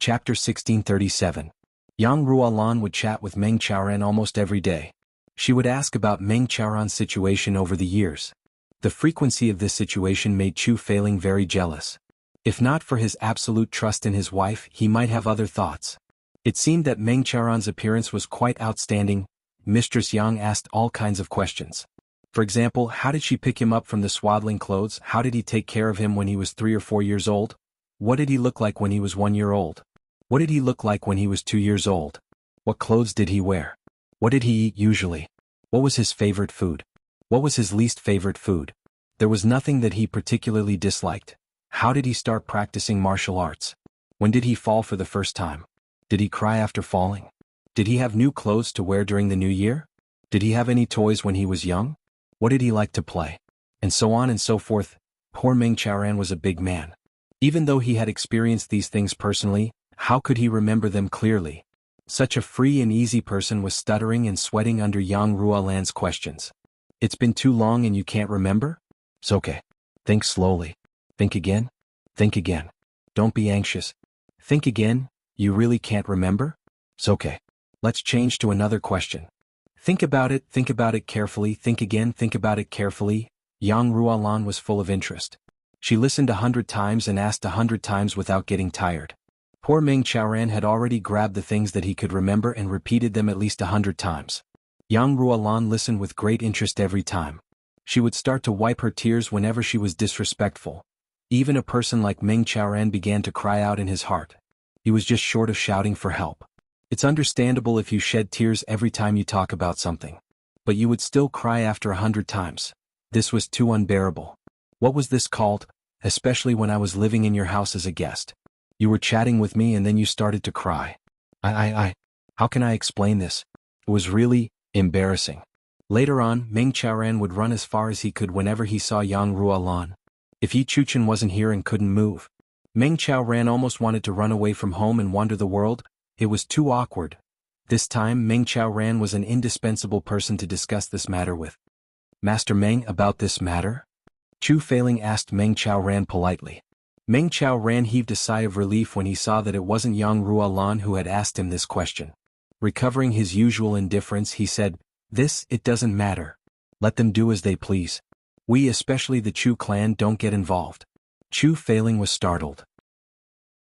Chapter 1637. Yang Ruolan would chat with Meng Qiaoran almost every day. She would ask about Meng Qiaoran's situation over the years. The frequency of this situation made Chu Feiling very jealous. If not for his absolute trust in his wife, he might have other thoughts. It seemed that Meng Qiaoran's appearance was quite outstanding. Mistress Yang asked all kinds of questions. For example, how did she pick him up from the swaddling clothes? How did he take care of him when he was 3 or 4 years old? What did he look like when he was 1 year old? What did he look like when he was 2 years old? What clothes did he wear? What did he eat usually? What was his favorite food? What was his least favorite food? There was nothing that he particularly disliked. How did he start practicing martial arts? When did he fall for the first time? Did he cry after falling? Did he have new clothes to wear during the new year? Did he have any toys when he was young? What did he like to play? And so on and so forth. Poor Meng Qiaoran was a big man. Even though he had experienced these things personally, how could he remember them clearly? Such a free and easy person was stuttering and sweating under Yang Ruolan's questions. It's been too long and you can't remember? It's okay. Think slowly. Think again. Think again. Don't be anxious. Think again. You really can't remember? It's okay. Let's change to another question. Think about it carefully, think again, think about it carefully. Yang Ruolan was full of interest. She listened 100 times and asked 100 times without getting tired. Poor Meng Qiaoran had already grabbed the things that he could remember and repeated them at least 100 times. Yang Ruolan listened with great interest every time. She would start to wipe her tears whenever she was disrespectful. Even a person like Meng Qiaoran began to cry out in his heart. He was just short of shouting for help. It's understandable if you shed tears every time you talk about something. But you would still cry after 100 times. This was too unbearable. What was this called? Especially when I was living in your house as a guest. You were chatting with me and then you started to cry. How can I explain this? It was really embarrassing. Later on, Meng Qiaoran would run as far as he could whenever he saw Yang Ruolan. If Yi Chuchen wasn't here and couldn't move, Meng Qiaoran almost wanted to run away from home and wander the world. It was too awkward. This time Meng Qiaoran was an indispensable person to discuss this matter with. Master Meng, about this matter? Chu Feiling asked Meng Qiaoran politely. Meng Qiaoran heaved a sigh of relief when he saw that it wasn't Yang Ruolan who had asked him this question. Recovering his usual indifference, he said, it doesn't matter. Let them do as they please. We, especially the Chu clan, don't get involved. Chu Feiling was startled.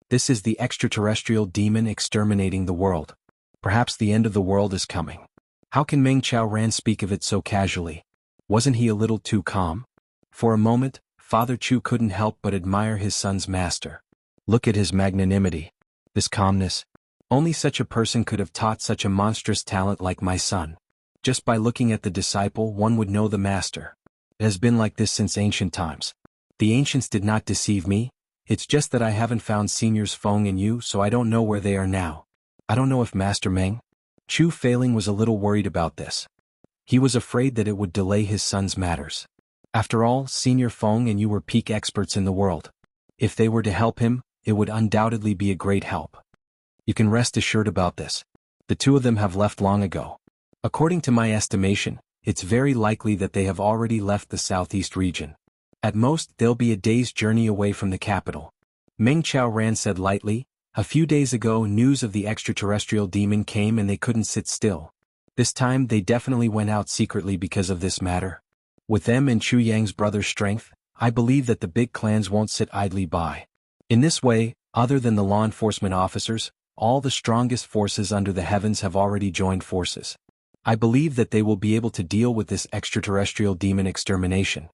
This is the extraterrestrial demon exterminating the world. Perhaps the end of the world is coming. How can Meng Qiaoran speak of it so casually? Wasn't he a little too calm? For a moment, Father Chu couldn't help but admire his son's master. Look at his magnanimity. This calmness. Only such a person could have taught such a monstrous talent like my son. Just by looking at the disciple, one would know the master. It has been like this since ancient times. The ancients did not deceive me. It's just that I haven't found Seniors Feng and you, so I don't know where they are now. I don't know if Master Meng. Chu Feiling was a little worried about this. He was afraid that it would delay his son's matters. After all, Senior Feng and you were peak experts in the world. If they were to help him, it would undoubtedly be a great help. You can rest assured about this. The two of them have left long ago. According to my estimation, it's very likely that they have already left the southeast region. At most, they'll be a day's journey away from the capital. Meng Qiaoran said lightly. A few days ago, news of the extraterrestrial demon came and they couldn't sit still. This time they definitely went out secretly because of this matter. With them and Chu Yang's brother's strength, I believe that the big clans won't sit idly by. In this way, other than the law enforcement officers, all the strongest forces under the heavens have already joined forces. I believe that they will be able to deal with this extraterrestrial demon extermination.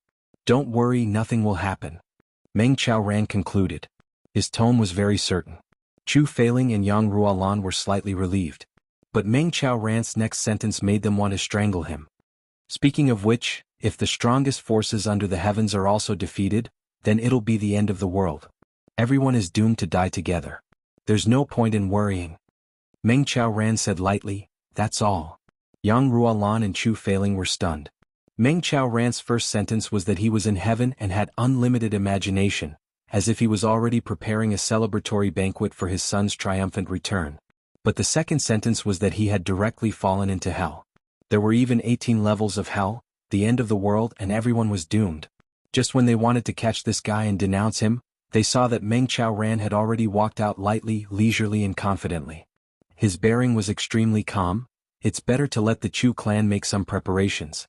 Don't worry, nothing will happen. Meng Qiaoran concluded. His tone was very certain. Chu Feiling and Yang Ruolan were slightly relieved. But Meng Qiaoran's next sentence made them want to strangle him. Speaking of which, if the strongest forces under the heavens are also defeated, then it'll be the end of the world. Everyone is doomed to die together. There's no point in worrying. Meng Qiaoran said lightly, that's all. Yang Ruolan and Chu Feiling were stunned. Meng Qiaoran's first sentence was that he was in heaven and had unlimited imagination, as if he was already preparing a celebratory banquet for his son's triumphant return. But the second sentence was that he had directly fallen into hell. There were even 18 levels of hell, the end of the world, and everyone was doomed. Just when they wanted to catch this guy and denounce him, They saw that Meng Qiaoran had already walked out lightly, leisurely and confidently. His bearing was extremely calm. It's better to let the Chu clan make some preparations.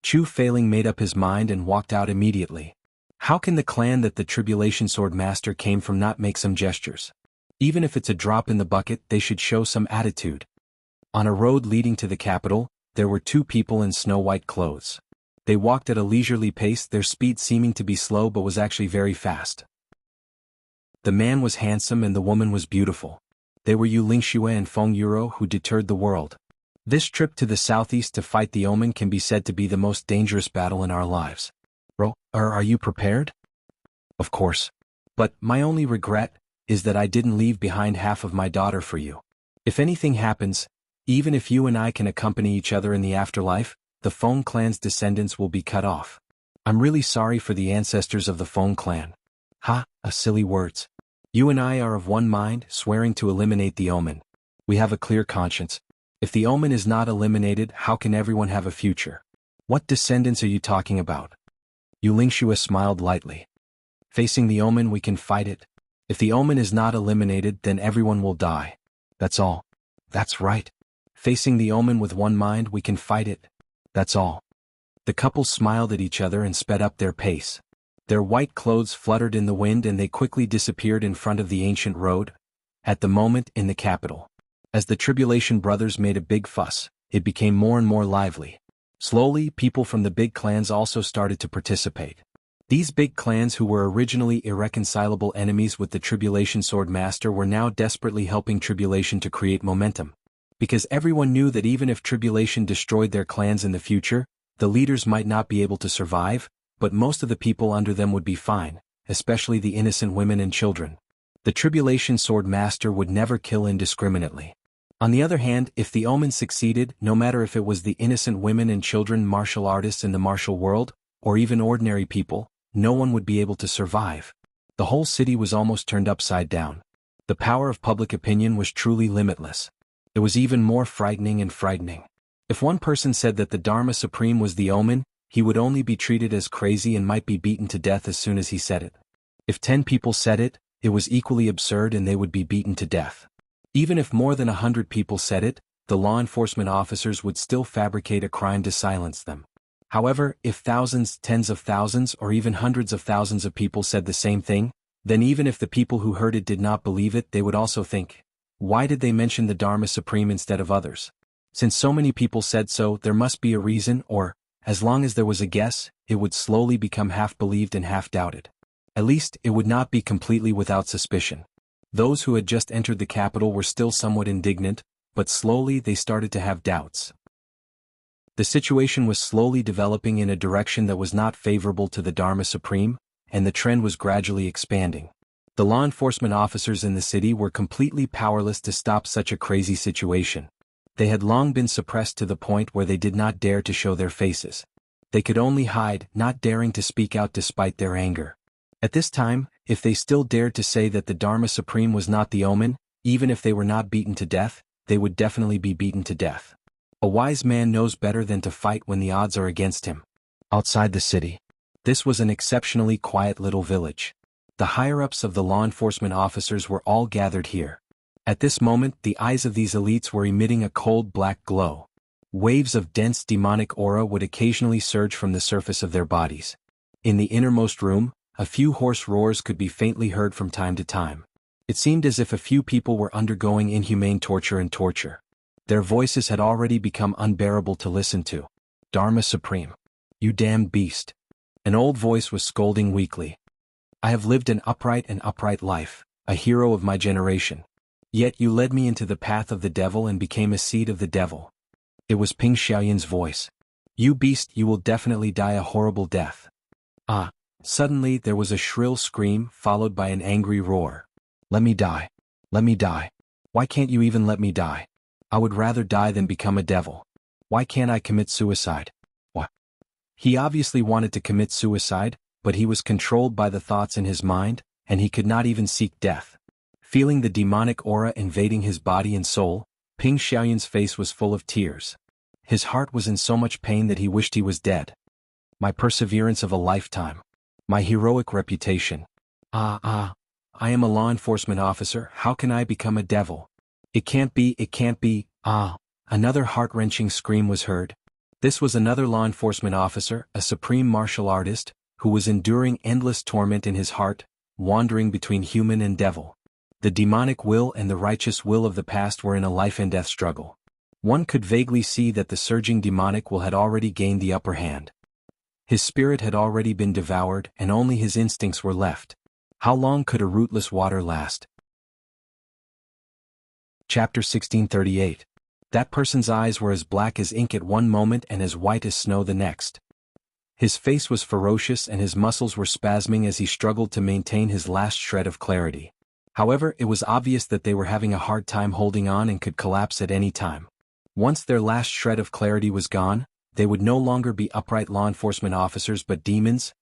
Chu Failing made up his mind and walked out immediately. How can the clan that the Tribulation Sword Master came from not make some gestures? Even if it's a drop in the bucket, they should show some attitude. On a road leading to the capital, there were two people in snow-white clothes. They walked at a leisurely pace, their speed seeming to be slow but was actually very fast. The man was handsome and the woman was beautiful. They were Yu Lingxue and Feng Yuro who deterred the world. This trip to the southeast to fight the omen can be said to be the most dangerous battle in our lives. Are you prepared? Of course. But my only regret is that I didn't leave behind half of my daughter for you. If anything happens, even if you and I can accompany each other in the afterlife, the Feng clan's descendants will be cut off. I'm really sorry for the ancestors of the Feng clan. Silly words. You and I are of one mind, swearing to eliminate the omen. We have a clear conscience. If the omen is not eliminated, how can everyone have a future? What descendants are you talking about? Yu Lingxue smiled lightly. Facing the omen, we can fight it. If the omen is not eliminated, then everyone will die. That's all. That's right. Facing the omen with one mind, we can fight it. That's all. The couple smiled at each other and sped up their pace. Their white clothes fluttered in the wind and they quickly disappeared in front of the ancient road. At the moment, in the capital. As the Tribulation brothers made a big fuss, it became more and more lively. Slowly, people from the big clans also started to participate. These big clans who were originally irreconcilable enemies with the Tribulation Sword Master were now desperately helping Tribulation to create momentum. Because everyone knew that even if Tribulation destroyed their clans in the future, the leaders might not be able to survive, but most of the people under them would be fine, especially the innocent women and children. The Tribulation Sword Master would never kill indiscriminately. On the other hand, if the omen succeeded, no matter if it was the innocent women and children martial artists in the martial world, or even ordinary people, no one would be able to survive. The whole city was almost turned upside down. The power of public opinion was truly limitless. It was even more frightening and frightening. If one person said that the Dharma Supreme was the omen, he would only be treated as crazy and might be beaten to death as soon as he said it. If 10 people said it, it was equally absurd and they would be beaten to death. Even if more than 100 people said it, the law enforcement officers would still fabricate a crime to silence them. However, if thousands, tens of thousands, or even hundreds of thousands of people said the same thing, then even if the people who heard it did not believe it, they would also think, why did they mention the Dharma Supreme instead of others? Since so many people said so, there must be a reason, or, as long as there was a guess, it would slowly become half believed and half doubted. At least, it would not be completely without suspicion. Those who had just entered the capital were still somewhat indignant, but slowly they started to have doubts. The situation was slowly developing in a direction that was not favorable to the Dharma Supreme, and the trend was gradually expanding. The law enforcement officers in the city were completely powerless to stop such a crazy situation. They had long been suppressed to the point where they did not dare to show their faces. They could only hide, not daring to speak out despite their anger. At this time, if they still dared to say that the Dharma Supreme was not the omen, even if they were not beaten to death, they would definitely be beaten to death. A wise man knows better than to fight when the odds are against him. Outside the city. This was an exceptionally quiet little village. The higher-ups of the law enforcement officers were all gathered here. At this moment, the eyes of these elites were emitting a cold black glow. Waves of dense demonic aura would occasionally surge from the surface of their bodies. In the innermost room, a few hoarse roars could be faintly heard from time to time. It seemed as if a few people were undergoing inhumane torture. Their voices had already become unbearable to listen to. Dharma Supreme. You damned beast. An old voice was scolding weakly. I have lived an upright life, a hero of my generation. Yet you led me into the path of the devil and became a seed of the devil. It was Ping Xiaoyan's voice. You beast, you will definitely die a horrible death. Suddenly there was a shrill scream followed by an angry roar. Let me die. Let me die. Why can't you even let me die? I would rather die than become a devil. Why can't I commit suicide? What? He obviously wanted to commit suicide, but he was controlled by the thoughts in his mind, and he could not even seek death. Feeling the demonic aura invading his body and soul, Ping Xiaoyan's face was full of tears. His heart was in so much pain that he wished he was dead. My perseverance of a lifetime. My heroic reputation. I am a law enforcement officer, how can I become a devil? It can't be, Another heart-wrenching scream was heard. This was another law enforcement officer, a supreme martial artist, who was enduring endless torment in his heart, wandering between human and devil. The demonic will and the righteous will of the past were in a life-and-death struggle. One could vaguely see that the surging demonic will had already gained the upper hand. His spirit had already been devoured and only his instincts were left. How long could a rootless water last? Chapter 1638. That person's eyes were as black as ink at one moment and as white as snow the next. His face was ferocious and his muscles were spasming as he struggled to maintain his last shred of clarity. However, it was obvious that they were having a hard time holding on and could collapse at any time. Once their last shred of clarity was gone, they would no longer be upright law enforcement officers but demons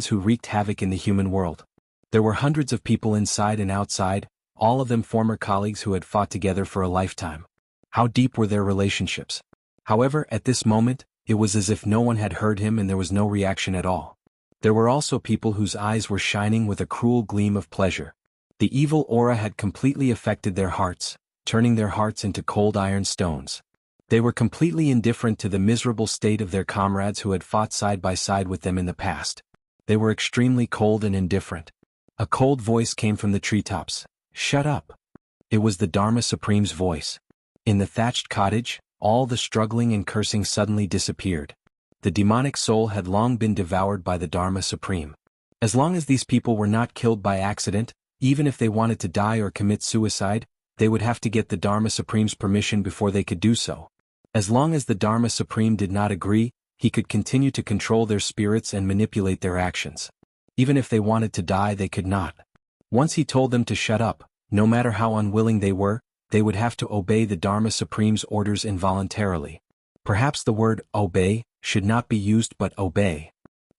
who wreaked havoc in the human world. There were hundreds of people inside and outside, all of them former colleagues who had fought together for a lifetime. How deep were their relationships? However, at this moment, it was as if no one had heard him and there was no reaction at all. There were also people whose eyes were shining with a cruel gleam of pleasure. The evil aura had completely affected their hearts, turning their hearts into cold iron stones. They were completely indifferent to the miserable state of their comrades who had fought side by side with them in the past. They were extremely cold and indifferent. A cold voice came from the treetops. Shut up. It was the Dharma Supreme's voice. In the thatched cottage, all the struggling and cursing suddenly disappeared. The demonic soul had long been devoured by the Dharma Supreme. As long as these people were not killed by accident, even if they wanted to die or commit suicide, they would have to get the Dharma Supreme's permission before they could do so. As long as the Dharma Supreme did not agree, he could continue to control their spirits and manipulate their actions. Even if they wanted to die, they could not. Once he told them to shut up, no matter how unwilling they were, they would have to obey the Dharma Supreme's orders involuntarily. Perhaps the word obey should not be used but obey.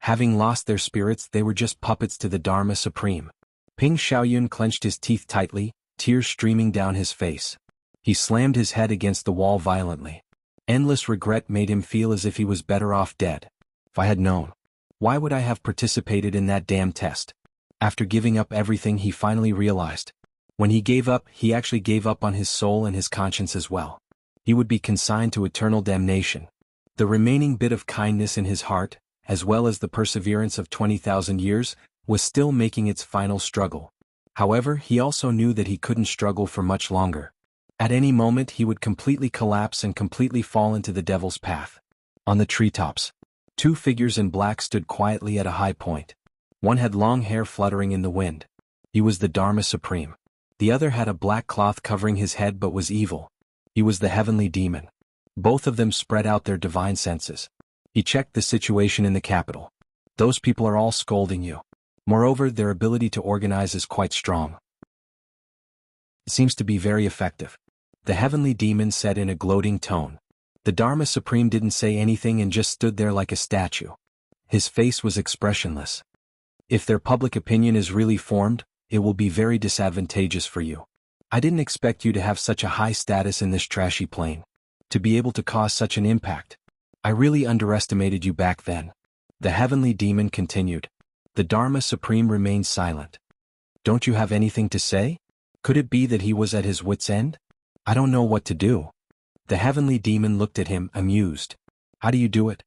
Having lost their spirits, they were just puppets to the Dharma Supreme. Ping Xiaoyun clenched his teeth tightly, tears streaming down his face. He slammed his head against the wall violently. Endless regret made him feel as if he was better off dead. If I had known. Why would I have participated in that damn test? After giving up everything, he finally realized. When he gave up, he actually gave up on his soul and his conscience as well. He would be consigned to eternal damnation. The remaining bit of kindness in his heart, as well as the perseverance of 20,000 years, was still making its final struggle. However, he also knew that he couldn't struggle for much longer. At any moment he would completely collapse and completely fall into the devil's path. On the treetops, two figures in black stood quietly at a high point. One had long hair fluttering in the wind. He was the Dharma Supreme. The other had a black cloth covering his head but was evil. He was the heavenly demon. Both of them spread out their divine senses. He checked the situation in the capital. Those people are all scolding you. Moreover, their ability to organize is quite strong. It seems to be very effective. The heavenly demon said in a gloating tone. The Dharma Supreme didn't say anything and just stood there like a statue. His face was expressionless. If their public opinion is really formed, it will be very disadvantageous for you. I didn't expect you to have such a high status in this trashy plane. To be able to cause such an impact. I really underestimated you back then. The heavenly demon continued. The Dharma Supreme remained silent. Don't you have anything to say? Could it be that he was at his wit's end? I don't know what to do. The heavenly demon looked at him, amused. How do you do it?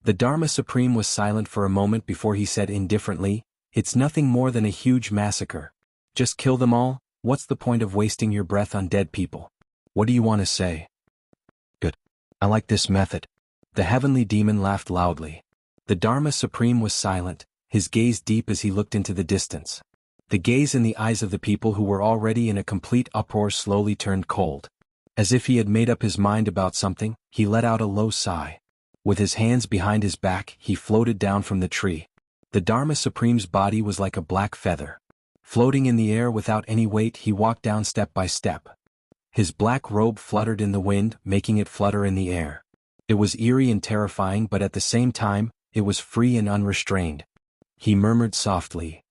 The Dharma Supreme was silent for a moment before he said indifferently, it's nothing more than a huge massacre. Just kill them all. What's the point of wasting your breath on dead people? What do you want to say? Good. I like this method. The heavenly demon laughed loudly. The Dharma Supreme was silent, his gaze deep as he looked into the distance. The gaze in the eyes of the people who were already in a complete uproar slowly turned cold. As if he had made up his mind about something, he let out a low sigh. With his hands behind his back, he floated down from the tree. The Dharma Supreme's body was like a black feather. Floating in the air without any weight, he walked down step by step. His black robe fluttered in the wind, making it flutter in the air. It was eerie and terrifying, but at the same time, it was free and unrestrained. He murmured softly.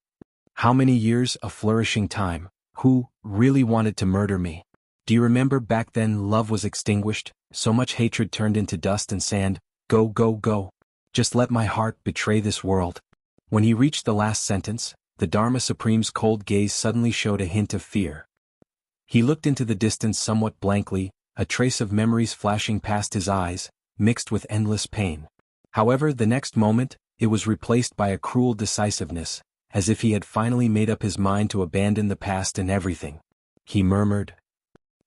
How many years, a flourishing time. Who really wanted to murder me? Do you remember back then love was extinguished, so much hatred turned into dust and sand? Go, go, go. Just let my heart betray this world. When he reached the last sentence, The Dharma Supreme's cold gaze suddenly showed a hint of fear. He looked into the distance somewhat blankly, a trace of memories flashing past his eyes, mixed with endless pain. However, the next moment, it was replaced by a cruel decisiveness, as if he had finally made up his mind to abandon the past and everything. He murmured,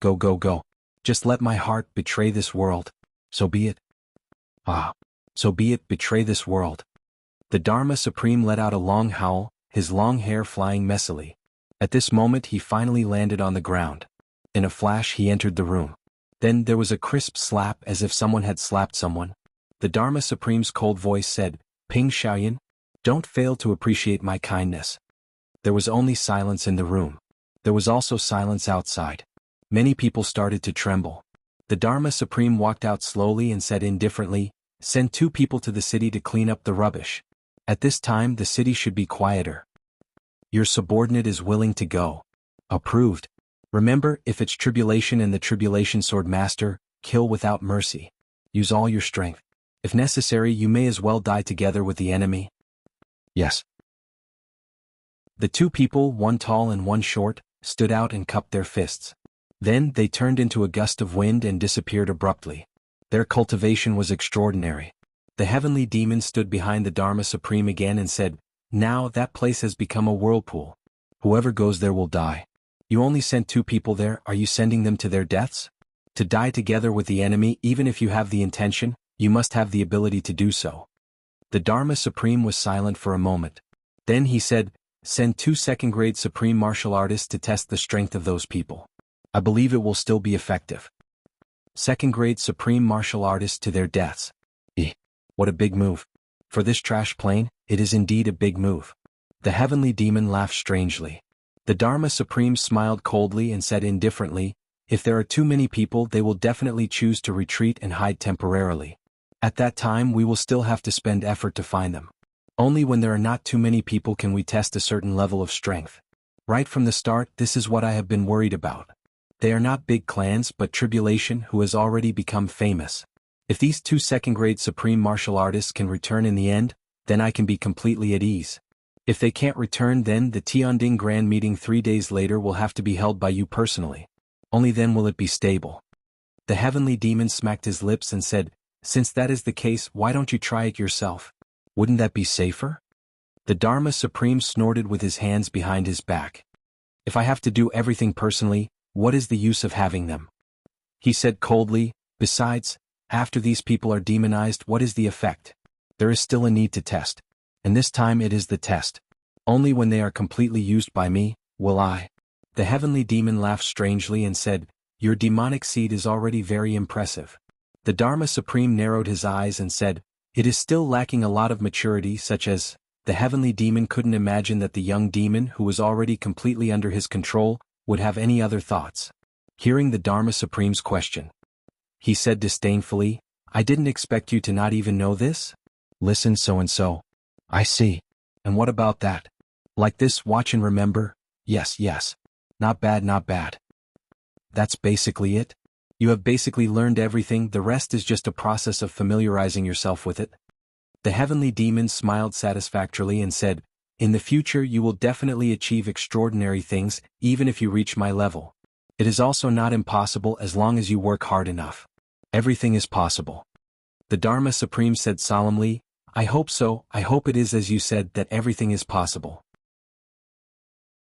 "Go, go, go. Just let my heart betray this world. So be it. Ah, so be it, betray this world." The Dharma Supreme let out a long howl, his long hair flying messily. At this moment he finally landed on the ground. In a flash he entered the room. Then there was a crisp slap as if someone had slapped someone. The Dharma Supreme's cold voice said, "Ping Xiaoyan, don't fail to appreciate my kindness." There was only silence in the room. There was also silence outside. Many people started to tremble. The Dharma Supreme walked out slowly and said indifferently, "Send 2 people to the city to clean up the rubbish. At this time the city should be quieter." "Your subordinate is willing to go." "Approved. Remember, if it's tribulation and the tribulation sword master, kill without mercy. Use all your strength. If necessary, you may as well die together with the enemy." "Yes." The 2 people, one tall and one short, stood out and cupped their fists. Then they turned into a gust of wind and disappeared abruptly. Their cultivation was extraordinary. The heavenly demon stood behind the Dharma Supreme again and said, "Now that place has become a whirlpool. Whoever goes there will die. You only sent 2 people there, are you sending them to their deaths? To die together with the enemy, even if you have the intention, you must have the ability to do so." The Dharma Supreme was silent for a moment. Then he said, "Send 2 second-grade supreme martial artists to test the strength of those people. I believe it will still be effective." Second-grade supreme martial artists to their deaths. What a big move. For this trash plane, it is indeed a big move. The heavenly demon laughed strangely. The Dharma Supreme smiled coldly and said indifferently, "If there are too many people, they will definitely choose to retreat and hide temporarily. At that time we will still have to spend effort to find them. Only when there are not too many people can we test a certain level of strength. Right from the start, this is what I have been worried about. They are not big clans but tribulation who has already become famous. If these 2 second-grade supreme martial artists can return in the end, then I can be completely at ease. If they can't return, then the Tianding Grand Meeting 3 days later will have to be held by you personally. Only then will it be stable." The heavenly demon smacked his lips and said, "Since that is the case, why don't you try it yourself? Wouldn't that be safer?" The Dharma Supreme snorted with his hands behind his back. "If I have to do everything personally, what is the use of having them?" He said coldly, "Besides, after these people are demonized, what is the effect? There is still a need to test. And this time it is the test. Only when they are completely used by me, will I." The heavenly demon laughed strangely and said, "Your demonic seed is already very impressive." The Dharma Supreme narrowed his eyes and said, "It is still lacking a lot of maturity, such as..." The heavenly demon couldn't imagine that the young demon who was already completely under his control would have any other thoughts. Hearing the Dharma Supreme's question, he said disdainfully, "I didn't expect you to not even know this? Listen, so-and-so. I see. And what about that? Like this, watch and remember? Yes, yes. Not bad, not bad. That's basically it? You have basically learned everything, the rest is just a process of familiarizing yourself with it." The heavenly demon smiled satisfactorily and said, "In the future you will definitely achieve extraordinary things, even if you reach my level. It is also not impossible as long as you work hard enough. Everything is possible." The Dharma Supreme said solemnly, "I hope so, I hope it is as you said that everything is possible.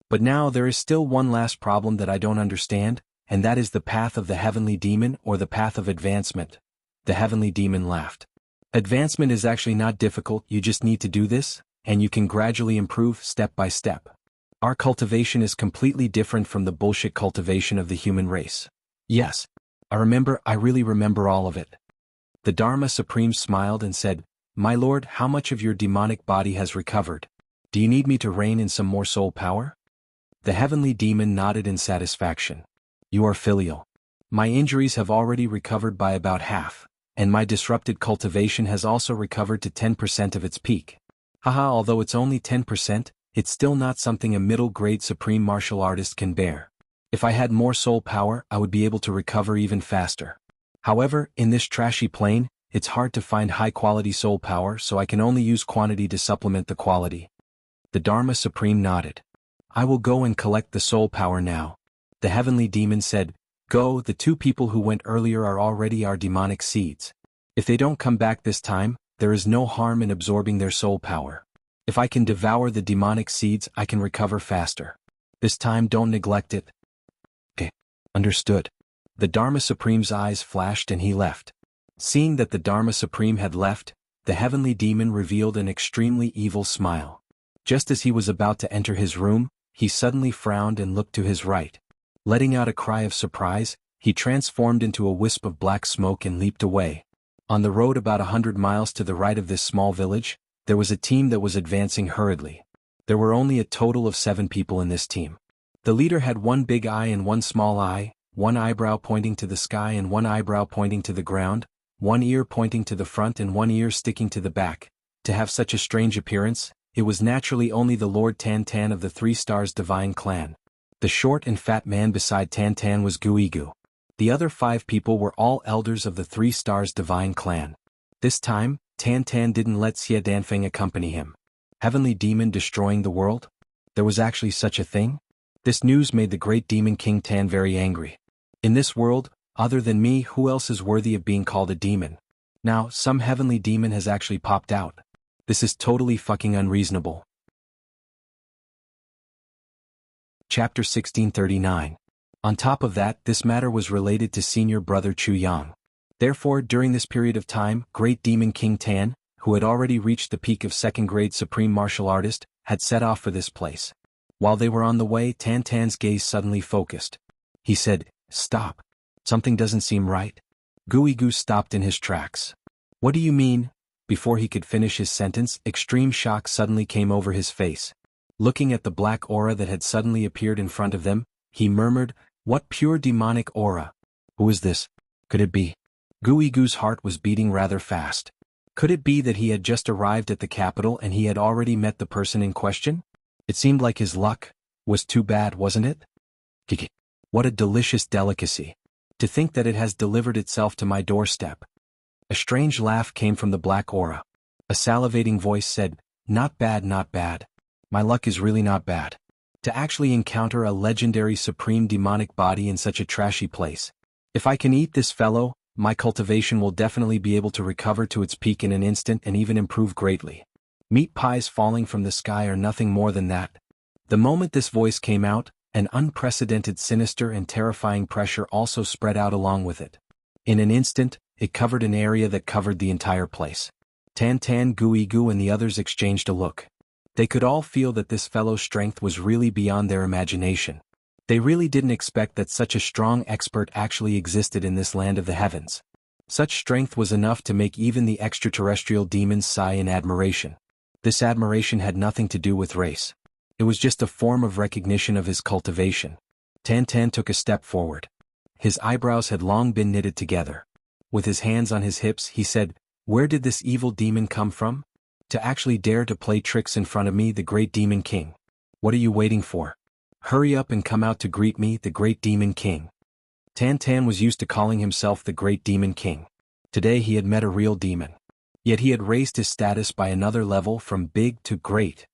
But now there is still one last problem that I don't understand, and that is the path of the heavenly demon or the path of advancement." The heavenly demon laughed. "Advancement is actually not difficult, you just need to do this, and you can gradually improve step by step. Our cultivation is completely different from the bullshit cultivation of the human race. Yes. I really remember all of it." The Dharma Supreme smiled and said, "My lord, how much of your demonic body has recovered? Do you need me to rain in some more soul power?" The heavenly demon nodded in satisfaction. "You are filial. My injuries have already recovered by about half, and my disrupted cultivation has also recovered to 10% of its peak. Haha, although it's only 10%, it's still not something a middle-grade supreme martial artist can bear. If I had more soul power, I would be able to recover even faster. However, in this trashy plane, it's hard to find high-quality soul power, so I can only use quantity to supplement the quality." The Dharma Supreme nodded. I will go and collect the soul power now. The heavenly demon said, Go, the two people who went earlier are already our demonic seeds. If they don't come back this time, there is no harm in absorbing their soul power. If I can devour the demonic seeds, I can recover faster. This time don't neglect it. Okay. Understood. The Dharma Supreme's eyes flashed and he left. Seeing that the Dharma Supreme had left, the heavenly demon revealed an extremely evil smile. Just as he was about to enter his room, he suddenly frowned and looked to his right. Letting out a cry of surprise, he transformed into a wisp of black smoke and leaped away. On the road about 100 miles to the right of this small village, there was a team that was advancing hurriedly. There were only a total of 7 people in this team. The leader had one big eye and one small eye, one eyebrow pointing to the sky and one eyebrow pointing to the ground, one ear pointing to the front and one ear sticking to the back. To have such a strange appearance, it was naturally only the Lord Tan Tan of the 3 Stars Divine Clan. The short and fat man beside Tan Tan was Guigu. The other 5 people were all elders of the 3 Stars Divine Clan. This time, Tan Tan didn't let Xie Danfeng accompany him. Heavenly demon destroying the world? There was actually such a thing? This news made the great demon King Tan very angry. In this world, other than me, who else is worthy of being called a demon? Now, some heavenly demon has actually popped out. This is totally fucking unreasonable. Chapter 1639. On top of that, this matter was related to senior brother Chu Yang. Therefore, during this period of time, great demon King Tan, who had already reached the peak of 2nd grade supreme martial artist, had set off for this place. While they were on the way, Tan Tan's gaze suddenly focused. He said, Stop. Something doesn't seem right. Guigu stopped in his tracks. What do you mean? Before he could finish his sentence, extreme shock suddenly came over his face. Looking at the black aura that had suddenly appeared in front of them, he murmured, What pure demonic aura? Who is this? Could it be? Guigu's heart was beating rather fast. Could it be that he had just arrived at the capital and he had already met the person in question? It seemed like his luck was too bad, wasn't it? Kiki. What a delicious delicacy. To think that it has delivered itself to my doorstep. A strange laugh came from the black aura. A salivating voice said, Not bad, not bad. My luck is really not bad. To actually encounter a legendary supreme demonic body in such a trashy place. If I can eat this fellow, my cultivation will definitely be able to recover to its peak in an instant and even improve greatly. Meat pies falling from the sky are nothing more than that. The moment this voice came out, an unprecedented sinister and terrifying pressure also spread out along with it. In an instant, it covered an area that covered the entire place. Tan Tan, Guigu and the others exchanged a look. They could all feel that this fellow's strength was really beyond their imagination. They really didn't expect that such a strong expert actually existed in this land of the heavens. Such strength was enough to make even the extraterrestrial demons sigh in admiration. This admiration had nothing to do with race. It was just a form of recognition of his cultivation. Tan Tan took a step forward. His eyebrows had long been knitted together. With his hands on his hips, he said, Where did this evil demon come from? To actually dare to play tricks in front of me, the great demon king. What are you waiting for? Hurry up and come out to greet me, the great demon king. Tan Tan was used to calling himself the great demon king. Today he had met a real demon. Yet he had raised his status by another level from big to great.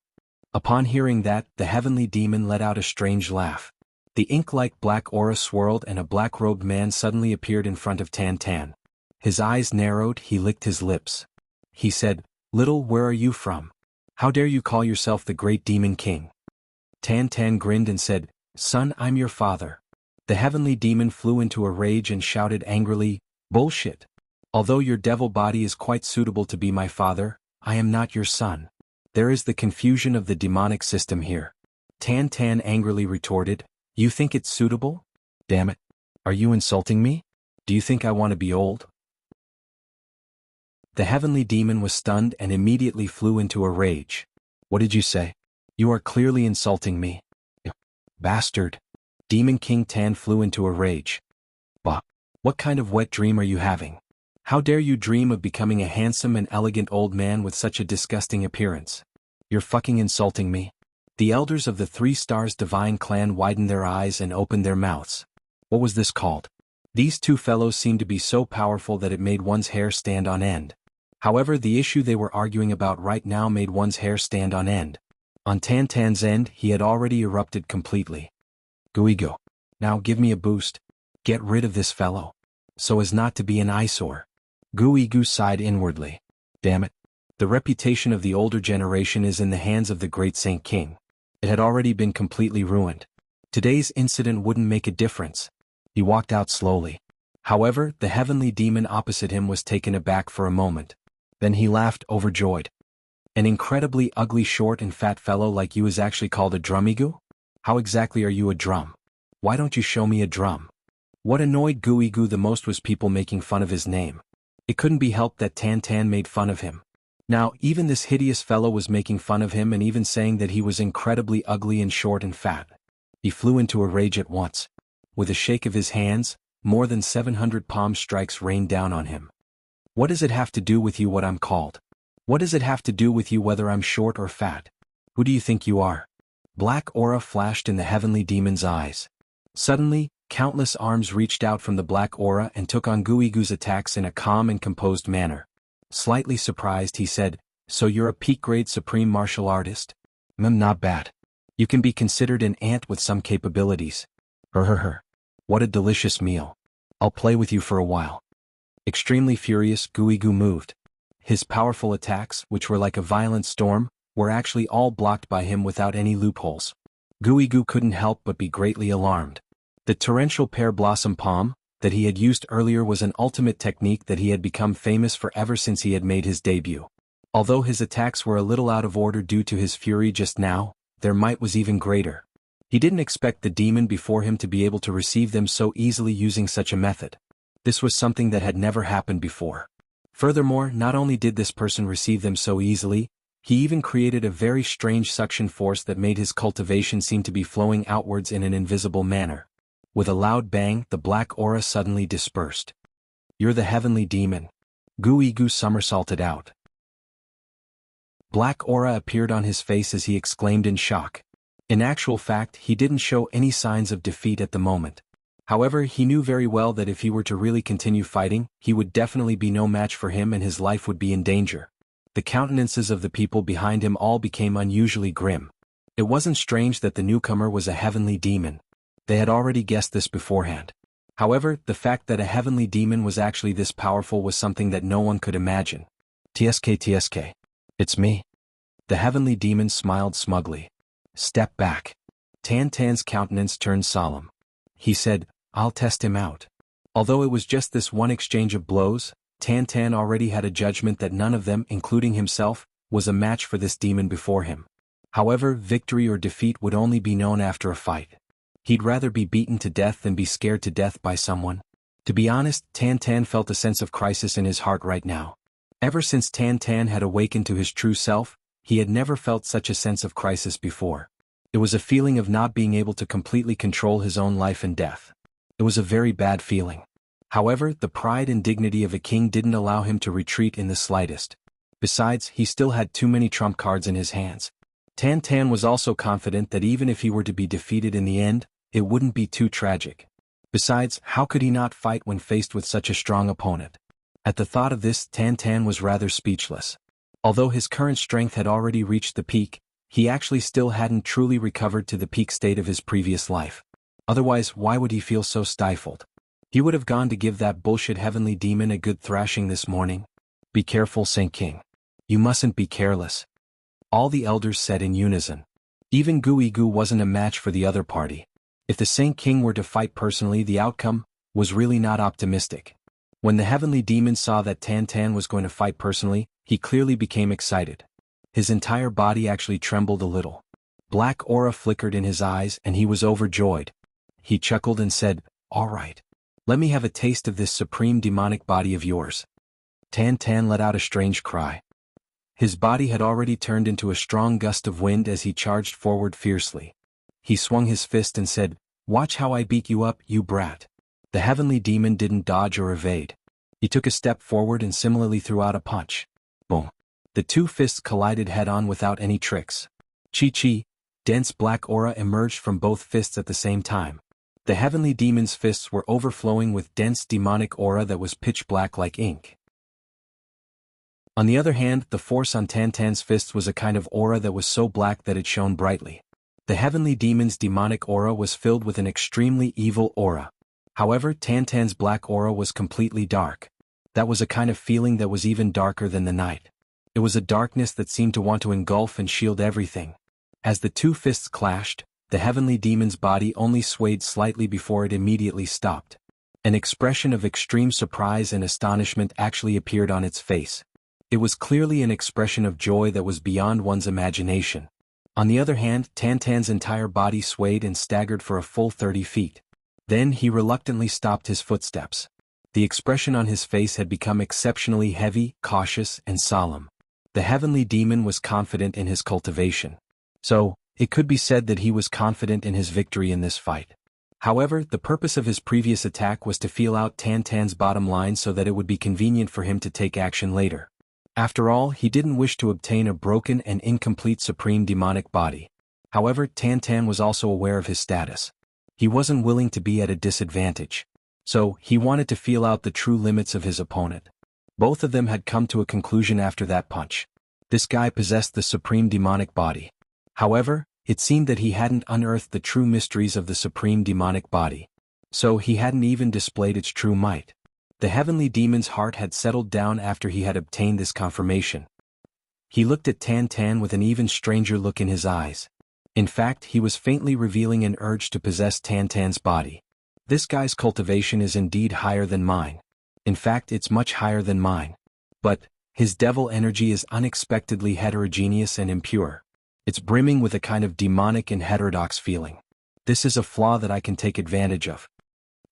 Upon hearing that, the heavenly demon let out a strange laugh. The ink-like black aura swirled and a black-robed man suddenly appeared in front of Tan Tan. His eyes narrowed, he licked his lips. He said, Little, where are you from? How dare you call yourself the great demon king? Tan Tan grinned and said, Son, I'm your father. The heavenly demon flew into a rage and shouted angrily, Bullshit. Although your devil body is quite suitable to be my father, I am not your son. There is the confusion of the demonic system here. Tan Tan angrily retorted, You think it's suitable? Damn it. Are you insulting me? Do you think I want to be old? The heavenly demon was stunned and immediately flew into a rage. What did you say? You are clearly insulting me. Bastard. Demon King Tan flew into a rage. Bah. What kind of wet dream are you having? How dare you dream of becoming a handsome and elegant old man with such a disgusting appearance? You're fucking insulting me. The elders of the 3 Stars Divine Clan widened their eyes and opened their mouths. What was this called? These two fellows seemed to be so powerful that it made one's hair stand on end. However, the issue they were arguing about right now made one's hair stand on end. On Tan Tan's end, he had already erupted completely. Guigo. Now give me a boost. Get rid of this fellow. So as not to be an eyesore. Guigo sighed inwardly. Damn it. The reputation of the older generation is in the hands of the great Saint King. It had already been completely ruined. Today's incident wouldn't make a difference. He walked out slowly. However, the heavenly demon opposite him was taken aback for a moment. Then he laughed, overjoyed. An incredibly ugly short and fat fellow like you is actually called a drumigu? How exactly are you a drum? Why don't you show me a drum? What annoyed Guigo the most was people making fun of his name. It couldn't be helped that Tan Tan made fun of him. Now, even this hideous fellow was making fun of him and even saying that he was incredibly ugly and short and fat. He flew into a rage at once. With a shake of his hands, more than 700 palm strikes rained down on him. What does it have to do with you what I'm called? What does it have to do with you whether I'm short or fat? Who do you think you are? Black aura flashed in the heavenly demon's eyes. Suddenly, countless arms reached out from the black aura and took on Guigo's attacks in a calm and composed manner. Slightly surprised, he said, "So you're a peak-grade supreme martial artist? Not bad. You can be considered an ant with some capabilities. What a delicious meal. I'll play with you for a while." Extremely furious, Guigo moved. His powerful attacks, which were like a violent storm, were actually all blocked by him without any loopholes. Guigo couldn't help but be greatly alarmed. The torrential pear blossom palm that he had used earlier was an ultimate technique that he had become famous for ever since he had made his debut. Although his attacks were a little out of order due to his fury just now, their might was even greater. He didn't expect the demon before him to be able to receive them so easily using such a method. This was something that had never happened before. Furthermore, not only did this person receive them so easily, he even created a very strange suction force that made his cultivation seem to be flowing outwards in an invisible manner. With a loud bang, the black aura suddenly dispersed. "You're the heavenly demon." Guigo somersaulted out. Black aura appeared on his face as he exclaimed in shock. In actual fact, he didn't show any signs of defeat at the moment. However, he knew very well that if he were to really continue fighting, he would definitely be no match for him and his life would be in danger. The countenances of the people behind him all became unusually grim. It wasn't strange that the newcomer was a heavenly demon. They had already guessed this beforehand. However, the fact that a heavenly demon was actually this powerful was something that no one could imagine. TSK. It's me." The heavenly demon smiled smugly. "Step back." Tan Tan's countenance turned solemn. He said, "I'll test him out." Although it was just this one exchange of blows, Tan Tan already had a judgment that none of them, including himself, was a match for this demon before him. However, victory or defeat would only be known after a fight. He'd rather be beaten to death than be scared to death by someone. To be honest, Tan Tan felt a sense of crisis in his heart right now. Ever since Tan Tan had awakened to his true self, he had never felt such a sense of crisis before. It was a feeling of not being able to completely control his own life and death. It was a very bad feeling. However, the pride and dignity of a king didn't allow him to retreat in the slightest. Besides, he still had too many trump cards in his hands. Tan Tan was also confident that even if he were to be defeated in the end, it wouldn't be too tragic. Besides, how could he not fight when faced with such a strong opponent? At the thought of this, Tan Tan was rather speechless. Although his current strength had already reached the peak, he actually still hadn't truly recovered to the peak state of his previous life. Otherwise, why would he feel so stifled? He would have gone to give that bullshit heavenly demon a good thrashing this morning. "Be careful, Saint King. You mustn't be careless." All the elders said in unison. Even Guigo wasn't a match for the other party. If the Saint King were to fight personally, the outcome was really not optimistic. When the heavenly demon saw that Tan Tan was going to fight personally, he clearly became excited. His entire body actually trembled a little. Black aura flickered in his eyes and he was overjoyed. He chuckled and said, "All right. Let me have a taste of this supreme demonic body of yours." Tan Tan let out a strange cry. His body had already turned into a strong gust of wind as he charged forward fiercely. He swung his fist and said, "Watch how I beat you up, you brat." The heavenly demon didn't dodge or evade. He took a step forward and similarly threw out a punch. Boom. The two fists collided head-on without any tricks. Chi-chi, dense black aura emerged from both fists at the same time. The heavenly demon's fists were overflowing with dense demonic aura that was pitch black like ink. On the other hand, the force on Tan Tan's fists was a kind of aura that was so black that it shone brightly. The heavenly demon's demonic aura was filled with an extremely evil aura. However, Tan Tan's black aura was completely dark. That was a kind of feeling that was even darker than the night. It was a darkness that seemed to want to engulf and shield everything. As the two fists clashed, the heavenly demon's body only swayed slightly before it immediately stopped. An expression of extreme surprise and astonishment actually appeared on its face. It was clearly an expression of joy that was beyond one's imagination. On the other hand, Tan Tan's entire body swayed and staggered for a full 30 feet. Then he reluctantly stopped his footsteps. The expression on his face had become exceptionally heavy, cautious, and solemn. The heavenly demon was confident in his cultivation. So, it could be said that he was confident in his victory in this fight. However, the purpose of his previous attack was to feel out Tan Tan's bottom line so that it would be convenient for him to take action later. After all, he didn't wish to obtain a broken and incomplete supreme demonic body. However, Tan Tan was also aware of his status. He wasn't willing to be at a disadvantage. So, he wanted to feel out the true limits of his opponent. Both of them had come to a conclusion after that punch. This guy possessed the supreme demonic body. However, it seemed that he hadn't unearthed the true mysteries of the supreme demonic body. So he hadn't even displayed its true might. The heavenly demon's heart had settled down after he had obtained this confirmation. He looked at Tan Tan with an even stranger look in his eyes. In fact, he was faintly revealing an urge to possess Tan Tan's body. This guy's cultivation is indeed higher than mine. In fact, it's much higher than mine. But his devil energy is unexpectedly heterogeneous and impure. It's brimming with a kind of demonic and heterodox feeling. This is a flaw that I can take advantage of.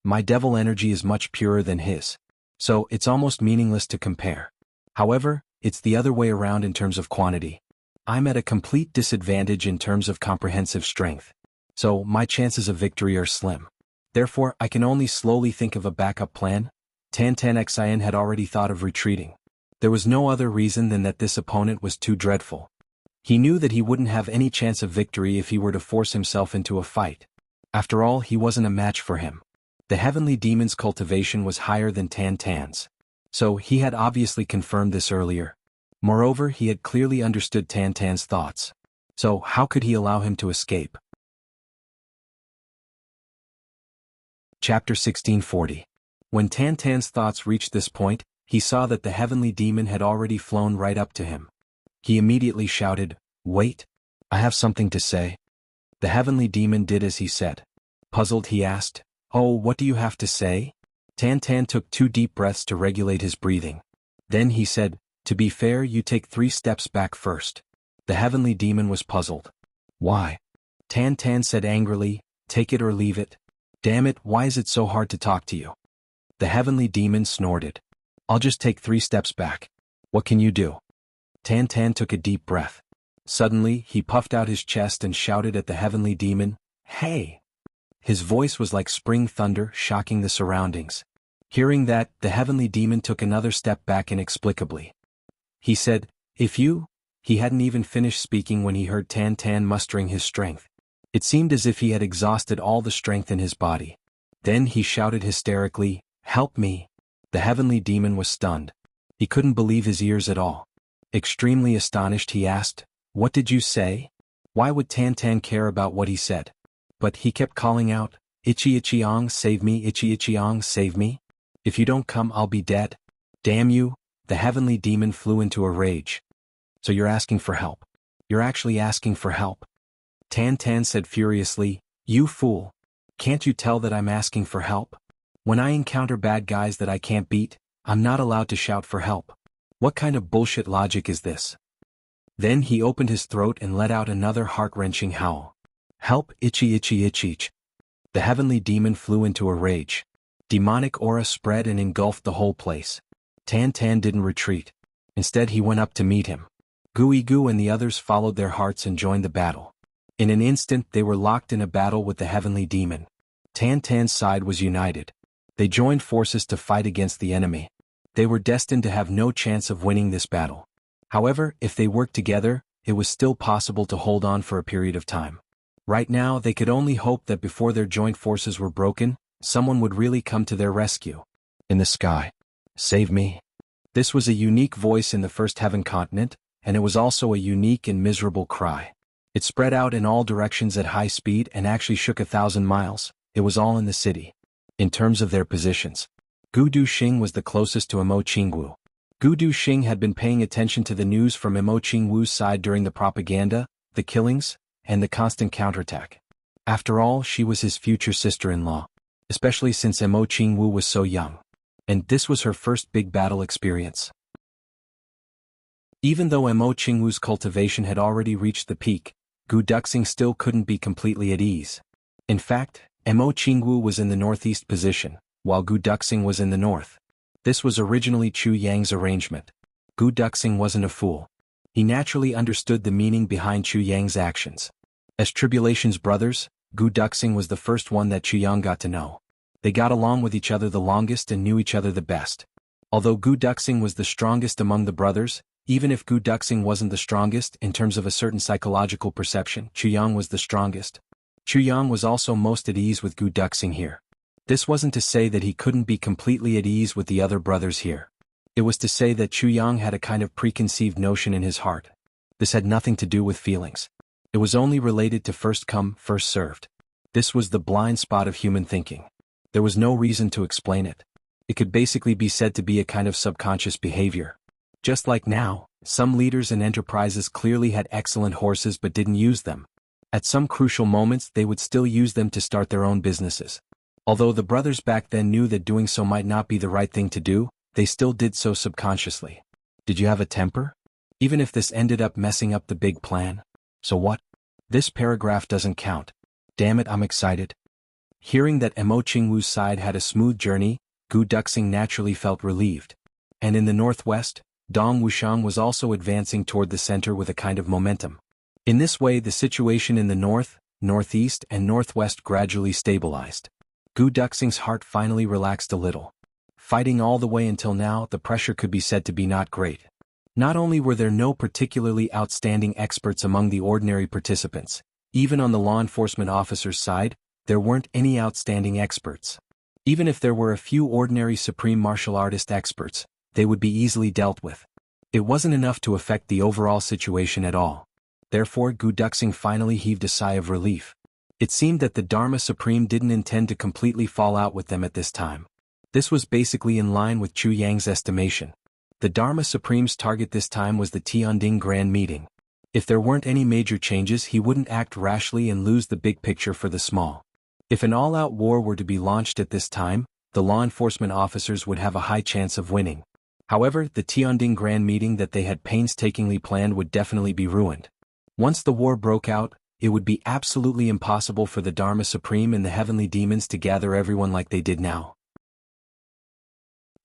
My devil energy is much purer than his. So, it's almost meaningless to compare. However, it's the other way around in terms of quantity. I'm at a complete disadvantage in terms of comprehensive strength. So, my chances of victory are slim. Therefore, I can only slowly think of a backup plan. Tan Tan Xian had already thought of retreating. There was no other reason than that this opponent was too dreadful. He knew that he wouldn't have any chance of victory if he were to force himself into a fight. After all, he wasn't a match for him. The heavenly demon's cultivation was higher than Tan Tan's. So he had obviously confirmed this earlier. Moreover, he had clearly understood Tan Tan's thoughts. So how could he allow him to escape? Chapter 1640. When Tan Tan's thoughts reached this point, he saw that the heavenly demon had already flown right up to him. He immediately shouted, "Wait! I have something to say." The heavenly demon did as he said. Puzzled, he asked, "Oh, what do you have to say?" Tan Tan took 2 deep breaths to regulate his breathing. Then he said, "To be fair, you take 3 steps back first." The heavenly demon was puzzled. "Why?" Tan Tan said angrily, "Take it or leave it." "Damn it, why is it so hard to talk to you?" The heavenly demon snorted. "I'll just take 3 steps back. What can you do?" Tan Tan took a deep breath. Suddenly, he puffed out his chest and shouted at the heavenly demon, "Hey!" His voice was like spring thunder, shocking the surroundings. Hearing that, the heavenly demon took another step back inexplicably. He said, "If you—" He hadn't even finished speaking when he heard Tan Tan mustering his strength. It seemed as if he had exhausted all the strength in his body. Then he shouted hysterically, "Help me!" The heavenly demon was stunned. He couldn't believe his ears at all. Extremely astonished, he asked, "What did you say?" Why would Tan Tan care about what he said? But he kept calling out, "Ichi Ichiong, save me, Ichi Ichiong, save me. If you don't come, I'll be dead." "Damn you!" The heavenly demon flew into a rage. "So you're asking for help? You're actually asking for help?" Tan Tan said furiously, "You fool! Can't you tell that I'm asking for help? When I encounter bad guys that I can't beat, I'm not allowed to shout for help. What kind of bullshit logic is this?" Then he opened his throat and let out another heart-wrenching howl. "Help, Ichi Ichi Ichi Ich." The heavenly demon flew into a rage. Demonic aura spread and engulfed the whole place. Tan Tan didn't retreat. Instead, he went up to meet him. Gui Gu and the others followed their hearts and joined the battle. In an instant, they were locked in a battle with the heavenly demon. Tan Tan's side was united. They joined forces to fight against the enemy. They were destined to have no chance of winning this battle. However, if they worked together, it was still possible to hold on for a period of time. Right now, they could only hope that before their joint forces were broken, someone would really come to their rescue. "In the sky. Save me." This was a unique voice in the First Heaven continent, and it was also a unique and miserable cry. It spread out in all directions at high speed and actually shook 1,000 miles. It was all in the city. In terms of their positions, Gu Duxing was the closest to Imo Qingwu. Gu Duxing had been paying attention to the news from Imo Qingwu's side during the propaganda, the killings, and the constant counterattack. After all, she was his future sister-in-law, especially since Imo Qingwu was so young. And this was her first big battle experience. Even though Imo Qingwu's cultivation had already reached the peak, Gu Duxing still couldn't be completely at ease. In fact, Imo Qingwu was in the northeast position, while Gu Duxing was in the north. This was originally Chu Yang's arrangement. Gu Duxing wasn't a fool. He naturally understood the meaning behind Chu Yang's actions. As Tribulation's brothers, Gu Duxing was the first one that Chu Yang got to know. They got along with each other the longest and knew each other the best. Although Gu Duxing was the strongest among the brothers, even if Gu Duxing wasn't the strongest in terms of a certain psychological perception, Chu Yang was the strongest. Chu Yang was also most at ease with Gu Duxing here. This wasn't to say that he couldn't be completely at ease with the other brothers here. It was to say that Chu Yang had a kind of preconceived notion in his heart. This had nothing to do with feelings. It was only related to first come, first served. This was the blind spot of human thinking. There was no reason to explain it. It could basically be said to be a kind of subconscious behavior. Just like now, some leaders and enterprises clearly had excellent horses but didn't use them. At some crucial moments they would still use them to start their own businesses. Although the brothers back then knew that doing so might not be the right thing to do, they still did so subconsciously. Did you have a temper? Even if this ended up messing up the big plan? So what? This paragraph doesn't count. Damn it, I'm excited. Hearing that Imo Qingwu's side had a smooth journey, Gu Duxing naturally felt relieved. And in the northwest, Dong Wuxiang was also advancing toward the center with a kind of momentum. In this way the situation in the north, northeast and northwest gradually stabilized. Gu Duxing's heart finally relaxed a little. Fighting all the way until now, the pressure could be said to be not great. Not only were there no particularly outstanding experts among the ordinary participants, even on the law enforcement officers' side, there weren't any outstanding experts. Even if there were a few ordinary supreme martial artist experts, they would be easily dealt with. It wasn't enough to affect the overall situation at all. Therefore Gu Duxing finally heaved a sigh of relief. It seemed that the Dharma Supreme didn't intend to completely fall out with them at this time. This was basically in line with Chu Yang's estimation. The Dharma Supreme's target this time was the Tianding Grand Meeting. If there weren't any major changes, he wouldn't act rashly and lose the big picture for the small. If an all-out war were to be launched at this time, the law enforcement officers would have a high chance of winning. However, the Tianding Grand Meeting that they had painstakingly planned would definitely be ruined. Once the war broke out, it would be absolutely impossible for the Dharma Supreme and the heavenly demons to gather everyone like they did now.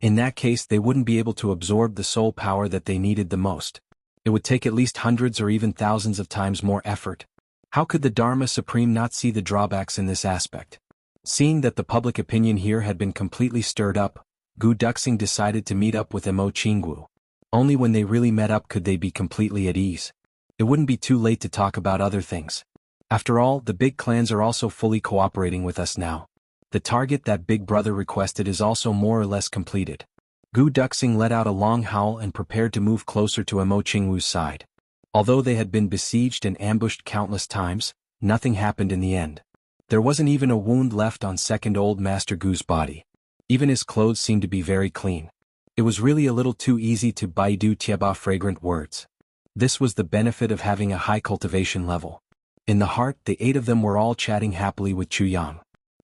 In that case, they wouldn't be able to absorb the soul power that they needed the most. It would take at least hundreds or even thousands of times more effort. How could the Dharma Supreme not see the drawbacks in this aspect? Seeing that the public opinion here had been completely stirred up, Gu Duxing decided to meet up with Imo Qingwu. Only when they really met up could they be completely at ease. It wouldn't be too late to talk about other things. After all, the big clans are also fully cooperating with us now. The target that Big Brother requested is also more or less completed. Gu Duxing let out a long howl and prepared to move closer to Imo Qingwu's side. Although they had been besieged and ambushed countless times, nothing happened in the end. There wasn't even a wound left on second old Master Gu's body. Even his clothes seemed to be very clean. It was really a little too easy to baidu tieba fragrant words. This was the benefit of having a high cultivation level. In the heart, the 8 of them were all chatting happily with Chu Yang.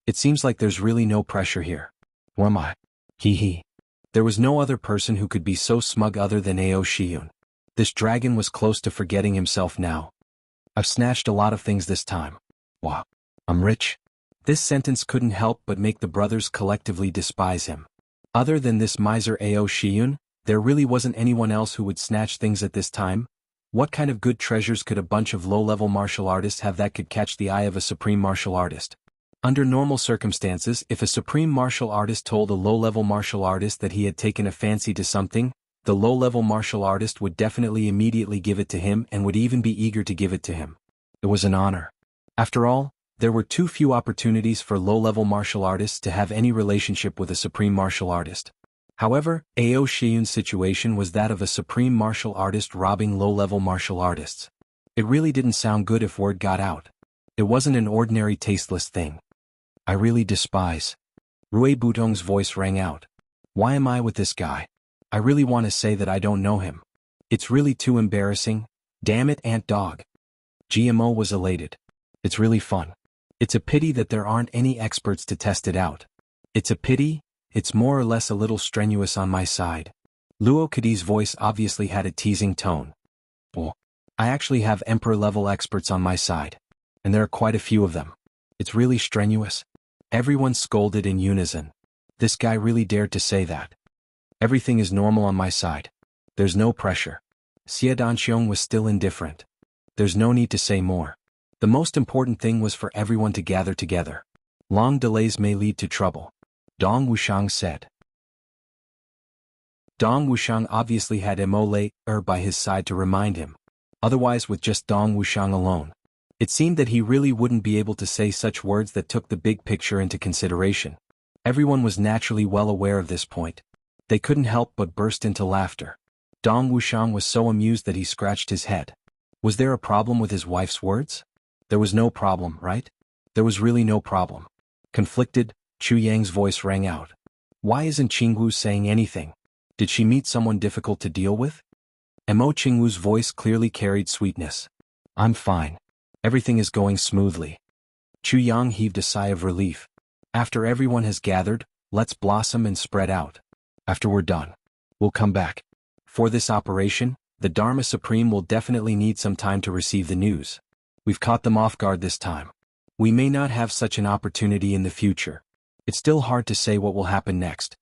It seems like there's really no pressure here. Who am I? Hee. There was no other person who could be so smug other than Ao Shiyun. This dragon was close to forgetting himself now. I've snatched a lot of things this time. Wow. I'm rich. This sentence couldn't help but make the brothers collectively despise him. Other than this miser Ao Shiyun, there really wasn't anyone else who would snatch things at this time. What kind of good treasures could a bunch of low-level martial artists have that could catch the eye of a supreme martial artist? Under normal circumstances, if a supreme martial artist told a low-level martial artist that he had taken a fancy to something, the low-level martial artist would definitely immediately give it to him and would even be eager to give it to him. It was an honor. After all, there were too few opportunities for low-level martial artists to have any relationship with a supreme martial artist. However, Ao Shiyun's situation was that of a supreme martial artist robbing low-level martial artists. It really didn't sound good if word got out. It wasn't an ordinary tasteless thing. I really despise. Rui Butong's voice rang out. Why am I with this guy? I really want to say that I don't know him. It's really too embarrassing. Damn it, Ant Dog. GMO was elated. It's really fun. It's a pity that there aren't any experts to test it out. It's a pity, it's more or less a little strenuous on my side. Luo Kadi's voice obviously had a teasing tone. Well, I actually have Emperor-level experts on my side. And there are quite a few of them. It's really strenuous. Everyone scolded in unison. This guy really dared to say that. Everything is normal on my side. There's no pressure. Xie Danxiong was still indifferent. There's no need to say more. The most important thing was for everyone to gather together. Long delays may lead to trouble. Dong Wushang said. Dong Wushang obviously had Mo by his side to remind him. Otherwise, with just Dong Wushang alone, it seemed that he really wouldn't be able to say such words that took the big picture into consideration. Everyone was naturally well aware of this point. They couldn't help but burst into laughter. Dong Wushang was so amused that he scratched his head. Was there a problem with his wife's words? There was no problem, right? There was really no problem. Conflicted, Chu Yang's voice rang out. Why isn't Jianghu saying anything? Did she meet someone difficult to deal with? Mo Jianghu's voice clearly carried sweetness. I'm fine. Everything is going smoothly. Chu Yang heaved a sigh of relief. After everyone has gathered, let's blossom and spread out. After we're done, we'll come back. For this operation, the Dharma Supreme will definitely need some time to receive the news. We've caught them off guard this time. We may not have such an opportunity in the future. It's still hard to say what will happen next.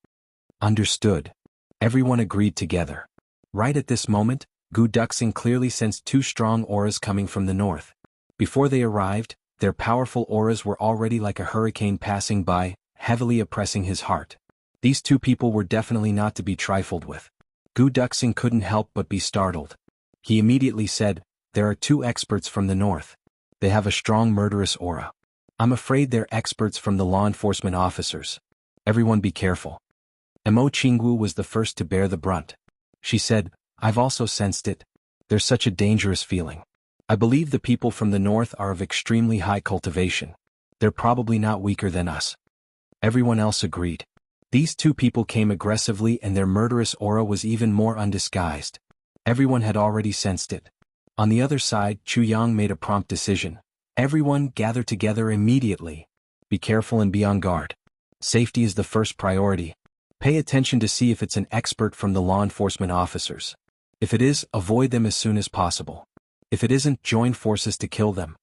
Understood. Everyone agreed together. Right at this moment, Gu Duxing clearly sensed two strong auras coming from the north. Before they arrived, their powerful auras were already like a hurricane passing by, heavily oppressing his heart. These two people were definitely not to be trifled with. Gu Duxing couldn't help but be startled. He immediately said, there are two experts from the north. They have a strong murderous aura. I'm afraid they're experts from the law enforcement officers. Everyone be careful. Mo Qingwu was the first to bear the brunt. She said, I've also sensed it. There's such a dangerous feeling. I believe the people from the north are of extremely high cultivation. They're probably not weaker than us. Everyone else agreed. These two people came aggressively and their murderous aura was even more undisguised. Everyone had already sensed it. On the other side, Chu Yang made a prompt decision. Everyone gather together immediately. Be careful and be on guard. Safety is the first priority. Pay attention to see if it's an expert from the law enforcement officers. If it is, avoid them as soon as possible. If it isn't, join forces to kill them.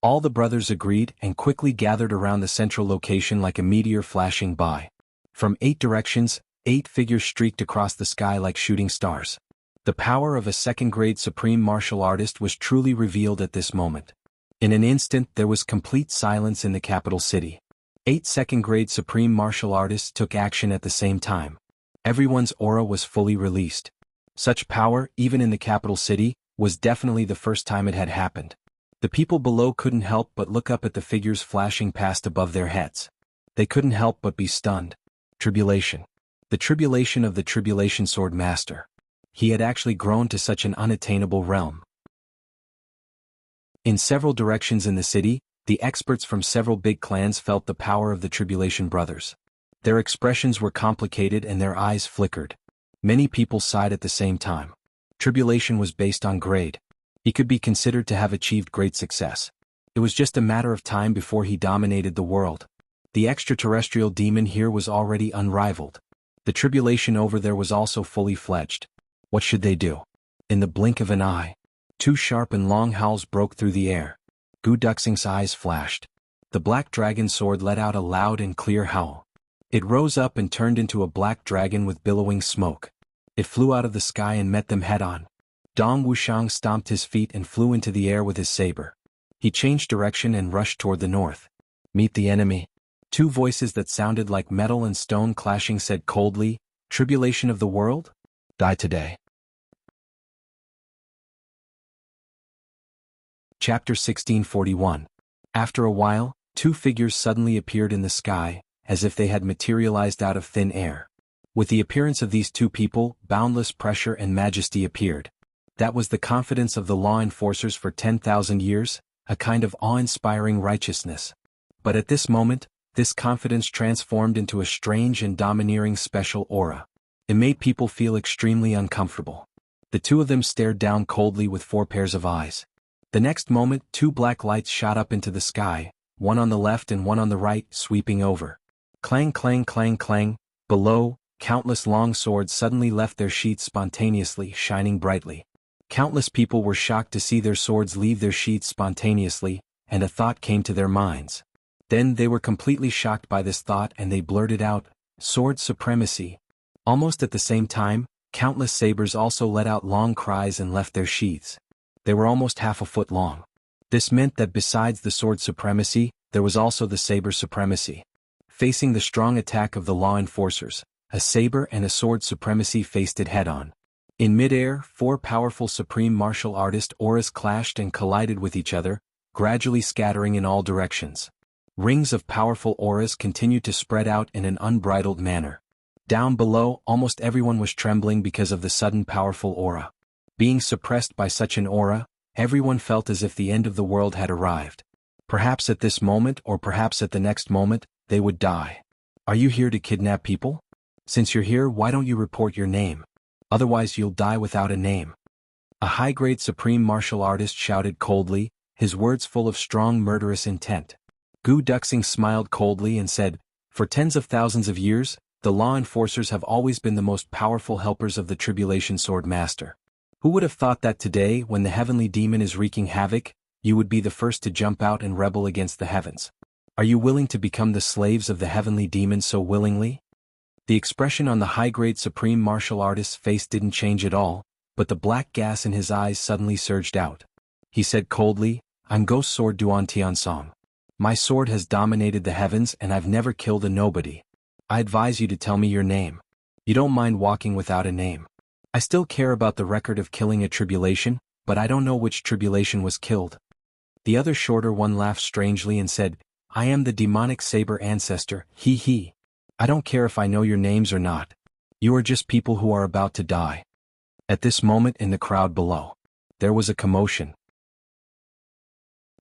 All the brothers agreed and quickly gathered around the central location like a meteor flashing by. From 8 directions, 8 figures streaked across the sky like shooting stars. The power of a second-grade supreme martial artist was truly revealed at this moment. In an instant there was complete silence in the capital city. 8 second-grade supreme martial artists took action at the same time. Everyone's aura was fully released. Such power, even in the capital city, was definitely the first time it had happened. The people below couldn't help but look up at the figures flashing past above their heads. They couldn't help but be stunned. Tribulation. The tribulation of the Tribulation Sword Master. He had actually grown to such an unattainable realm. In several directions in the city, the experts from several big clans felt the power of the Tribulation Brothers. Their expressions were complicated and their eyes flickered. Many people sighed at the same time. Tribulation was based on grade. He could be considered to have achieved great success. It was just a matter of time before he dominated the world. The extraterrestrial demon here was already unrivaled. The tribulation over there was also fully fledged. What should they do? In the blink of an eye, 2 sharp and long howls broke through the air. Gu Duxing's eyes flashed. The black dragon sword let out a loud and clear howl. It rose up and turned into a black dragon with billowing smoke. It flew out of the sky and met them head-on. Dong Wushang stomped his feet and flew into the air with his saber. He changed direction and rushed toward the north. Meet the enemy. 2 voices that sounded like metal and stone clashing said coldly, Tribulation of the world? Die today. Chapter 1641. After a while, 2 figures suddenly appeared in the sky, as if they had materialized out of thin air. With the appearance of these two people, boundless pressure and majesty appeared. That was the confidence of the law enforcers for 10,000 years, a kind of awe-inspiring righteousness. But at this moment, this confidence transformed into a strange and domineering special aura. It made people feel extremely uncomfortable. The two of them stared down coldly with 4 pairs of eyes. The next moment, 2 black lights shot up into the sky, one on the left and one on the right, sweeping over. Clang, clang, clang, clang. Below, countless long swords suddenly left their sheaths spontaneously, shining brightly. Countless people were shocked to see their swords leave their sheaths spontaneously, and a thought came to their minds. Then they were completely shocked by this thought and they blurted out, "Sword supremacy." Almost at the same time, countless sabers also let out long cries and left their sheaths. They were almost half a foot long. This meant that besides the sword supremacy, there was also the saber supremacy. Facing the strong attack of the law enforcers, a saber and a sword supremacy faced it head-on. In mid-air, 4 powerful supreme martial artist auras clashed and collided with each other, gradually scattering in all directions. Rings of powerful auras continued to spread out in an unbridled manner. Down below, almost everyone was trembling because of the sudden powerful aura. Being suppressed by such an aura, everyone felt as if the end of the world had arrived. Perhaps at this moment or perhaps at the next moment, they would die. Are you here to kidnap people? Since you're here, why don't you report your name? Otherwise you'll die without a name. A high-grade supreme martial artist shouted coldly, his words full of strong murderous intent. Gu Duxing smiled coldly and said, "For tens of thousands of years, the law enforcers have always been the most powerful helpers of the Tribulation Sword Master. Who would have thought that today, when the heavenly demon is wreaking havoc, you would be the first to jump out and rebel against the heavens? Are you willing to become the slaves of the heavenly demon so willingly?" The expression on the high-grade supreme martial artist's face didn't change at all, but the black gas in his eyes suddenly surged out. He said coldly, "I'm Ghost Sword Duan Tiansong. My sword has dominated the heavens and I've never killed a nobody. I advise you to tell me your name. You don't mind walking without a name. I still care about the record of killing a tribulation, but I don't know which tribulation was killed." The other shorter one laughed strangely and said, "I am the demonic saber ancestor, he he. I don't care if I know your names or not. You are just people who are about to die." At this moment in the crowd below, there was a commotion.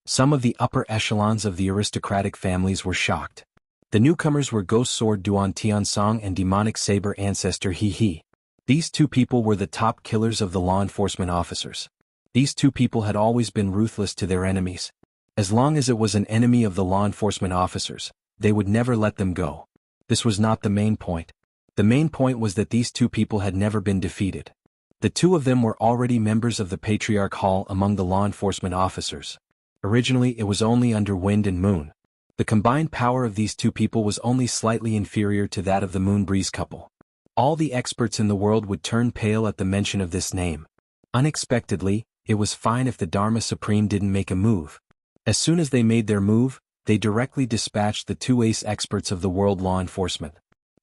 Some of the upper echelons of the aristocratic families were shocked. The newcomers were Ghost Sword Duan Tiansong and Demonic Saber Ancestor He He. These two people were the top killers of the law enforcement officers. These two people had always been ruthless to their enemies. As long as it was an enemy of the law enforcement officers, they would never let them go. This was not the main point. The main point was that these two people had never been defeated. The two of them were already members of the Patriarch Hall among the law enforcement officers. Originally it was only under Wind and Moon. The combined power of these two people was only slightly inferior to that of the Moon Breeze couple. All the experts in the world would turn pale at the mention of this name. Unexpectedly, it was fine if the Dharma Supreme didn't make a move. As soon as they made their move, they directly dispatched the 2 ace experts of the world law enforcement.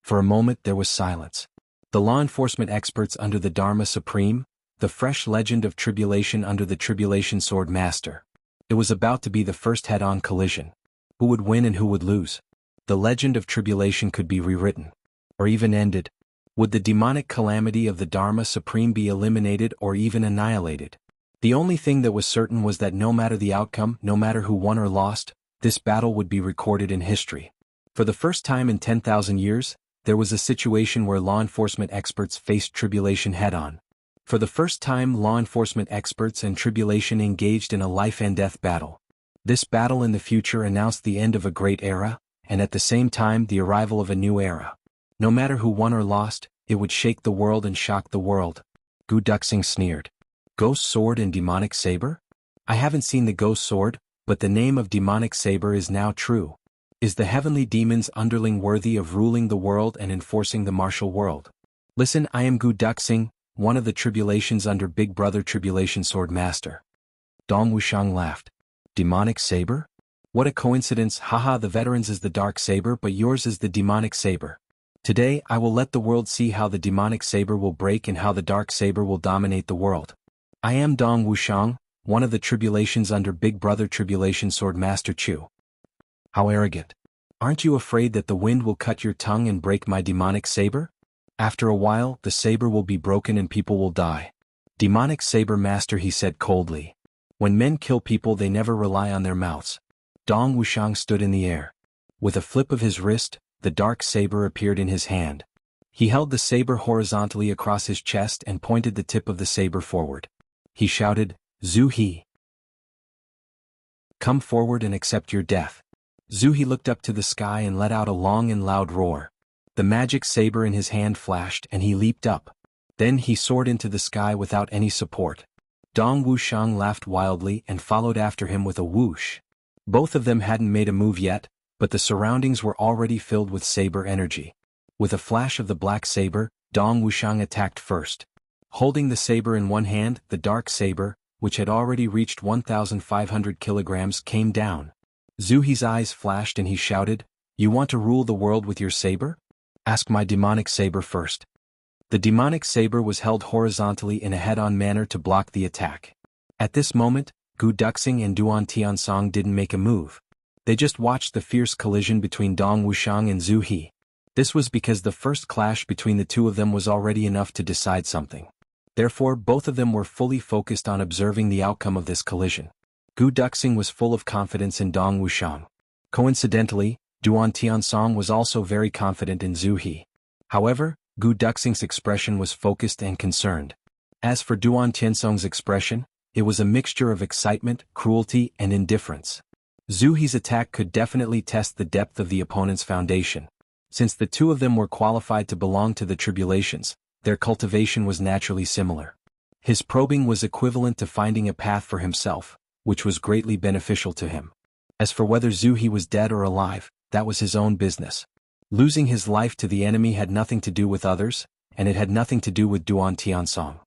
For a moment there was silence. The law enforcement experts under the Dharma Supreme, the fresh legend of tribulation under the Tribulation Sword Master. It was about to be the first head-on collision. Who would win and who would lose? The legend of tribulation could be rewritten. Or even ended. Would the demonic calamity of the Dharma Supreme be eliminated or even annihilated? The only thing that was certain was that no matter the outcome, no matter who won or lost, this battle would be recorded in history. For the first time in 10,000 years, there was a situation where law enforcement experts faced tribulation head-on. For the first time, law enforcement experts and tribulation engaged in a life-and-death battle. This battle in the future announced the end of a great era, and at the same time the arrival of a new era. No matter who won or lost, it would shake the world and shock the world. Gu Duxing sneered. Ghost Sword and Demonic Saber? I haven't seen the Ghost Sword, but the name of Demonic Saber is now true. Is the heavenly demon's underling worthy of ruling the world and enforcing the martial world? Listen, I am Gu Duxing, one of the tribulations under Big Brother Tribulation Sword Master. Dong Wuxiang laughed. Demonic Saber? What a coincidence, haha, the veterans is the Dark Saber but yours is the Demonic Saber. Today I will let the world see how the Demonic Saber will break and how the Dark Saber will dominate the world. I am Dong Wuxiang, one of the tribulations under Big Brother Tribulation Sword Master Chu. How arrogant. Aren't you afraid that the wind will cut your tongue and break my Demonic Saber? After a while, the saber will be broken and people will die. Demonic saber master, he said coldly. When men kill people, they never rely on their mouths. Dong Wuxiang stood in the air. With a flip of his wrist, the dark saber appeared in his hand. He held the saber horizontally across his chest and pointed the tip of the saber forward. He shouted, "Zhu He, come forward and accept your death." Zhu He looked up to the sky and let out a long and loud roar. The magic saber in his hand flashed and he leaped up. Then he soared into the sky without any support. Dong Wuxiang laughed wildly and followed after him with a whoosh. Both of them hadn't made a move yet, but the surroundings were already filled with saber energy. With a flash of the black saber, Dong Wuxiang attacked first. Holding the saber in one hand, the dark saber, which had already reached 1,500 kilograms, came down. Zhu He's eyes flashed and he shouted, "You want to rule the world with your saber? Ask my demonic saber first." The demonic saber was held horizontally in a head-on manner to block the attack. At this moment, Gu Duxing and Duan Tiansong didn't make a move. They just watched the fierce collision between Dong Wuxiang and Zhu He. This was because the first clash between the two of them was already enough to decide something. Therefore, both of them were fully focused on observing the outcome of this collision. Gu Duxing was full of confidence in Dong Wuxiang. Coincidentally, Duan Tiansong was also very confident in Zhu He. However, Gu Duxing's expression was focused and concerned. As for Duan Tiansong's expression, it was a mixture of excitement, cruelty, and indifference. Zhu He's attack could definitely test the depth of the opponent's foundation. Since the two of them were qualified to belong to the tribulations, their cultivation was naturally similar. His probing was equivalent to finding a path for himself, which was greatly beneficial to him. As for whether Zhu He was dead or alive, that was his own business. Losing his life to the enemy had nothing to do with others, and it had nothing to do with Duan Tiansong.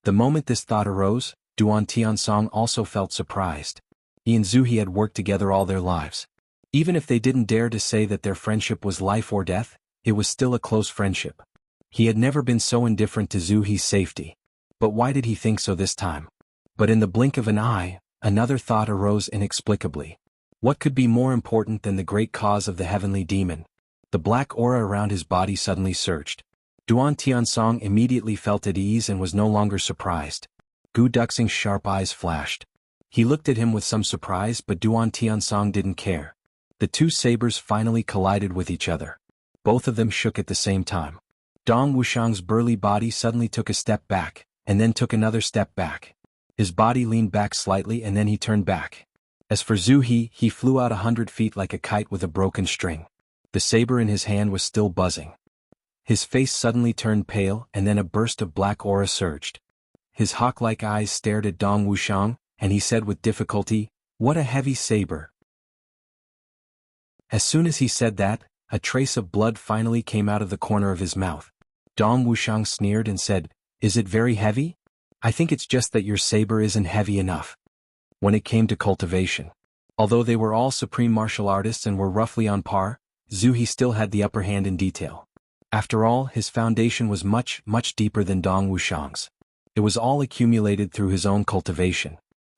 The moment this thought arose, Duan Tiansong also felt surprised. He and Zhu He had worked together all their lives. Even if they didn't dare to say that their friendship was life or death, it was still a close friendship. He had never been so indifferent to Zhu He's safety. But why did he think so this time? But in the blink of an eye, another thought arose inexplicably. What could be more important than the great cause of the heavenly demon? The black aura around his body suddenly surged. Duan Tiansong immediately felt at ease and was no longer surprised. Gu Duxing's sharp eyes flashed. He looked at him with some surprise, but Duan Tiansong didn't care. The two sabers finally collided with each other. Both of them shook at the same time. Dong Wuxiang's burly body suddenly took a step back, and then took another step back. His body leaned back slightly and then he turned back. As for Zhu He, he flew out 100 feet like a kite with a broken string. The saber in his hand was still buzzing. His face suddenly turned pale and then a burst of black aura surged. His hawk-like eyes stared at Dong Wuxiang, and he said with difficulty, "What a heavy saber." As soon as he said that, a trace of blood finally came out of the corner of his mouth. Dong Wuxiang sneered and said, "Is it very heavy? I think it's just that your saber isn't heavy enough." When it came to cultivation, although they were all supreme martial artists and were roughly on par, Zhu He still had the upper hand in detail. After all, his foundation was much, much deeper than Dong Wuxiang's. It was all accumulated through his own cultivation.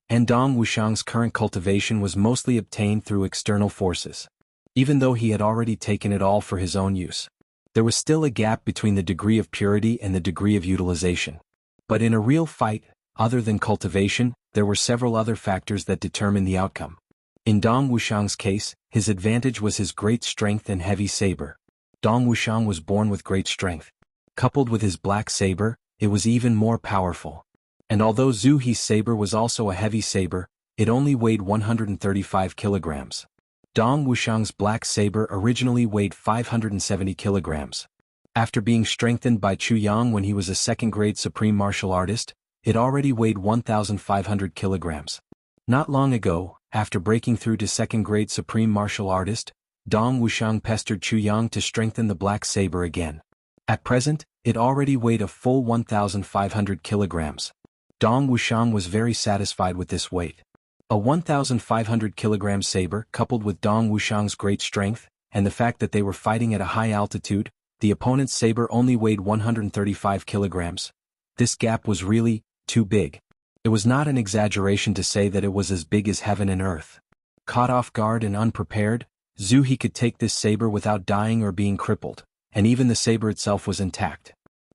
And Dong Wuxiang's current cultivation was mostly obtained through external forces. Even though he had already taken it all for his own use, there was still a gap between the degree of purity and the degree of utilization. But in a real fight, other than cultivation, there were several other factors that determined the outcome. In Dong Wuxiang's case, his advantage was his great strength and heavy saber. Dong Wuxiang was born with great strength. Coupled with his black saber, it was even more powerful. And although Zhu He's saber was also a heavy saber, it only weighed 135 kilograms. Dong Wuxiang's black saber originally weighed 570 kilograms. After being strengthened by Chu Yang when he was a second-grade supreme martial artist, it already weighed 1,500 kilograms. Not long ago, after breaking through to second-grade supreme martial artist, Dong Wuxiang pestered Chu Yang to strengthen the black saber again. At present, it already weighed a full 1,500 kilograms. Dong Wuxiang was very satisfied with this weight. A 1,500 kilogram saber coupled with Dong Wuxiang's great strength, and the fact that they were fighting at a high altitude, the opponent's saber only weighed 135 kilograms. This gap was really too big. It was not an exaggeration to say that it was as big as heaven and earth. Caught off guard and unprepared, Zhu He could take this saber without dying or being crippled, and even the saber itself was intact.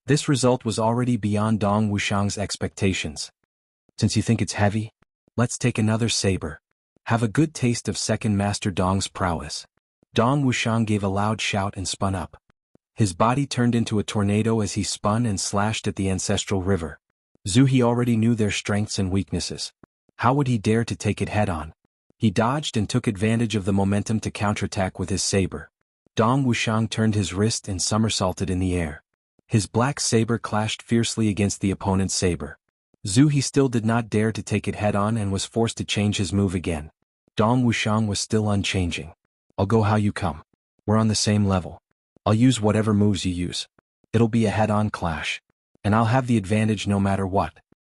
This result was already beyond Dong Wuxiang's expectations. Since you think it's heavy, let's take another saber. Have a good taste of second Master Dong's prowess. Dong Wuxiang gave a loud shout and spun up. His body turned into a tornado as he spun and slashed at the ancestral river. Zhu He already knew their strengths and weaknesses. How would he dare to take it head-on? He dodged and took advantage of the momentum to counterattack with his saber. Dong Wuxiang turned his wrist and somersaulted in the air. His black saber clashed fiercely against the opponent's saber. Zhu He still did not dare to take it head-on and was forced to change his move again. Dong Wuxiang was still unchanging. I'll go how you come. We're on the same level. I'll use whatever moves you use. It'll be a head-on clash. And I'll have the advantage no matter what.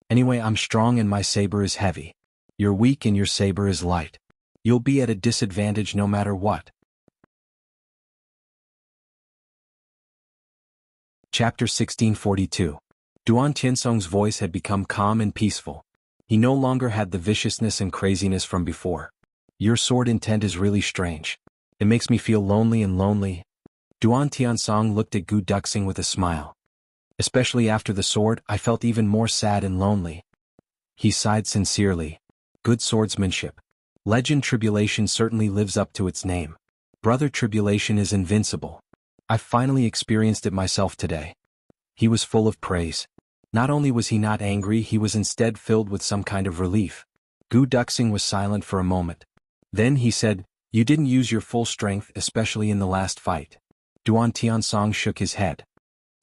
Anyway, I'm strong and my saber is heavy. You're weak and your saber is light. You'll be at a disadvantage no matter what. Chapter 1642. Duan Tiansong's voice had become calm and peaceful. He no longer had the viciousness and craziness from before. Your sword intent is really strange. It makes me feel lonely and lonely. Duan Tiansong looked at Gu Duxing with a smile. Especially after the sword, I felt even more sad and lonely. He sighed sincerely. Good swordsmanship. Legend Tribulation certainly lives up to its name. Brother Tribulation is invincible. I finally experienced it myself today. He was full of praise. Not only was he not angry, he was instead filled with some kind of relief. Gu Duxing was silent for a moment. Then he said, "You didn't use your full strength, especially in the last fight." Duan Tiansong shook his head.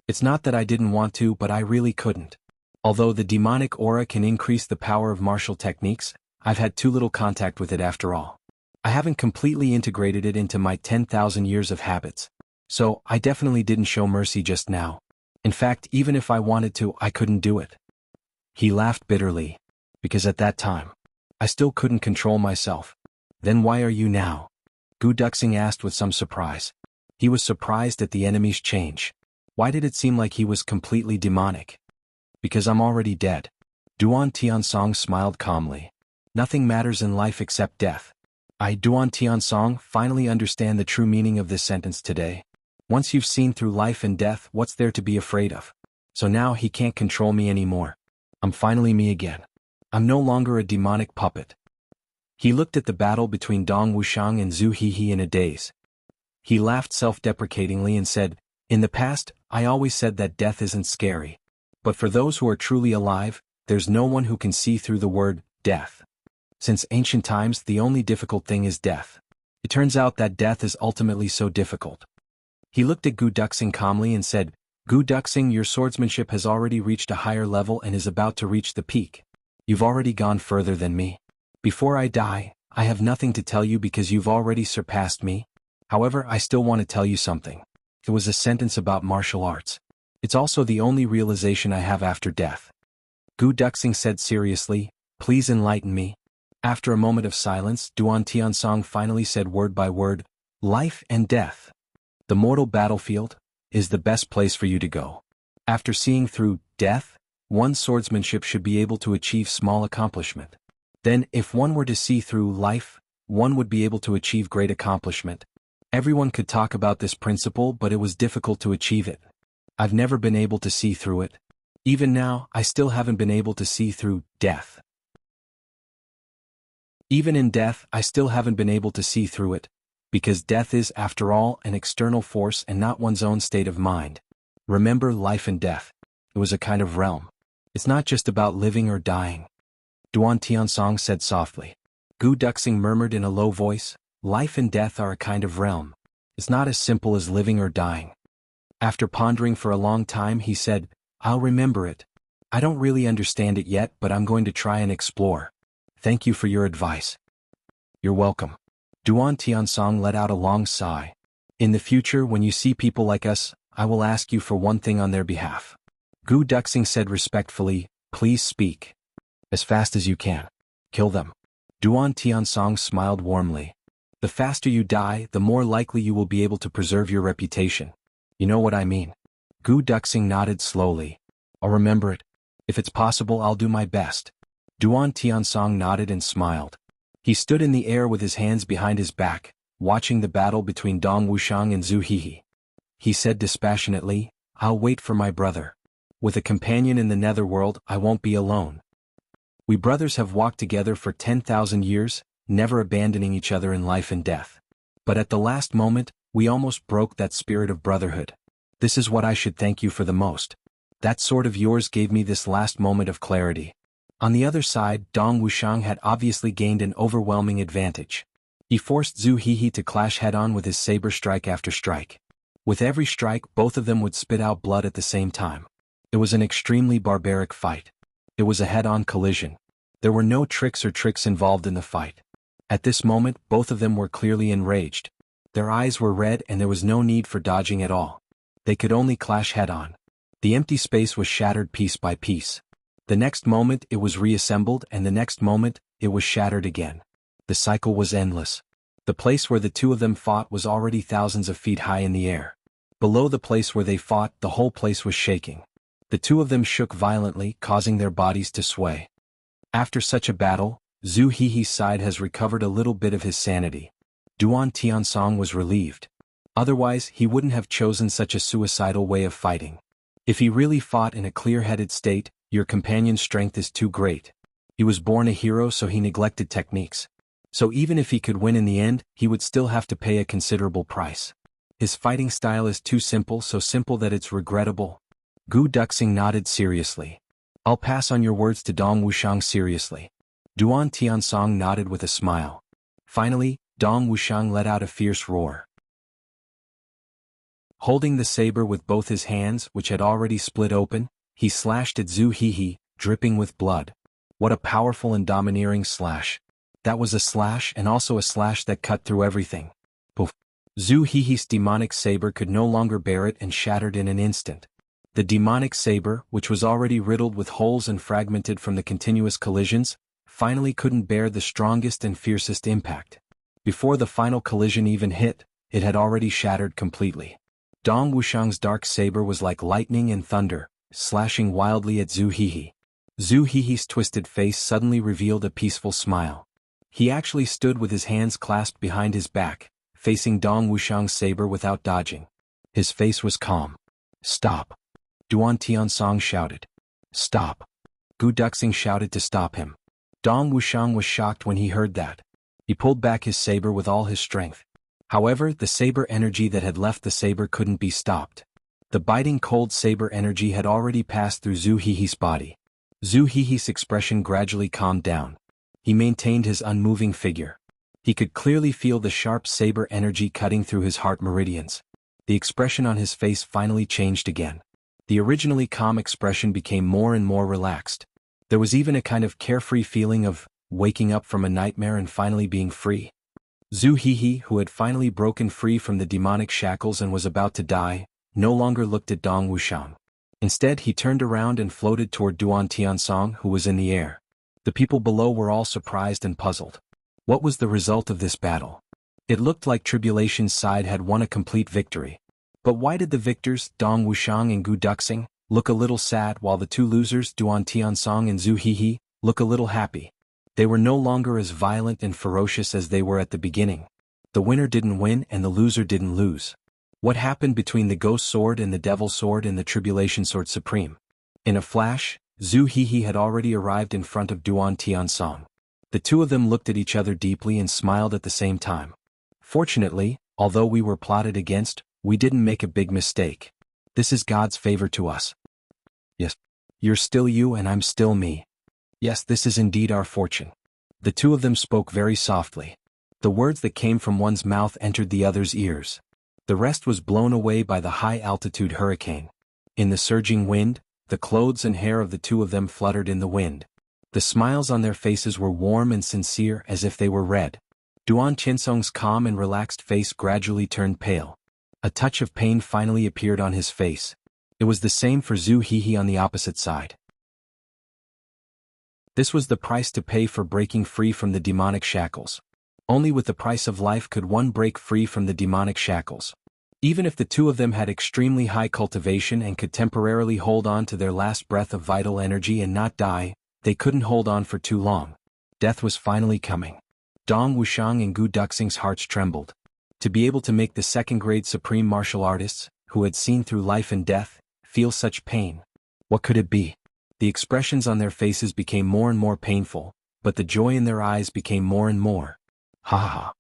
It's not that I didn't want to, but I really couldn't. Although the demonic aura can increase the power of martial techniques, I've had too little contact with it after all. I haven't completely integrated it into my 10,000 years of habits. So, I definitely didn't show mercy just now. In fact, even if I wanted to, I couldn't do it. He laughed bitterly. Because at that time, I still couldn't control myself. Then why are you now? Gu Duxing asked with some surprise. He was surprised at the enemy's change. Why did it seem like he was completely demonic? Because I'm already dead. Duan Tiansong smiled calmly. Nothing matters in life except death. I, Duan Tiansong, finally understand the true meaning of this sentence today. Once you've seen through life and death, what's there to be afraid of? So now he can't control me anymore. I'm finally me again. I'm no longer a demonic puppet. He looked at the battle between Dong Wuxiang and Zhu He in a daze. He laughed self-deprecatingly and said, "In the past, I always said that death isn't scary. But for those who are truly alive, there's no one who can see through the word, death. Since ancient times, the only difficult thing is death. It turns out that death is ultimately so difficult." He looked at Gu Duxing calmly and said, "Gu Duxing, your swordsmanship has already reached a higher level and is about to reach the peak. You've already gone further than me. Before I die, I have nothing to tell you because you've already surpassed me. However, I still want to tell you something. It was a sentence about martial arts. It's also the only realization I have after death." Gu Duxing said seriously, "Please enlighten me." After a moment of silence, Duan Tiansong finally said word by word, "Life and death. The mortal battlefield is the best place for you to go. After seeing through death, one's swordsmanship should be able to achieve small accomplishment. Then, if one were to see through life, one would be able to achieve great accomplishment. Everyone could talk about this principle, but it was difficult to achieve it. I've never been able to see through it. Even now, I still haven't been able to see through death. Even in death, I still haven't been able to see through it, because death is, after all, an external force and not one's own state of mind. Remember life and death. It was a kind of realm. It's not just about living or dying." Duan Tiansong said softly. Gu Duxing murmured in a low voice, "Life and death are a kind of realm. It's not as simple as living or dying." After pondering for a long time, he said, "I'll remember it. I don't really understand it yet, but I'm going to try and explore. Thank you for your advice." "You're welcome." Duan Tiansong let out a long sigh. "In the future, when you see people like us, I will ask you for one thing on their behalf." Gu Duxing said respectfully, "Please speak. As fast as you can. Kill them." Duan Tiansong smiled warmly. "The faster you die, the more likely you will be able to preserve your reputation. You know what I mean." Gu Duxing nodded slowly. "I'll remember it. If it's possible, I'll do my best." Duan Tiansong nodded and smiled. He stood in the air with his hands behind his back, watching the battle between Dong Wuxiang and Zhu He. He said dispassionately, "I'll wait for my brother." With a companion in the netherworld, I won't be alone. We brothers have walked together for 10,000 years, never abandoning each other in life and death. But at the last moment, we almost broke that spirit of brotherhood. This is what I should thank you for the most. That sword of yours gave me this last moment of clarity. On the other side, Dong Wuxiang had obviously gained an overwhelming advantage. He forced Zhu Hihi to clash head-on with his saber strike after strike. With every strike, both of them would spit out blood at the same time. It was an extremely barbaric fight. It was a head-on collision. There were no tricks involved in the fight. At this moment, both of them were clearly enraged. Their eyes were red and there was no need for dodging at all. They could only clash head-on. The empty space was shattered piece by piece. The next moment it was reassembled and the next moment, it was shattered again. The cycle was endless. The place where the two of them fought was already thousands of feet high in the air. Below the place where they fought, the whole place was shaking. The two of them shook violently, causing their bodies to sway. After such a battle, Zhu Hihi's side has recovered a little bit of his sanity. Duan Tiansong was relieved. Otherwise, he wouldn't have chosen such a suicidal way of fighting. If he really fought in a clear-headed state, your companion's strength is too great. He was born a hero, so he neglected techniques. So even if he could win in the end, he would still have to pay a considerable price. His fighting style is too simple, so simple that it's regrettable. Gu Duxing nodded seriously. I'll pass on your words to Dong Wuxiang seriously. Duan Tiansong nodded with a smile. Finally, Dong Wuxiang let out a fierce roar. Holding the saber with both his hands, which had already split open, he slashed at Zhu Hihi, dripping with blood. What a powerful and domineering slash. That was a slash and also a slash that cut through everything. Poof. Zhu Hihi's demonic saber could no longer bear it and shattered in an instant. The demonic saber, which was already riddled with holes and fragmented from the continuous collisions, finally couldn't bear the strongest and fiercest impact. Before the final collision even hit, it had already shattered completely. Dong Wuxiang's dark saber was like lightning and thunder, slashing wildly at Zhu Hihi. Zhu Hihi's twisted face suddenly revealed a peaceful smile. He actually stood with his hands clasped behind his back, facing Dong Wuxiang's saber without dodging. His face was calm. Stop. Duan Tiansong shouted. Stop. Gu Duxing shouted to stop him. Dong Wuxiang was shocked when he heard that. He pulled back his saber with all his strength. However, the saber energy that had left the saber couldn't be stopped. The biting cold saber energy had already passed through Zhu Hihi's body. Zhu Hihi's expression gradually calmed down. He maintained his unmoving figure. He could clearly feel the sharp saber energy cutting through his heart meridians. The expression on his face finally changed again. The originally calm expression became more and more relaxed. There was even a kind of carefree feeling of waking up from a nightmare and finally being free. Zhu Hihi, who had finally broken free from the demonic shackles and was about to die, no longer looked at Dong Wuxiang. Instead, he turned around and floated toward Duan Tiansong, who was in the air. The people below were all surprised and puzzled. What was the result of this battle? It looked like Tribulation's side had won a complete victory. But why did the victors, Dong Wuxiang and Gu Duxing, look a little sad while the two losers, Duan Tiansong and Zhu Hihi, look a little happy? They were no longer as violent and ferocious as they were at the beginning. The winner didn't win and the loser didn't lose. What happened between the Ghost Sword and the Devil Sword and the Tribulation Sword Supreme? In a flash, Zhu Hihi had already arrived in front of Duan Tiansong. The two of them looked at each other deeply and smiled at the same time. Fortunately, although we were plotted against, we didn't make a big mistake. This is God's favor to us. Yes. You're still you and I'm still me. Yes, this is indeed our fortune. The two of them spoke very softly. The words that came from one's mouth entered the other's ears. The rest was blown away by the high-altitude hurricane. In the surging wind, the clothes and hair of the two of them fluttered in the wind. The smiles on their faces were warm and sincere as if they were red. Duan Tiansong's calm and relaxed face gradually turned pale. A touch of pain finally appeared on his face. It was the same for Zhu Hihi on the opposite side. This was the price to pay for breaking free from the demonic shackles. Only with the price of life could one break free from the demonic shackles. Even if the two of them had extremely high cultivation and could temporarily hold on to their last breath of vital energy and not die, they couldn't hold on for too long. Death was finally coming. Dong Wuxiang and Gu Duxing's hearts trembled. To be able to make the second-grade supreme martial artists, who had seen through life and death, feel such pain. What could it be? The expressions on their faces became more and more painful, but the joy in their eyes became more and more. Ha ha ha.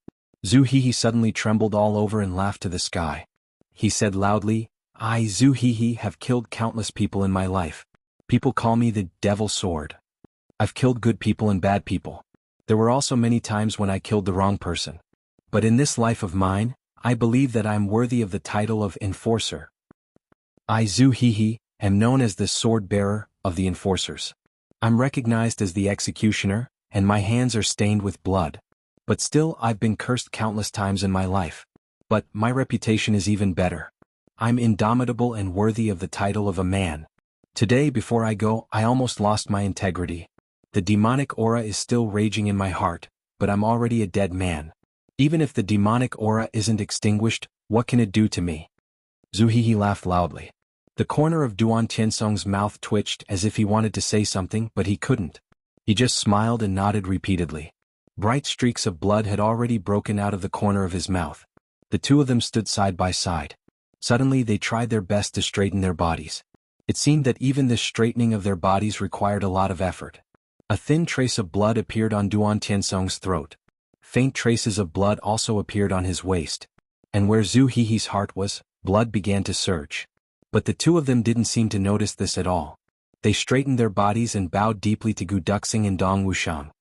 Zhu Hehe suddenly trembled all over and laughed to the sky. He said loudly, I, Zhu Hehe, have killed countless people in my life. People call me the Devil Sword. I've killed good people and bad people. There were also many times when I killed the wrong person. But in this life of mine, I believe that I am worthy of the title of Enforcer. I, Zhu Hehe, am known as the Sword Bearer of the Enforcers. I'm recognized as the Executioner, and my hands are stained with blood. But still I've been cursed countless times in my life. But my reputation is even better. I'm indomitable and worthy of the title of a man. Today before I go, I almost lost my integrity. The demonic aura is still raging in my heart, but I'm already a dead man. Even if the demonic aura isn't extinguished, what can it do to me? Zhu Hehe laughed loudly. The corner of Duan Tiansong's mouth twitched as if he wanted to say something, but he couldn't. He just smiled and nodded repeatedly. Bright streaks of blood had already broken out of the corner of his mouth. The two of them stood side by side. Suddenly they tried their best to straighten their bodies. It seemed that even this straightening of their bodies required a lot of effort. A thin trace of blood appeared on Duan Tiansong's throat. Faint traces of blood also appeared on his waist. And where Zhu Hehe's heart was, blood began to surge. But the two of them didn't seem to notice this at all. They straightened their bodies and bowed deeply to Gu Duxing and Dong Wuxiang.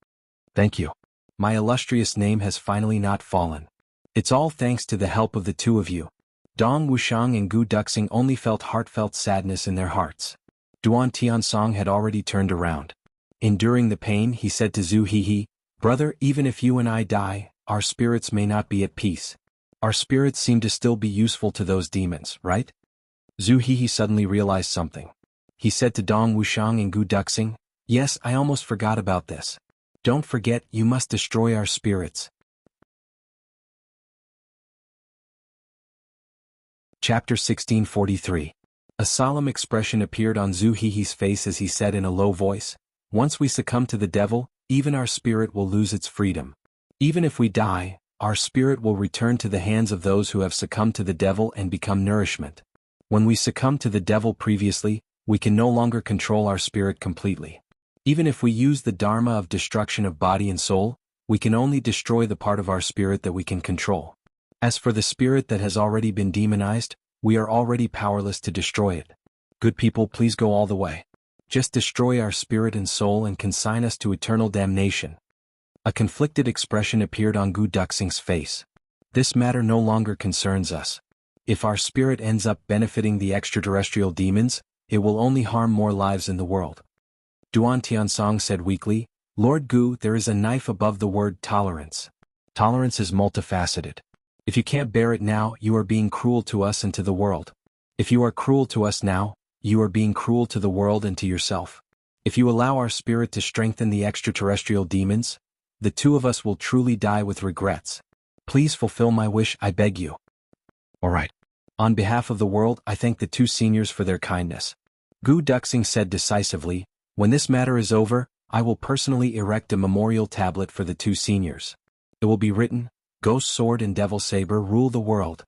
Thank you. My illustrious name has finally not fallen. It's all thanks to the help of the two of you. Dong Wuxiang and Gu Duxing only felt heartfelt sadness in their hearts. Duan Tiansong had already turned around. Enduring the pain, he said to Zhu Hehe, Brother, even if you and I die, our spirits may not be at peace. Our spirits seem to still be useful to those demons, right? Zhu Hehe suddenly realized something. He said to Dong Wuxiang and Gu Duxing, Yes, I almost forgot about this. Don't forget, you must destroy our spirits. Chapter 1643. A solemn expression appeared on Zhu Hehe's face as he said in a low voice, Once we succumb to the devil, even our spirit will lose its freedom. Even if we die, our spirit will return to the hands of those who have succumbed to the devil and become nourishment. When we succumb to the devil previously, we can no longer control our spirit completely. Even if we use the dharma of destruction of body and soul, we can only destroy the part of our spirit that we can control. As for the spirit that has already been demonized, we are already powerless to destroy it. Good people, please go all the way. Just destroy our spirit and soul and consign us to eternal damnation. A conflicted expression appeared on Gu Duxing's face. This matter no longer concerns us. If our spirit ends up benefiting the extraterrestrial demons, it will only harm more lives in the world. Duan Tiansong said weakly, Lord Gu, there is a knife above the word tolerance. Tolerance is multifaceted. If you can't bear it now, you are being cruel to us and to the world. If you are cruel to us now, you are being cruel to the world and to yourself. If you allow our spirit to strengthen the extraterrestrial demons, the two of us will truly die with regrets. Please fulfill my wish, I beg you. All right. On behalf of the world, I thank the two seniors for their kindness. Gu Duxing said decisively, When this matter is over, I will personally erect a memorial tablet for the two seniors. It will be written, Ghost Sword and Devil Saber rule the world.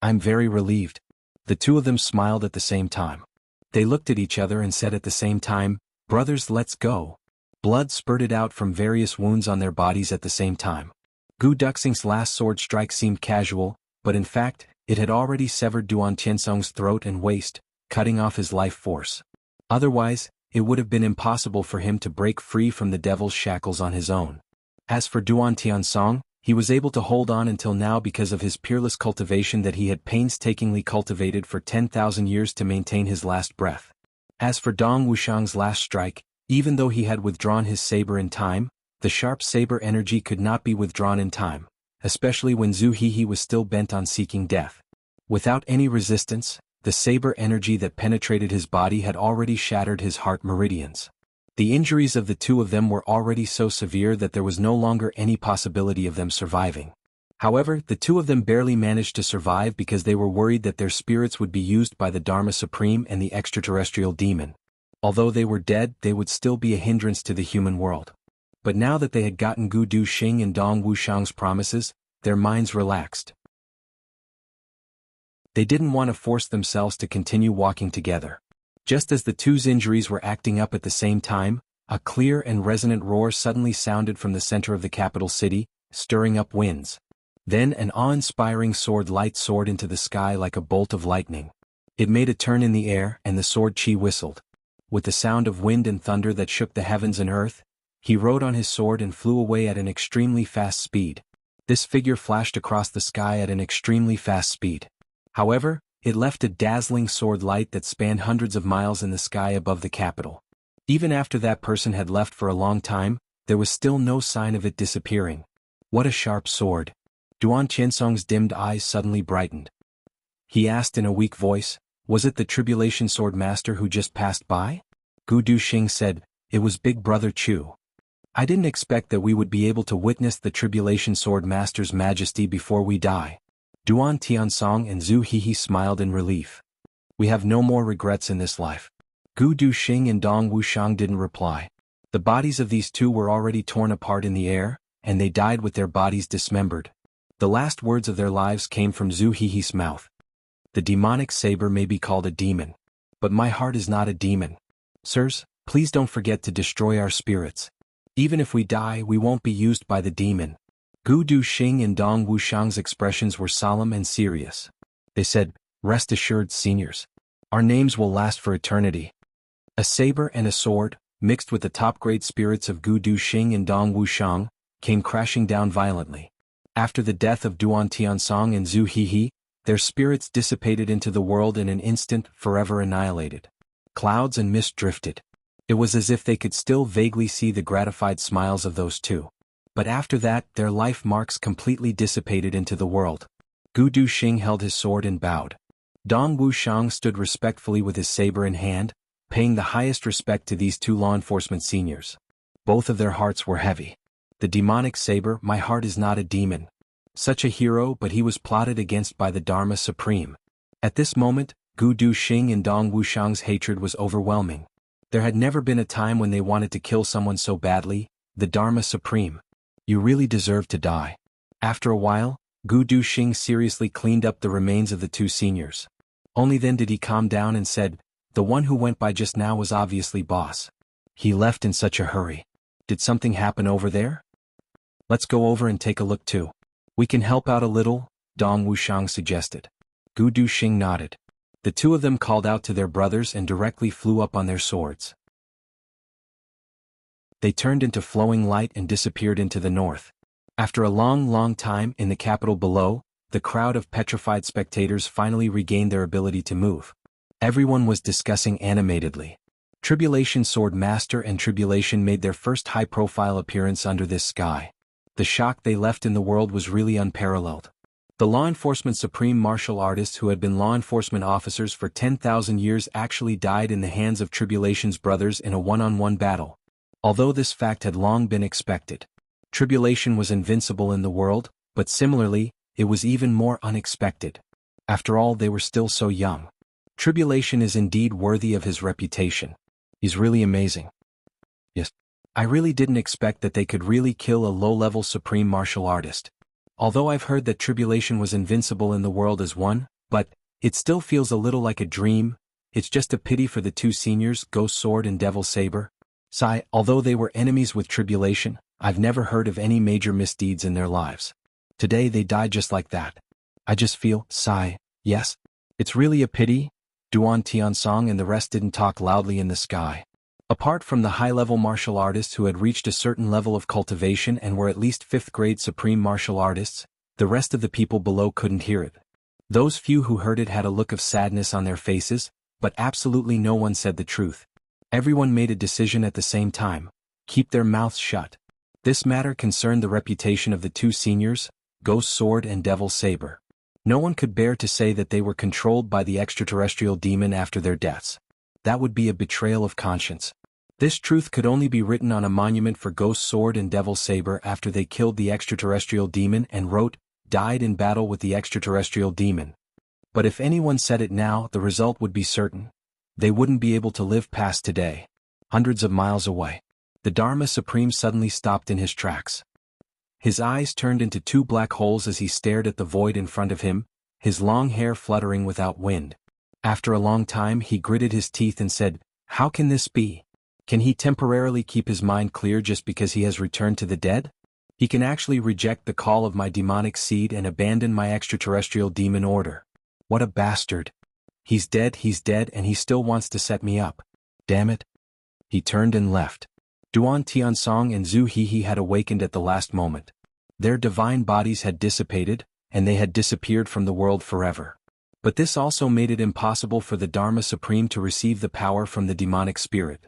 I'm very relieved. The two of them smiled at the same time. They looked at each other and said at the same time, Brothers, let's go. Blood spurted out from various wounds on their bodies at the same time. Gu Duxing's last sword strike seemed casual, but in fact, it had already severed Duan Tiansong's throat and waist, cutting off his life force. Otherwise, it would have been impossible for him to break free from the devil's shackles on his own. As for Duan Tiansong, he was able to hold on until now because of his peerless cultivation that he had painstakingly cultivated for 10,000 years to maintain his last breath. As for Dong Wuxiang's last strike, even though he had withdrawn his saber in time, the sharp saber energy could not be withdrawn in time, especially when Zhu Hehe was still bent on seeking death. Without any resistance, the saber energy that penetrated his body had already shattered his heart meridians. The injuries of the two of them were already so severe that there was no longer any possibility of them surviving. However, the two of them barely managed to survive because they were worried that their spirits would be used by the Dharma Supreme and the extraterrestrial demon. Although they were dead, they would still be a hindrance to the human world. But now that they had gotten Gu Duxing and Dong Wuxiang's promises, their minds relaxed. They didn't want to force themselves to continue walking together. Just as the two's injuries were acting up at the same time, a clear and resonant roar suddenly sounded from the center of the capital city, stirring up winds. Then an awe-inspiring sword light soared into the sky like a bolt of lightning. It made a turn in the air, and the sword chi whistled. With the sound of wind and thunder that shook the heavens and earth, he rode on his sword and flew away at an extremely fast speed. This figure flashed across the sky at an extremely fast speed. However, it left a dazzling sword light that spanned hundreds of miles in the sky above the capital. Even after that person had left for a long time, there was still no sign of it disappearing. What a sharp sword! Duan Qiansong's dimmed eyes suddenly brightened. He asked in a weak voice, "Was it the Tribulation Sword Master who just passed by?" Gu Duxing said, "It was Big Brother Chu. I didn't expect that we would be able to witness the Tribulation Sword Master's majesty before we die." Duan Tiansong and Zhu Hehe smiled in relief. "We have no more regrets in this life." Gu Duxing and Dong Wushang didn't reply. The bodies of these two were already torn apart in the air, and they died with their bodies dismembered. The last words of their lives came from Zhu Hehe's mouth. "The demonic saber may be called a demon. But my heart is not a demon. Sirs, please don't forget to destroy our spirits. Even if we die, we won't be used by the demon." Gu Duxing and Dong Wushang's expressions were solemn and serious. They said, "Rest assured, seniors. Our names will last for eternity." A saber and a sword, mixed with the top-grade spirits of Gu Duxing and Dong Wushang, came crashing down violently. After the death of Duan Tiansong and Zhu Hehe, their spirits dissipated into the world in an instant, forever annihilated. Clouds and mist drifted. It was as if they could still vaguely see the gratified smiles of those two. But after that, their life marks completely dissipated into the world. Gu Duxing held his sword and bowed. Dong Wushang stood respectfully with his saber in hand, paying the highest respect to these two law enforcement seniors. Both of their hearts were heavy. The demonic saber, my heart is not a demon. Such a hero, but he was plotted against by the Dharma Supreme. At this moment, Gu Duxing and Dong Wushang's hatred was overwhelming. There had never been a time when they wanted to kill someone so badly. The Dharma Supreme. You really deserve to die. After a while, Gu Duxing seriously cleaned up the remains of the two seniors. Only then did he calm down and said, "The one who went by just now was obviously boss. He left in such a hurry. Did something happen over there? Let's go over and take a look too. We can help out a little," Dong Wushang suggested. Gu Duxing nodded. The two of them called out to their brothers and directly flew up on their swords. They turned into flowing light and disappeared into the north. After a long time in the capital below, the crowd of petrified spectators finally regained their ability to move. Everyone was discussing animatedly. Tribulation Sword Master and Tribulation made their first high-profile appearance under this sky. The shock they left in the world was really unparalleled. The law enforcement supreme martial artists who had been law enforcement officers for 10,000 years actually died in the hands of Tribulation's brothers in a one-on-one battle. Although this fact had long been expected. Tribulation was invincible in the world, but similarly, it was even more unexpected. After all, they were still so young. Tribulation is indeed worthy of his reputation. He's really amazing. Yes. I really didn't expect that they could really kill a low-level supreme martial artist. Although I've heard that Tribulation was invincible in the world as one, but it still feels a little like a dream. It's just a pity for the two seniors, Ghost Sword and Devil Saber. Sigh, although they were enemies with Tribulation, I've never heard of any major misdeeds in their lives. Today they died just like that. I just feel, sigh, yes. It's really a pity. Duan Tiansong and the rest didn't talk loudly in the sky. Apart from the high-level martial artists who had reached a certain level of cultivation and were at least 5th-grade supreme martial artists, the rest of the people below couldn't hear it. Those few who heard it had a look of sadness on their faces, but absolutely no one said the truth. Everyone made a decision at the same time: keep their mouths shut. This matter concerned the reputation of the two seniors, Ghost Sword and Devil Saber. No one could bear to say that they were controlled by the extraterrestrial demon after their deaths. That would be a betrayal of conscience. This truth could only be written on a monument for Ghost Sword and Devil Saber after they killed the extraterrestrial demon and wrote, "Died in battle with the extraterrestrial demon." But if anyone said it now, the result would be certain. They wouldn't be able to live past today. Hundreds of miles away. The Dharma Supreme suddenly stopped in his tracks. His eyes turned into two black holes as he stared at the void in front of him, his long hair fluttering without wind. After a long time he gritted his teeth and said, "How can this be? Can he temporarily keep his mind clear just because he has returned to the dead? He can actually reject the call of my demonic seed and abandon my extraterrestrial demon order. What a bastard. He's dead, and he still wants to set me up. Damn it." He turned and left. Duan Tiansong and Zhu Hehe had awakened at the last moment. Their divine bodies had dissipated, and they had disappeared from the world forever. But this also made it impossible for the Dharma Supreme to receive the power from the demonic spirit.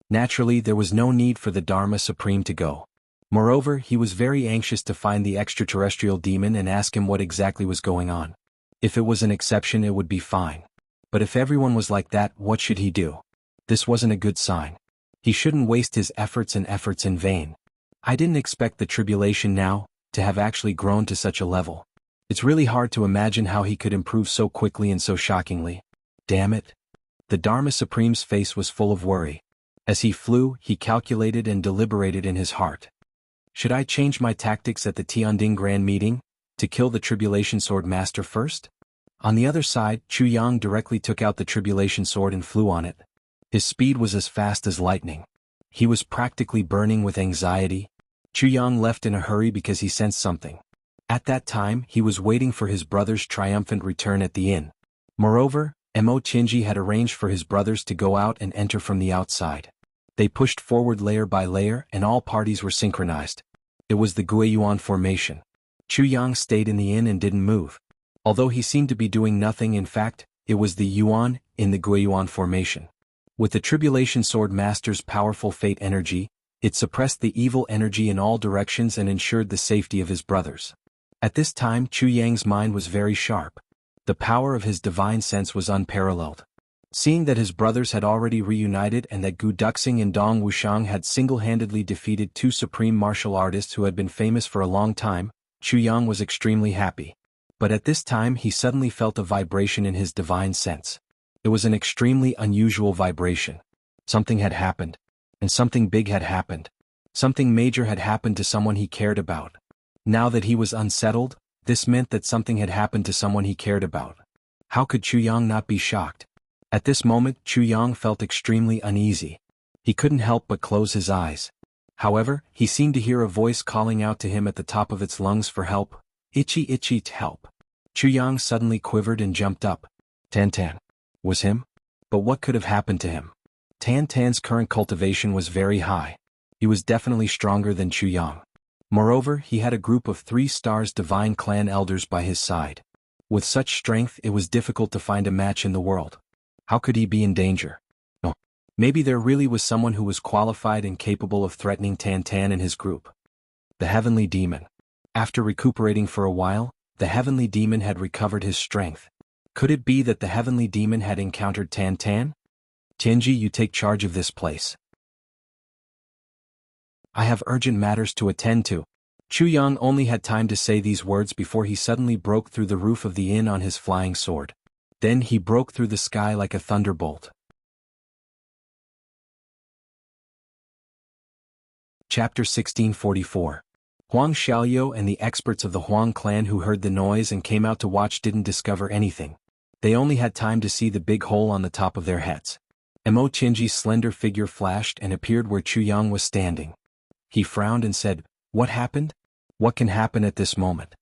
Naturally, there was no need for the Dharma Supreme to go. Moreover, he was very anxious to find the extraterrestrial demon and ask him what exactly was going on. If it was an exception, it would be fine. But if everyone was like that, what should he do? This wasn't a good sign. He shouldn't waste his efforts in vain. I didn't expect the tribulation now to have actually grown to such a level. It's really hard to imagine how he could improve so quickly and so shockingly. Damn it. The Dharma Supreme's face was full of worry. As he flew, he calculated and deliberated in his heart. Should I change my tactics at the Tianding Grand Meeting, to kill the Tribulation Sword Master first? On the other side, Chu Yang directly took out the Tribulation Sword and flew on it. His speed was as fast as lightning. He was practically burning with anxiety. Chu Yang left in a hurry because he sensed something. At that time, he was waiting for his brother's triumphant return at the inn. Moreover, Mo Qinji had arranged for his brothers to go out and enter from the outside. They pushed forward layer by layer and all parties were synchronized. It was the Guiyuan formation. Chu Yang stayed in the inn and didn't move. Although he seemed to be doing nothing, in fact, it was the Yuan in the Guiyuan formation. With the Tribulation Sword Master's powerful fate energy, it suppressed the evil energy in all directions and ensured the safety of his brothers. At this time, Chu Yang's mind was very sharp. The power of his divine sense was unparalleled. Seeing that his brothers had already reunited and that Gu Duxing and Dong Wushang had single-handedly defeated two supreme martial artists who had been famous for a long time, Chu Yang was extremely happy. But at this time he suddenly felt a vibration in his divine sense. It was an extremely unusual vibration. Something had happened. And something big had happened. Something major had happened to someone he cared about. Now that he was unsettled, this meant that something had happened to someone he cared about. How could Chu Yang not be shocked? At this moment, Chu Yang felt extremely uneasy. He couldn't help but close his eyes. However, he seemed to hear a voice calling out to him at the top of its lungs for help. Itchy, help. Chu Yang suddenly quivered and jumped up. Tan Tan. Was him? But what could have happened to him? Tan Tan's current cultivation was very high. He was definitely stronger than Chu Yang. Moreover, he had a group of 3 stars divine clan elders by his side. With such strength, it was difficult to find a match in the world. How could he be in danger? No. Maybe there really was someone who was qualified and capable of threatening Tan Tan and his group. The Heavenly Demon. After recuperating for a while, the Heavenly Demon had recovered his strength. Could it be that the Heavenly Demon had encountered Tan Tan? Tianji, you take charge of this place. I have urgent matters to attend to. Chu Yang only had time to say these words before he suddenly broke through the roof of the inn on his flying sword. Then he broke through the sky like a thunderbolt. Chapter 1644. Huang Xiaoyou and the experts of the Huang clan who heard the noise and came out to watch didn't discover anything. They only had time to see the big hole on the top of their heads. Mo Qinji's slender figure flashed and appeared where Chu Yang was standing. He frowned and said, "What happened? What can happen at this moment?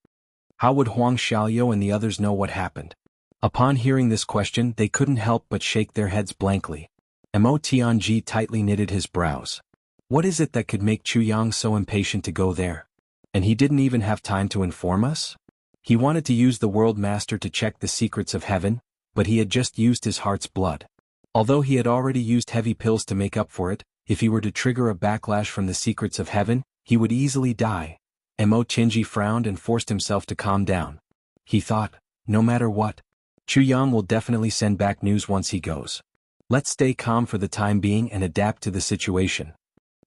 How would Huang Xiaoyou and the others know what happened?" Upon hearing this question, they couldn't help but shake their heads blankly. Mo Tianji tightly knitted his brows. What is it that could make Chu Yang so impatient to go there? And he didn't even have time to inform us? He wanted to use the World Master to check the secrets of heaven, but he had just used his heart's blood. Although he had already used heavy pills to make up for it, if he were to trigger a backlash from the secrets of heaven, he would easily die. Mo Qinji frowned and forced himself to calm down. He thought, no matter what, Chu Yang will definitely send back news once he goes. Let's stay calm for the time being and adapt to the situation.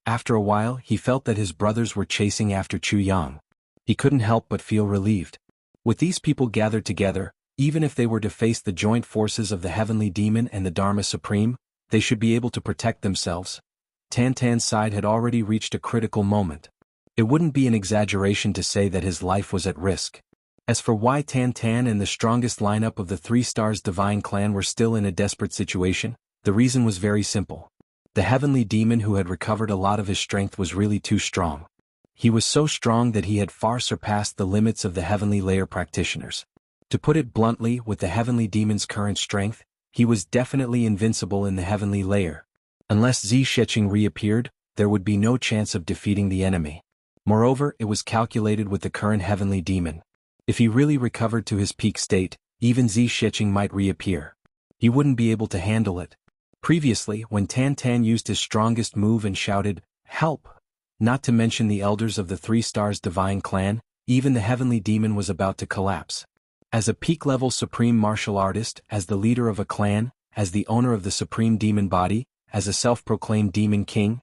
After a while, he felt that his brothers were chasing after Chu Yang. He couldn't help but feel relieved. With these people gathered together, even if they were to face the joint forces of the Heavenly Demon and the Dharma Supreme, they should be able to protect themselves. Tan Tan's side had already reached a critical moment. It wouldn't be an exaggeration to say that his life was at risk. As for why Tan Tan and the strongest lineup of the 3 Stars Divine Clan were still in a desperate situation, the reason was very simple. The heavenly demon who had recovered a lot of his strength was really too strong. He was so strong that he had far surpassed the limits of the heavenly layer practitioners. To put it bluntly, with the heavenly demon's current strength, he was definitely invincible in the heavenly layer. Unless Zi Sheqing reappeared, there would be no chance of defeating the enemy. Moreover, it was calculated with the current heavenly demon. If he really recovered to his peak state, even Zi Sheqing might reappear. He wouldn't be able to handle it. Previously, when Tan Tan used his strongest move and shouted, "Help!" not to mention the elders of the 3 Stars Divine Clan, even the heavenly demon was about to collapse. As a peak-level supreme martial artist, as the leader of a clan, as the owner of the supreme demon body, as a self-proclaimed demon king,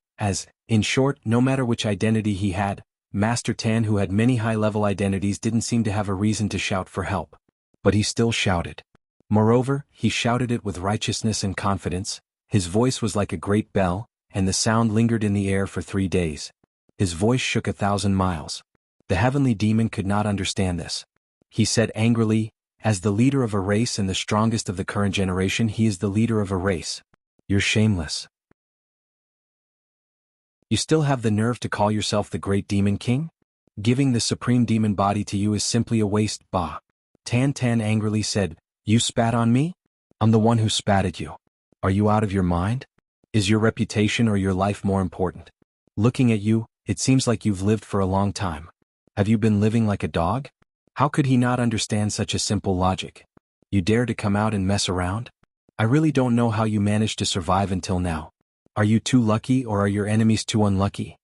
in short, no matter which identity he had, Master Tan, who had many high-level identities, didn't seem to have a reason to shout for help. But he still shouted. Moreover, he shouted it with righteousness and confidence. His voice was like a great bell, and the sound lingered in the air for 3 days. His voice shook 1,000 miles. The heavenly demon could not understand this. He said angrily, "As the leader of a race and the strongest of the current generation, he is the leader of a race. You're shameless. You still have the nerve to call yourself the Great Demon King? Giving the supreme demon body to you is simply a waste, bah." Tan Tan angrily said, "You spat on me? I'm the one who spat at you. Are you out of your mind? Is your reputation or your life more important? Looking at you, it seems like you've lived for a long time. Have you been living like a dog?" How could he not understand such a simple logic? You dare to come out and mess around? I really don't know how you managed to survive until now. Are you too lucky or are your enemies too unlucky?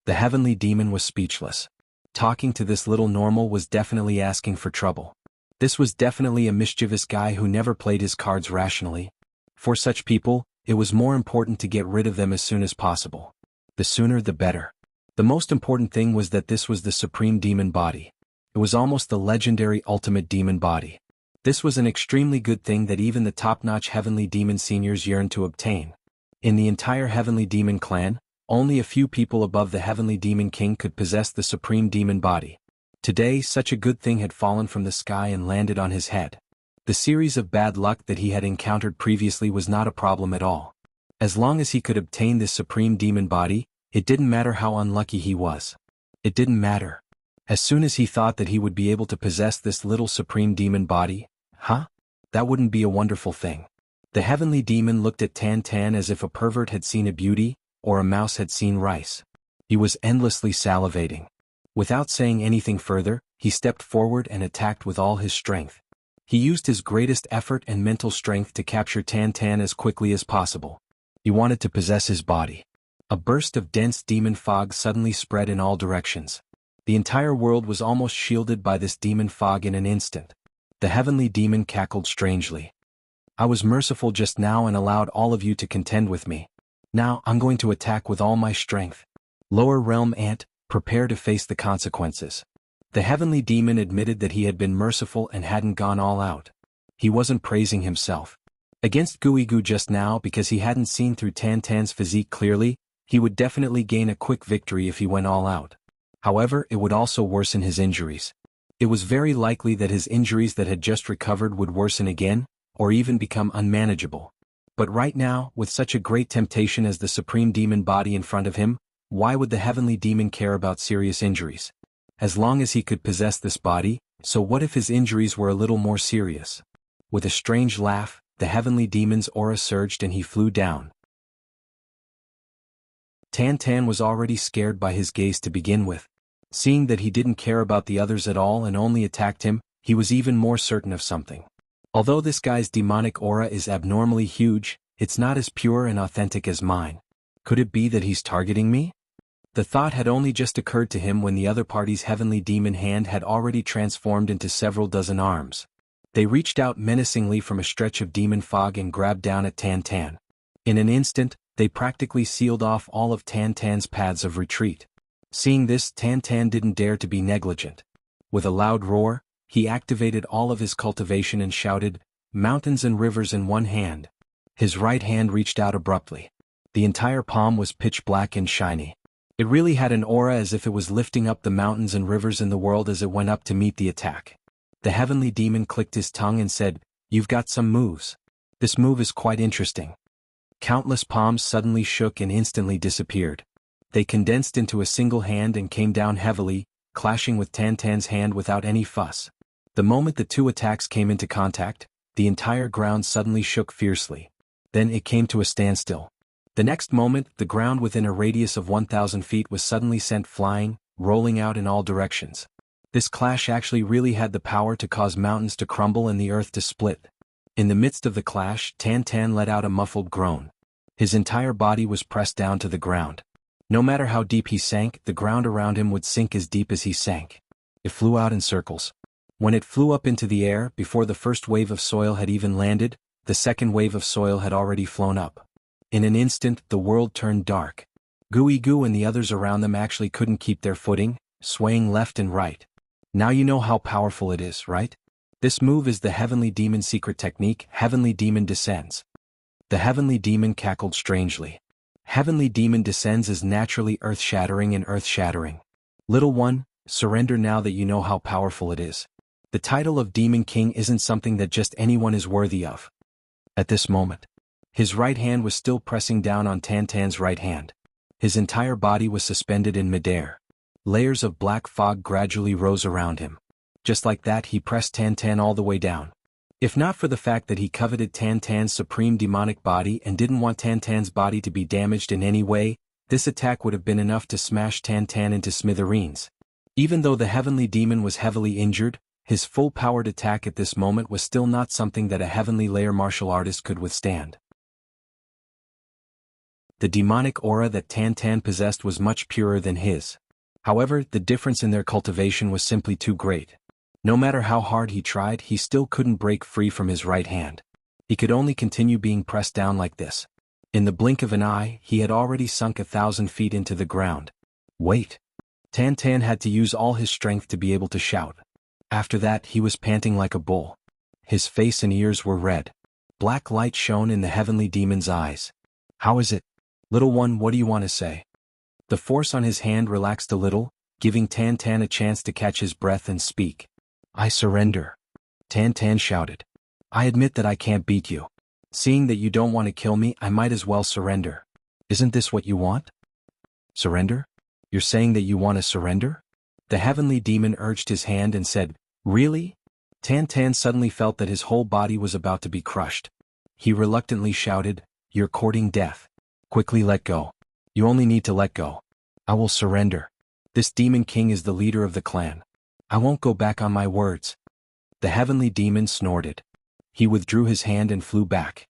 The heavenly demon was speechless. Talking to this little normal was definitely asking for trouble. This was definitely a mischievous guy who never played his cards rationally. For such people, it was more important to get rid of them as soon as possible. The sooner the better. The most important thing was that this was the supreme demon body. It was almost the legendary ultimate demon body. This was an extremely good thing that even the top-notch heavenly demon seniors yearned to obtain. In the entire heavenly demon clan, only a few people above the heavenly demon king could possess the supreme demon body. Today, such a good thing had fallen from the sky and landed on his head. The series of bad luck that he had encountered previously was not a problem at all. As long as he could obtain this supreme demon body, it didn't matter how unlucky he was. It didn't matter. As soon as he thought that he would be able to possess this little supreme demon body, that wouldn't be a wonderful thing. The heavenly demon looked at Tan Tan as if a pervert had seen a beauty, or a mouse had seen rice. He was endlessly salivating. Without saying anything further, he stepped forward and attacked with all his strength. He used his greatest effort and mental strength to capture Tan Tan as quickly as possible. He wanted to possess his body. A burst of dense demon fog suddenly spread in all directions. The entire world was almost shielded by this demon fog in an instant. The heavenly demon cackled strangely. "I was merciful just now and allowed all of you to contend with me. Now I'm going to attack with all my strength. Lower realm ant, prepare to face the consequences." The heavenly demon admitted that he had been merciful and hadn't gone all out. He wasn't praising himself. Against Guigu just now, because he hadn't seen through Tan Tan's physique clearly, he would definitely gain a quick victory if he went all out. However, it would also worsen his injuries. It was very likely that his injuries that had just recovered would worsen again, or even become unmanageable. But right now, with such a great temptation as the supreme demon body in front of him, why would the heavenly demon care about serious injuries? As long as he could possess this body, so what if his injuries were a little more serious? With a strange laugh, the heavenly demon's aura surged and he flew down. Tan Tan was already scared by his gaze to begin with. Seeing that he didn't care about the others at all and only attacked him, he was even more certain of something. Although this guy's demonic aura is abnormally huge, it's not as pure and authentic as mine. Could it be that he's targeting me? The thought had only just occurred to him when the other party's heavenly demon hand had already transformed into several dozen arms. They reached out menacingly from a stretch of demon fog and grabbed down at Tan Tan. In an instant, they practically sealed off all of Tan Tan's paths of retreat. Seeing this, Tan Tan didn't dare to be negligent. With a loud roar, he activated all of his cultivation and shouted, "Mountains and rivers in one hand." His right hand reached out abruptly. The entire palm was pitch black and shiny. It really had an aura as if it was lifting up the mountains and rivers in the world as it went up to meet the attack. The heavenly demon clicked his tongue and said, "You've got some moves. This move is quite interesting." Countless palms suddenly shook and instantly disappeared. They condensed into a single hand and came down heavily, clashing with Tantan's hand without any fuss. The moment the two attacks came into contact, the entire ground suddenly shook fiercely. Then it came to a standstill. The next moment, the ground within a radius of 1,000 feet was suddenly sent flying, rolling out in all directions. This clash actually really had the power to cause mountains to crumble and the earth to split. In the midst of the clash, Tantan let out a muffled groan. His entire body was pressed down to the ground. No matter how deep he sank, the ground around him would sink as deep as he sank. It flew out in circles. When it flew up into the air, before the first wave of soil had even landed, the second wave of soil had already flown up. In an instant, the world turned dark. Guigu and the others around them actually couldn't keep their footing, swaying left and right. Now you know how powerful it is, right? This move is the Heavenly Demon secret technique. Heavenly Demon descends. The Heavenly Demon cackled strangely. Heavenly Demon descends is naturally earth-shattering and earth-shattering. Little one, surrender now that you know how powerful it is. The title of Demon King isn't something that just anyone is worthy of. At this moment, his right hand was still pressing down on Tantan's right hand. His entire body was suspended in midair. Layers of black fog gradually rose around him. Just like that, he pressed Tantan all the way down. If not for the fact that he coveted Tantan's supreme demonic body and didn't want Tantan's body to be damaged in any way, this attack would have been enough to smash Tantan into smithereens. Even though the Heavenly Demon was heavily injured, his full-powered attack at this moment was still not something that a heavenly layer martial artist could withstand. The demonic aura that Tantan possessed was much purer than his. However, the difference in their cultivation was simply too great. No matter how hard he tried, he still couldn't break free from his right hand. He could only continue being pressed down like this. In the blink of an eye, he had already sunk 1,000 feet into the ground. Wait! Tantan had to use all his strength to be able to shout. After that, he was panting like a bull. His face and ears were red. Black light shone in the Heavenly Demon's eyes. "How is it? Little one, what do you want to say?" The force on his hand relaxed a little, giving Tantan a chance to catch his breath and speak. "I surrender," Tantan shouted. "I admit that I can't beat you. Seeing that you don't want to kill me, I might as well surrender. Isn't this what you want? Surrender? You're saying that you want to surrender?" The Heavenly Demon urged his hand and said, "Really?" Tantan suddenly felt that his whole body was about to be crushed. He reluctantly shouted, "You're courting death. Quickly let go. You only need to let go. I will surrender. This Demon King is the leader of the clan. I won't go back on my words." The Heavenly Demon snorted. He withdrew his hand and flew back.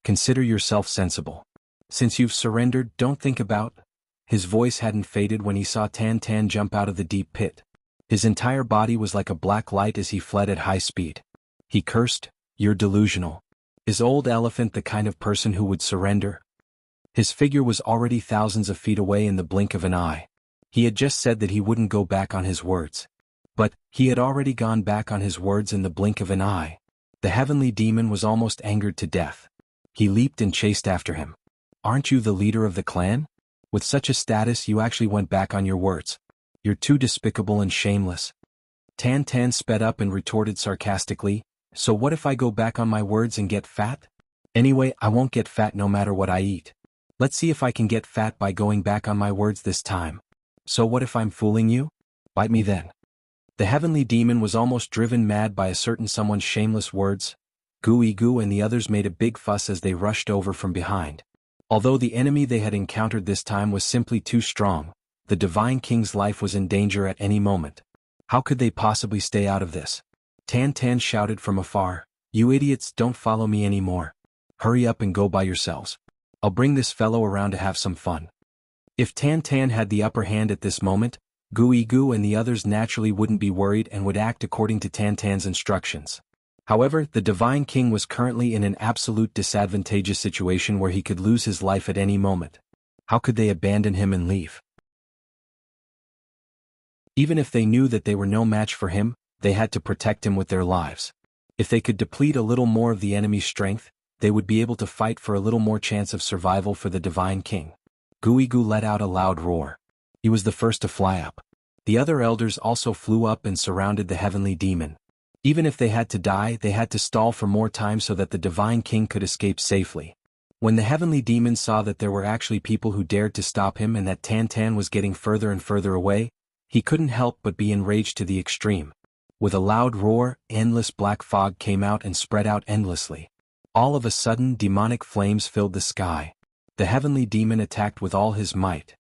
"Consider yourself sensible. Since you've surrendered, don't think about—" His voice hadn't faded when he saw Tantan jump out of the deep pit. His entire body was like a black light as he fled at high speed. He cursed, "You're delusional. Is Old Elephant the kind of person who would surrender?" His figure was already thousands of feet away in the blink of an eye. He had just said that he wouldn't go back on his words. But he had already gone back on his words in the blink of an eye. The Heavenly Demon was almost angered to death. He leaped and chased after him. "Aren't you the leader of the clan? With such a status, you actually went back on your words. You're too despicable and shameless." Tantan sped up and retorted sarcastically, "So what if I go back on my words and get fat? Anyway, I won't get fat no matter what I eat. Let's see if I can get fat by going back on my words this time. So what if I'm fooling you? Bite me then." The Heavenly Demon was almost driven mad by a certain someone's shameless words. Guigu and the others made a big fuss as they rushed over from behind. Although the enemy they had encountered this time was simply too strong, the Divine King's life was in danger at any moment. How could they possibly stay out of this? Tantan shouted from afar, "You idiots, don't follow me anymore. Hurry up and go by yourselves. I'll bring this fellow around to have some fun." If Tantan had the upper hand at this moment, Guigu and the others naturally wouldn't be worried and would act according to Tantan's instructions. However, the Divine King was currently in an absolute disadvantageous situation where he could lose his life at any moment. How could they abandon him and leave? Even if they knew that they were no match for him, they had to protect him with their lives. If they could deplete a little more of the enemy's strength, they would be able to fight for a little more chance of survival for the Divine King. Guigu let out a loud roar. He was the first to fly up. The other elders also flew up and surrounded the Heavenly Demon. Even if they had to die, they had to stall for more time so that the Divine King could escape safely. When the heavenly demon saw that there were actually people who dared to stop him and that Tan Tan was getting further and further away, he couldn't help but be enraged to the extreme. With a loud roar, endless black fog came out and spread out endlessly. All of a sudden, demonic flames filled the sky. The heavenly demon attacked with all his might.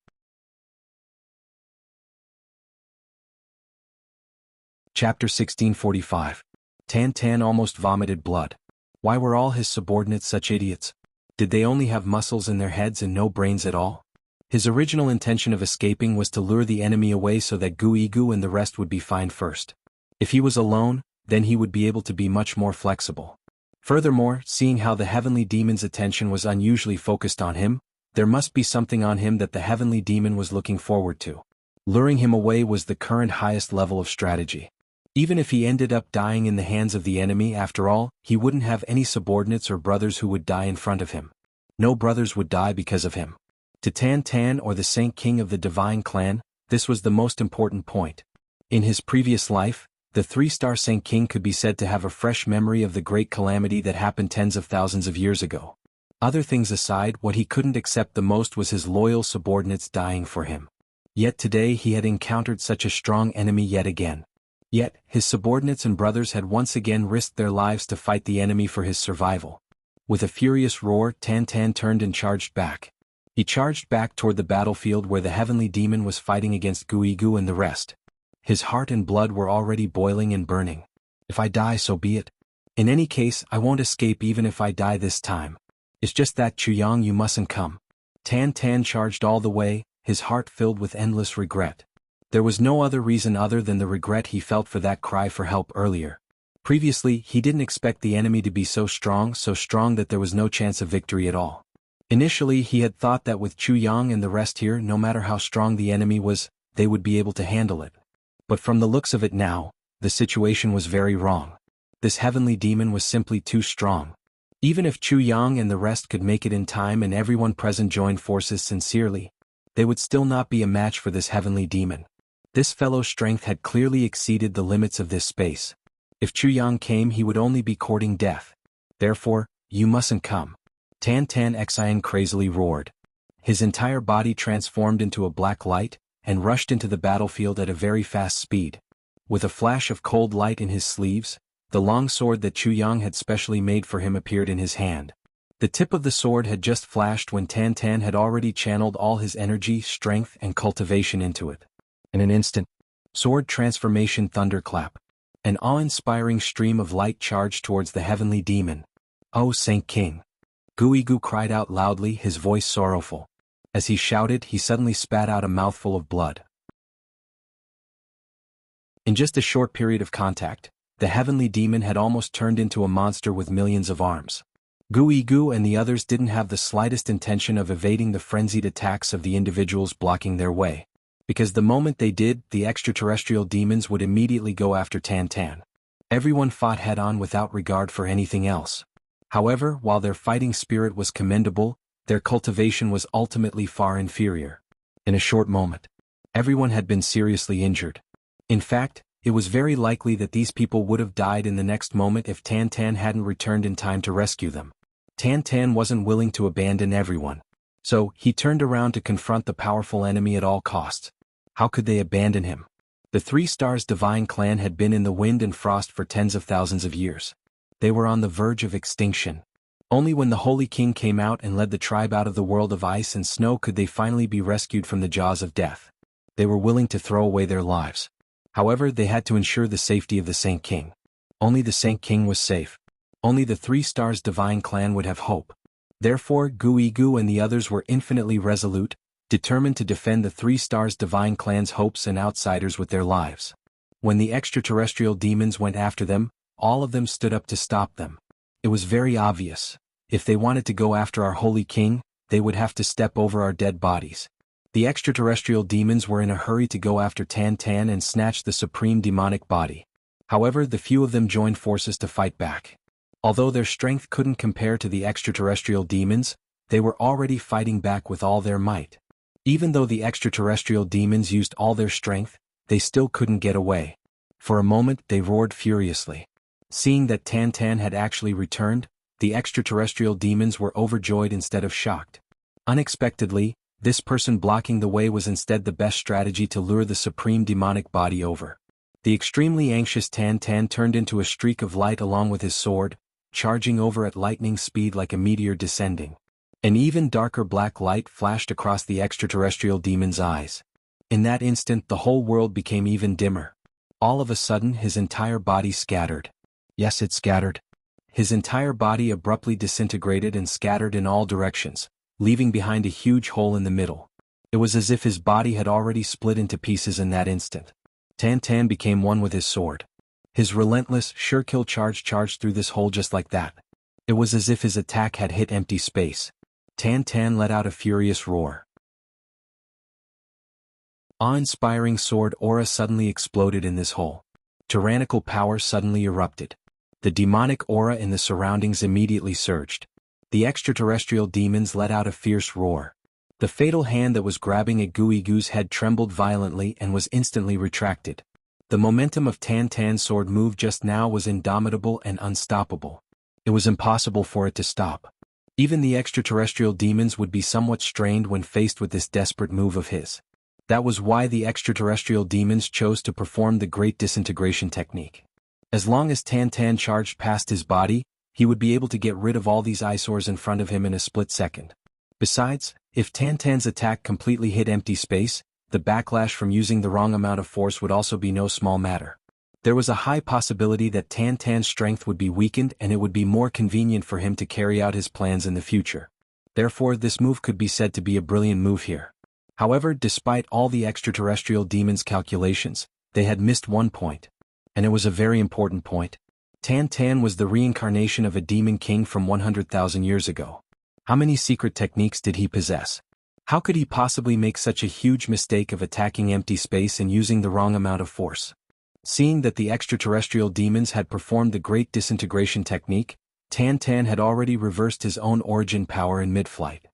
Chapter 1645. Tan Tan almost vomited blood. Why were all his subordinates such idiots? Did they only have muscles in their heads and no brains at all? His original intention of escaping was to lure the enemy away so that Guigu and the rest would be fine first. If he was alone, then he would be able to be much more flexible. Furthermore, seeing how the heavenly demon's attention was unusually focused on him, there must be something on him that the heavenly demon was looking forward to. Luring him away was the current highest level of strategy. Even if he ended up dying in the hands of the enemy, after all, he wouldn't have any subordinates or brothers who would die in front of him. No brothers would die because of him. To Tan Tan or the Saint King of the Divine Clan, this was the most important point. In his previous life, the 3-star Saint King could be said to have a fresh memory of the great calamity that happened tens of thousands of years ago. Other things aside, what he couldn't accept the most was his loyal subordinates dying for him. Yet today he had encountered such a strong enemy yet again. Yet, his subordinates and brothers had once again risked their lives to fight the enemy for his survival. With a furious roar, Tan Tan turned and charged back. He charged back toward the battlefield where the heavenly demon was fighting against Guigu and the rest. His heart and blood were already boiling and burning. If I die, so be it. In any case, I won't escape even if I die this time. It's just that, Chuyang, you mustn't come. Tan Tan charged all the way, his heart filled with endless regret. There was no other reason other than the regret he felt for that cry for help earlier. Previously, he didn't expect the enemy to be so strong that there was no chance of victory at all. Initially, he had thought that with Chuyang and the rest here, no matter how strong the enemy was, they would be able to handle it. But from the looks of it now, the situation was very wrong. This heavenly demon was simply too strong. Even if Chuyang and the rest could make it in time and everyone present joined forces sincerely, they would still not be a match for this heavenly demon. This fellow's strength had clearly exceeded the limits of this space. If Chuyang came, he would only be courting death. Therefore, you mustn't come. Tan Tan Xian crazily roared. His entire body transformed into a black light, and rushed into the battlefield at a very fast speed. With a flash of cold light in his sleeves, the long sword that Chuyang had specially made for him appeared in his hand. The tip of the sword had just flashed when Tan Tan had already channeled all his energy, strength, and cultivation into it. In an instant, sword transformation thunderclap. An awe-inspiring stream of light charged towards the heavenly demon. "Oh, Saint King!" Guigu cried out loudly, his voice sorrowful. As he shouted, he suddenly spat out a mouthful of blood. In just a short period of contact, the heavenly demon had almost turned into a monster with millions of arms. Guigu and the others didn't have the slightest intention of evading the frenzied attacks of the individuals blocking their way. Because the moment they did, the extraterrestrial demons would immediately go after Tan Tan. Everyone fought head-on without regard for anything else. However, while their fighting spirit was commendable, their cultivation was ultimately far inferior. In a short moment, everyone had been seriously injured. In fact, it was very likely that these people would have died in the next moment if Tan Tan hadn't returned in time to rescue them. Tan Tan wasn't willing to abandon everyone. So, he turned around to confront the powerful enemy at all costs. How could they abandon him? The 3 Stars Divine Clan had been in the wind and frost for tens of thousands of years. They were on the verge of extinction. Only when the Holy King came out and led the tribe out of the world of ice and snow could they finally be rescued from the jaws of death. They were willing to throw away their lives. However, they had to ensure the safety of the Saint King. Only the Saint King was safe. Only the 3 Stars Divine Clan would have hope. Therefore, Guigu and the others were infinitely resolute, determined to defend the 3 Stars Divine Clan's hopes and outsiders with their lives. When the extraterrestrial demons went after them, all of them stood up to stop them. It was very obvious. If they wanted to go after our Holy King, they would have to step over our dead bodies. The extraterrestrial demons were in a hurry to go after Tan Tan and snatch the supreme demonic body. However, the few of them joined forces to fight back. Although their strength couldn't compare to the extraterrestrial demons, they were already fighting back with all their might. Even though the extraterrestrial demons used all their strength, they still couldn't get away. For a moment they roared furiously. Seeing that Tan Tan had actually returned, the extraterrestrial demons were overjoyed instead of shocked. Unexpectedly, this person blocking the way was instead the best strategy to lure the supreme demonic body over. The extremely anxious Tan Tan turned into a streak of light along with his sword, charging over at lightning speed like a meteor descending. An even darker black light flashed across the extraterrestrial demon's eyes. In that instant the whole world became even dimmer. All of a sudden his entire body scattered. Yes, it scattered. His entire body abruptly disintegrated and scattered in all directions, leaving behind a huge hole in the middle. It was as if his body had already split into pieces in that instant. Tan Tan became one with his sword. His relentless, sure-kill charge charged through this hole just like that. It was as if his attack had hit empty space. Tan Tan let out a furious roar. Awe-inspiring sword aura suddenly exploded in this hole. Tyrannical power suddenly erupted. The demonic aura in the surroundings immediately surged. The extraterrestrial demons let out a fierce roar. The fatal hand that was grabbing at Guigu's head trembled violently and was instantly retracted. The momentum of Tan Tan's sword move just now was indomitable and unstoppable. It was impossible for it to stop. Even the extraterrestrial demons would be somewhat strained when faced with this desperate move of his. That was why the extraterrestrial demons chose to perform the Great Disintegration technique. As long as Tan Tan charged past his body, he would be able to get rid of all these eyesores in front of him in a split second. Besides, if Tan Tan's attack completely hit empty space, the backlash from using the wrong amount of force would also be no small matter. There was a high possibility that Tan Tan's strength would be weakened and it would be more convenient for him to carry out his plans in the future. Therefore, this move could be said to be a brilliant move here. However, despite all the extraterrestrial demons' calculations, they had missed one point. And it was a very important point. Tan Tan was the reincarnation of a demon king from 100,000 years ago. How many secret techniques did he possess? How could he possibly make such a huge mistake of attacking empty space and using the wrong amount of force? Seeing that the extraterrestrial demons had performed the Great Disintegration technique, Tan Tan had already reversed his own origin power in mid-flight.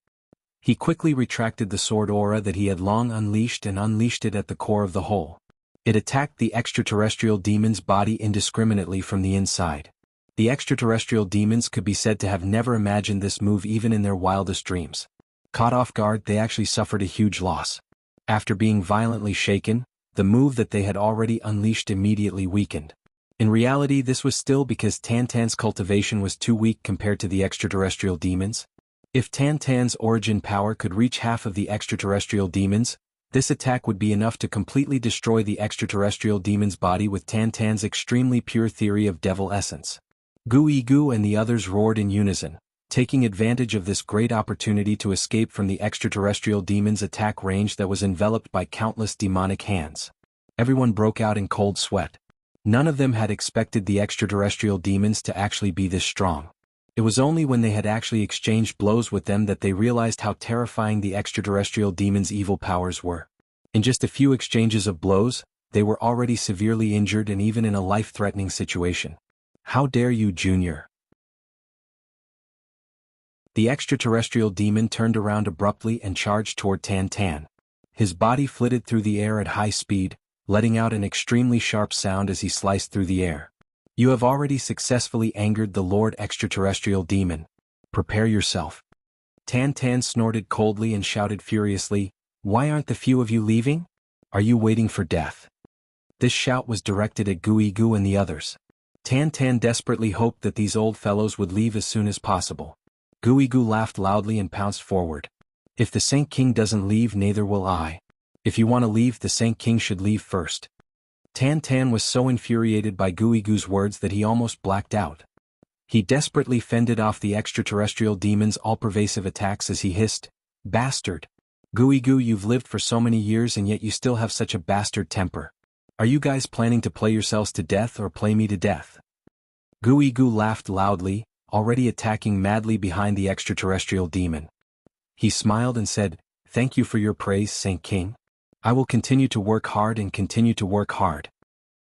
He quickly retracted the sword aura that he had long unleashed and unleashed it at the core of the hole. It attacked the extraterrestrial demon's body indiscriminately from the inside. The extraterrestrial demons could be said to have never imagined this move even in their wildest dreams. Caught off guard, they actually suffered a huge loss. After being violently shaken, the move that they had already unleashed immediately weakened. In reality, this was still because Tan Tan's cultivation was too weak compared to the extraterrestrial demons. If Tan Tan's origin power could reach half of the extraterrestrial demons, this attack would be enough to completely destroy the extraterrestrial demon's body with Tan Tan's extremely pure theory of devil essence. Guigu and the others roared in unison, taking advantage of this great opportunity to escape from the extraterrestrial demon's attack range that was enveloped by countless demonic hands. Everyone broke out in cold sweat. None of them had expected the extraterrestrial demons to actually be this strong. It was only when they had actually exchanged blows with them that they realized how terrifying the extraterrestrial demons' evil powers were. In just a few exchanges of blows, they were already severely injured and even in a life-threatening situation. How dare you, Junior? The extraterrestrial demon turned around abruptly and charged toward Tan Tan. His body flitted through the air at high speed, letting out an extremely sharp sound as he sliced through the air. You have already successfully angered the Lord Extraterrestrial Demon. Prepare yourself. Tan Tan snorted coldly and shouted furiously, "Why aren't the few of you leaving? Are you waiting for death?" This shout was directed at Guigu and the others. Tan Tan desperately hoped that these old fellows would leave as soon as possible. Guigu laughed loudly and pounced forward. "If the Saint King doesn't leave, neither will I. If you want to leave, the Saint King should leave first." Tan Tan was so infuriated by Guigu's words that he almost blacked out. He desperately fended off the extraterrestrial demon's all-pervasive attacks as he hissed, "Bastard! Guigu, you've lived for so many years and yet you still have such a bastard temper. Are you guys planning to play yourselves to death or play me to death?" Guigu laughed loudly, already attacking madly behind the extraterrestrial demon. He smiled and said, "Thank you for your praise, Saint King. I will continue to work hard and continue to work hard."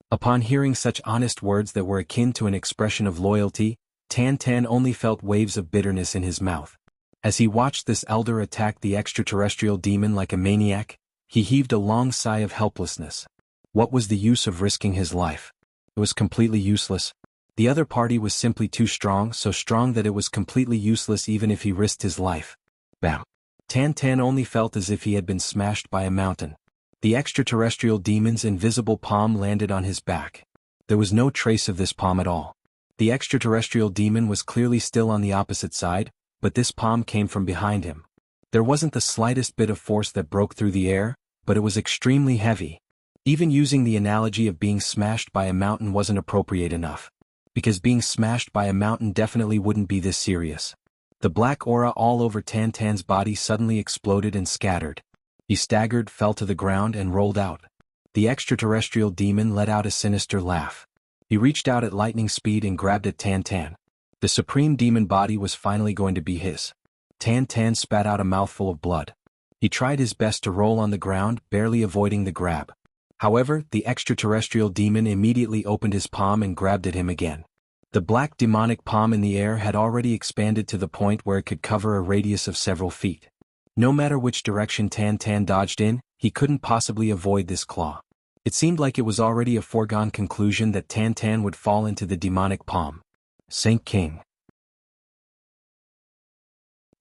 Upon hearing such honest words that were akin to an expression of loyalty, Tan Tan only felt waves of bitterness in his mouth. As he watched this elder attack the extraterrestrial demon like a maniac, he heaved a long sigh of helplessness. What was the use of risking his life? It was completely useless. The other party was simply too strong, so strong that it was completely useless even if he risked his life. Bam. Tan Tan only felt as if he had been smashed by a mountain. The extraterrestrial demon's invisible palm landed on his back. There was no trace of this palm at all. The extraterrestrial demon was clearly still on the opposite side, but this palm came from behind him. There wasn't the slightest bit of force that broke through the air, but it was extremely heavy. Even using the analogy of being smashed by a mountain wasn't appropriate enough. Because being smashed by a mountain definitely wouldn't be this serious. The black aura all over Tan Tan's body suddenly exploded and scattered. He staggered, fell to the ground and rolled out. The extraterrestrial demon let out a sinister laugh. He reached out at lightning speed and grabbed at Tan Tan. The supreme demon body was finally going to be his. Tan Tan spat out a mouthful of blood. He tried his best to roll on the ground, barely avoiding the grab. However, the extraterrestrial demon immediately opened his palm and grabbed at him again. The black demonic palm in the air had already expanded to the point where it could cover a radius of several feet. No matter which direction Tan Tan dodged in, he couldn't possibly avoid this claw. It seemed like it was already a foregone conclusion that Tan Tan would fall into the demonic palm. Saint King.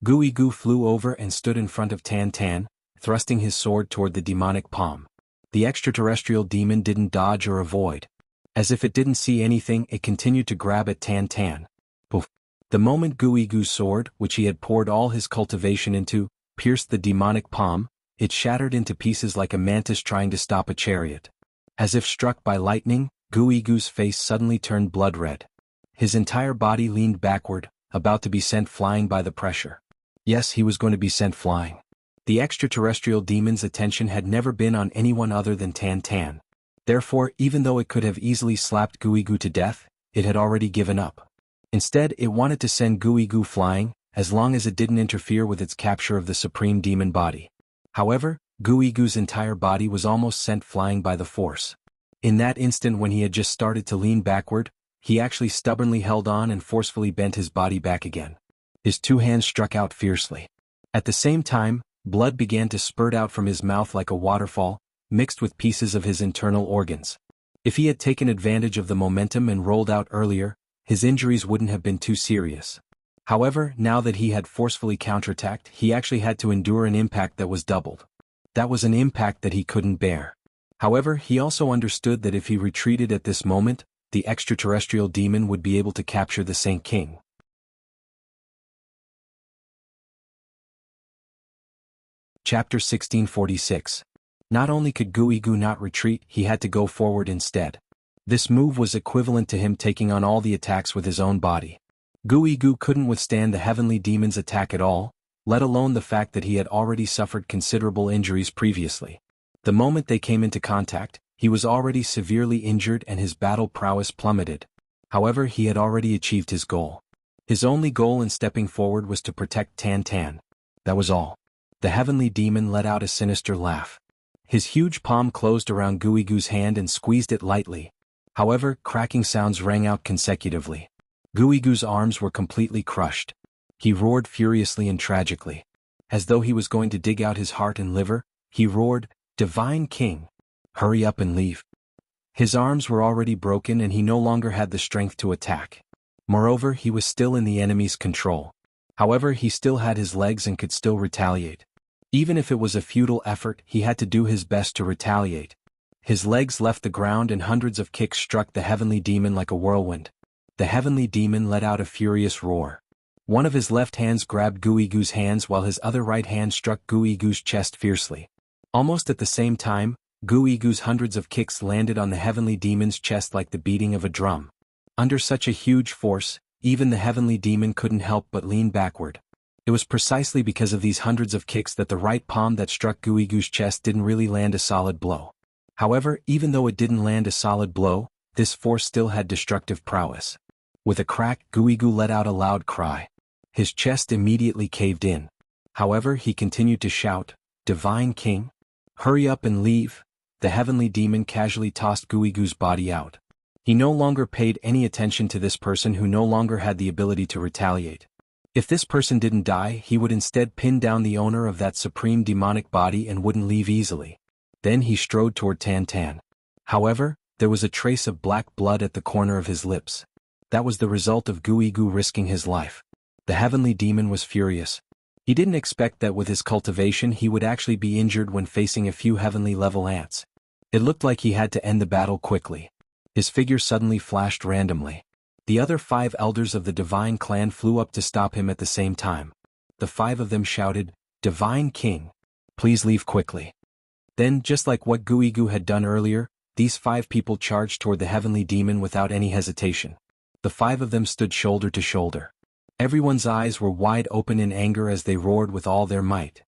Gui Gu flew over and stood in front of Tan Tan, thrusting his sword toward the demonic palm. The extraterrestrial demon didn't dodge or avoid. As if it didn't see anything, it continued to grab at Tan Tan. Poof. The moment Gui Gu's sword, which he had poured all his cultivation into, pierced the demonic palm, it shattered into pieces like a mantis trying to stop a chariot. As if struck by lightning, Gui Gu's face suddenly turned blood red. His entire body leaned backward, about to be sent flying by the pressure. Yes, he was going to be sent flying. The extraterrestrial demon's attention had never been on anyone other than Tan Tan. Therefore, even though it could have easily slapped Gui Gu to death, it had already given up. Instead, it wanted to send Gui Gu flying, as long as it didn't interfere with its capture of the supreme demon body. However, Gui Gu's entire body was almost sent flying by the force. In that instant when he had just started to lean backward, he actually stubbornly held on and forcefully bent his body back again. His two hands struck out fiercely. At the same time, blood began to spurt out from his mouth like a waterfall, mixed with pieces of his internal organs. If he had taken advantage of the momentum and rolled out earlier, his injuries wouldn't have been too serious. However, now that he had forcefully counterattacked, he actually had to endure an impact that was doubled. That was an impact that he couldn't bear. However, he also understood that if he retreated at this moment, the extraterrestrial demon would be able to capture the Saint King. Chapter 1646. Not only could Gui Gu not retreat, he had to go forward instead. This move was equivalent to him taking on all the attacks with his own body. Gui Gu couldn't withstand the heavenly demon's attack at all, let alone the fact that he had already suffered considerable injuries previously. The moment they came into contact, he was already severely injured and his battle prowess plummeted. However, he had already achieved his goal. His only goal in stepping forward was to protect Tan Tan. That was all. The heavenly demon let out a sinister laugh. His huge palm closed around Gui Gu's hand and squeezed it lightly. However, cracking sounds rang out consecutively. Gui Gu's arms were completely crushed. He roared furiously and tragically. As though he was going to dig out his heart and liver, he roared, "Divine King! Hurry up and leave." His arms were already broken and he no longer had the strength to attack. Moreover, he was still in the enemy's control. However, he still had his legs and could still retaliate. Even if it was a futile effort, he had to do his best to retaliate. His legs left the ground and hundreds of kicks struck the heavenly demon like a whirlwind. The heavenly demon let out a furious roar. One of his left hands grabbed Gui Gu's hands while his other right hand struck Gui Gu's chest fiercely. Almost at the same time, Gui Gu's hundreds of kicks landed on the heavenly demon's chest like the beating of a drum. Under such a huge force, even the heavenly demon couldn't help but lean backward. It was precisely because of these hundreds of kicks that the right palm that struck Gui Gu's chest didn't really land a solid blow. However, even though it didn't land a solid blow, this force still had destructive prowess. With a crack, Gui Gu let out a loud cry. His chest immediately caved in. However, he continued to shout, "Divine King! Hurry up and leave." The heavenly demon casually tossed Gui Gu's body out. He no longer paid any attention to this person who no longer had the ability to retaliate. If this person didn't die, he would instead pin down the owner of that supreme demonic body and wouldn't leave easily. Then he strode toward Tan Tan. However, there was a trace of black blood at the corner of his lips. That was the result of Guigu risking his life. The heavenly demon was furious. He didn't expect that with his cultivation he would actually be injured when facing a few heavenly-level ants. It looked like he had to end the battle quickly. His figure suddenly flashed randomly. The other 5 elders of the divine clan flew up to stop him at the same time. The 5 of them shouted, "Divine King, please leave quickly." Then, just like what Guigu had done earlier, these 5 people charged toward the heavenly demon without any hesitation. The 5 of them stood shoulder to shoulder. Everyone's eyes were wide open in anger as they roared with all their might.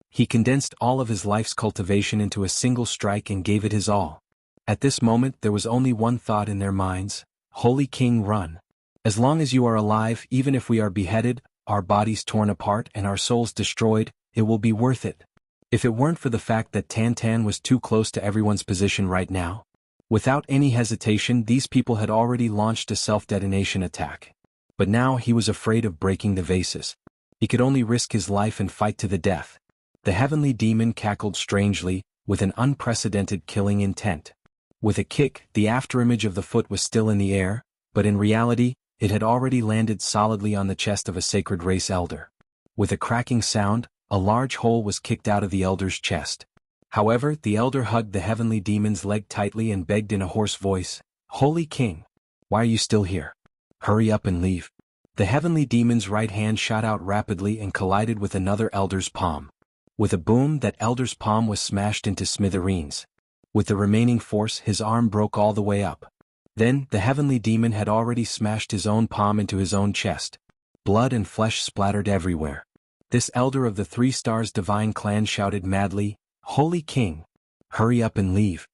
He condensed all of his life's cultivation into a single strike and gave it his all. At this moment there was only one thought in their minds: "Holy King, run. As long as you are alive, even if we are beheaded, our bodies torn apart and our souls destroyed, it will be worth it." If it weren't for the fact that Tan was too close to everyone's position right now. Without any hesitation, these people had already launched a self-detonation attack. But now he was afraid of breaking the vases. He could only risk his life and fight to the death. The heavenly demon cackled strangely, with an unprecedented killing intent. With a kick, the afterimage of the foot was still in the air, but in reality, it had already landed solidly on the chest of a sacred race elder. With a cracking sound, a large hole was kicked out of the elder's chest. However, the elder hugged the heavenly demon's leg tightly and begged in a hoarse voice, "Holy King, why are you still here? Hurry up and leave." The heavenly demon's right hand shot out rapidly and collided with another elder's palm. With a boom, that elder's palm was smashed into smithereens. With the remaining force, his arm broke all the way up. Then, the heavenly demon had already smashed his own palm into his own chest. Blood and flesh splattered everywhere. This elder of the 3 Stars divine clan shouted madly, "Holy King, hurry up and leave."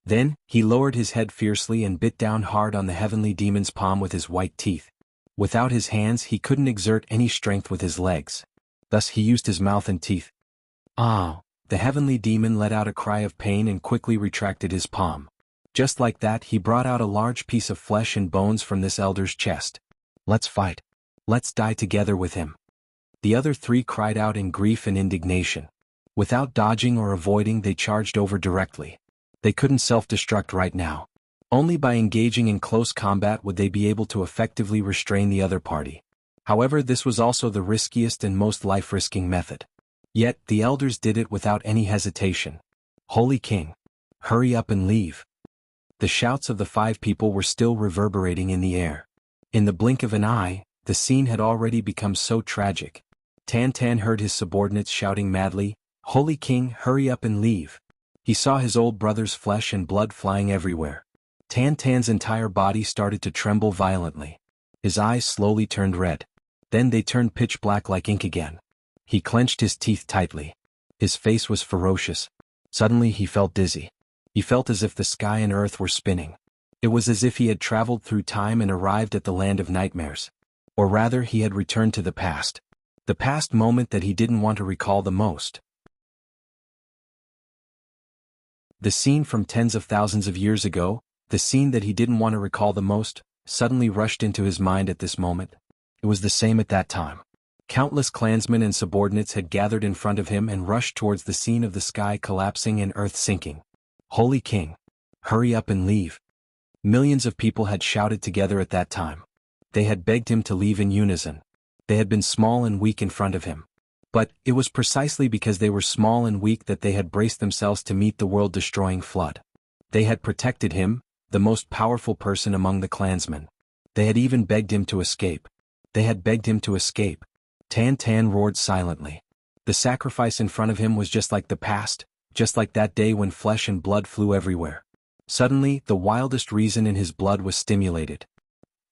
Then, he lowered his head fiercely and bit down hard on the heavenly demon's palm with his white teeth. Without his hands he couldn't exert any strength with his legs. Thus he used his mouth and teeth. "Ah!" The heavenly demon let out a cry of pain and quickly retracted his palm. Just like that he brought out a large piece of flesh and bones from this elder's chest. "Let's fight. Let's die together with him." The other 3 cried out in grief and indignation. Without dodging or avoiding, they charged over directly. They couldn't self-destruct right now. Only by engaging in close combat would they be able to effectively restrain the other party. However, this was also the riskiest and most life-risking method. Yet, the elders did it without any hesitation. "Holy King, hurry up and leave." The shouts of the 5 people were still reverberating in the air. In the blink of an eye, the scene had already become so tragic. Tan heard his subordinates shouting madly, "Holy King, hurry up and leave." He saw his old brother's flesh and blood flying everywhere. Tan's entire body started to tremble violently. His eyes slowly turned red. Then they turned pitch black like ink again. He clenched his teeth tightly. His face was ferocious. Suddenly he felt dizzy. He felt as if the sky and earth were spinning. It was as if he had traveled through time and arrived at the land of nightmares. Or rather, he had returned to the past. The past moment that he didn't want to recall the most. The scene from tens of thousands of years ago, the scene that he didn't want to recall the most, suddenly rushed into his mind at this moment. It was the same at that time. Countless clansmen and subordinates had gathered in front of him and rushed towards the scene of the sky collapsing and earth sinking. "Holy King, hurry up and leave." Millions of people had shouted together at that time. They had begged him to leave in unison. They had been small and weak in front of him. But it was precisely because they were small and weak that they had braced themselves to meet the world-destroying flood. They had protected him, the most powerful person among the clansmen. They had even begged him to escape. They had begged him to escape. Tan roared silently. The sacrifice in front of him was just like the past, just like that day when flesh and blood flew everywhere. Suddenly, the wildest reason in his blood was stimulated.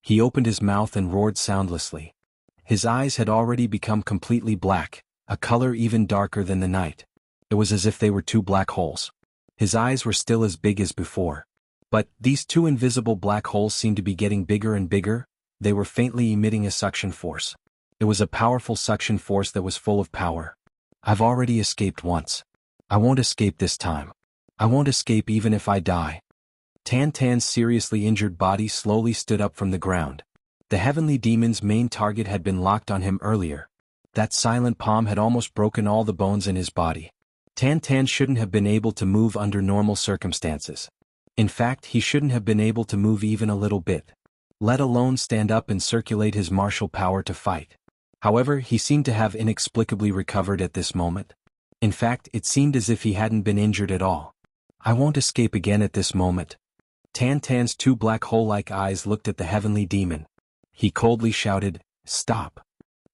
He opened his mouth and roared soundlessly. His eyes had already become completely black, a color even darker than the night. It was as if they were 2 black holes. His eyes were still as big as before. But these 2 invisible black holes seemed to be getting bigger and bigger. They were faintly emitting a suction force. It was a powerful suction force that was full of power. "I've already escaped once. I won't escape this time. I won't escape even if I die." Tan's seriously injured body slowly stood up from the ground. The heavenly demon's main target had been locked on him earlier. That silent palm had almost broken all the bones in his body. Tan shouldn't have been able to move under normal circumstances. In fact, he shouldn't have been able to move even a little bit, let alone stand up and circulate his martial power to fight. However, he seemed to have inexplicably recovered at this moment. In fact, it seemed as if he hadn't been injured at all. I won't escape again at this moment. Tan Tan's two black hole-like eyes looked at the heavenly demon. He coldly shouted, "Stop."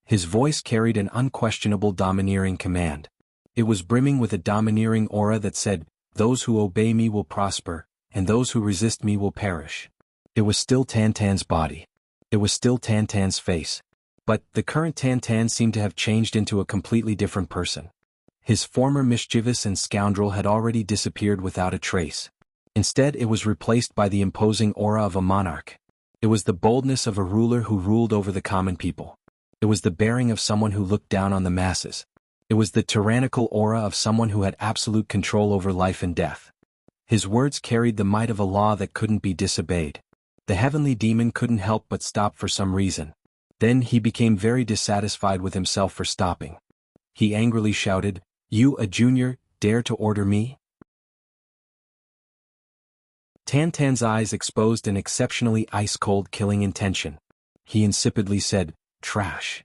His voice carried an unquestionable domineering command. It was brimming with a domineering aura that said, "Those who obey me will prosper, and those who resist me will perish." It was still Tan Tan's body. It was still Tan Tan's face. But the current Tan Tan seemed to have changed into a completely different person. His former mischievous and scoundrel had already disappeared without a trace. Instead, it was replaced by the imposing aura of a monarch. It was the boldness of a ruler who ruled over the common people. It was the bearing of someone who looked down on the masses. It was the tyrannical aura of someone who had absolute control over life and death. His words carried the might of a law that couldn't be disobeyed. The heavenly demon couldn't help but stop for some reason. Then he became very dissatisfied with himself for stopping. He angrily shouted, "You, a junior, dare to order me?" Tan Tan's eyes exposed an exceptionally ice-cold killing intention. He insipidly said, "Trash."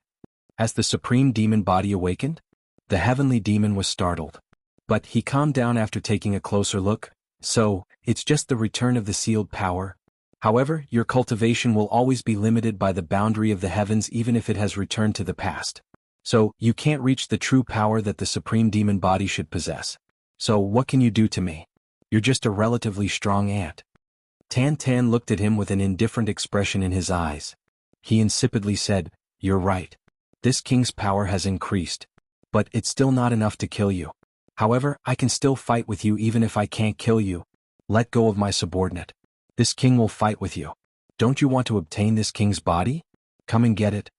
As the supreme demon body awakened, the heavenly demon was startled. But he calmed down after taking a closer look. "So, it's just the return of the sealed power. However, your cultivation will always be limited by the boundary of the heavens even if it has returned to the past. So, you can't reach the true power that the supreme demon body should possess. So what can you do to me? You're just a relatively strong ant." Tan Tan looked at him with an indifferent expression in his eyes. He insipidly said, "You're right. This king's power has increased. But it's still not enough to kill you. However, I can still fight with you even if I can't kill you. Let go of my subordinate. This king will fight with you. Don't you want to obtain this king's body? Come and get it."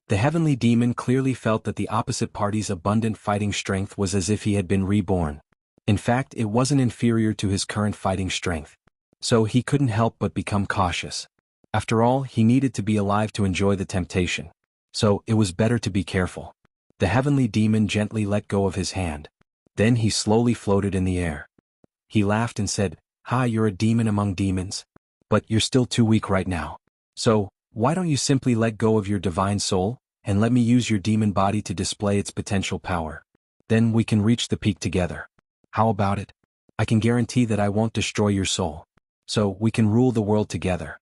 The heavenly demon clearly felt that the opposite party's abundant fighting strength was as if he had been reborn. In fact, it wasn't inferior to his current fighting strength. So he couldn't help but become cautious. After all, he needed to be alive to enjoy the temptation. So it was better to be careful. The heavenly demon gently let go of his hand. Then he slowly floated in the air. He laughed and said, "Ha, you're a demon among demons. But you're still too weak right now. So, why don't you simply let go of your divine soul, and let me use your demon body to display its potential power? Then we can reach the peak together. How about it? I can guarantee that I won't destroy your soul. So we can rule the world together."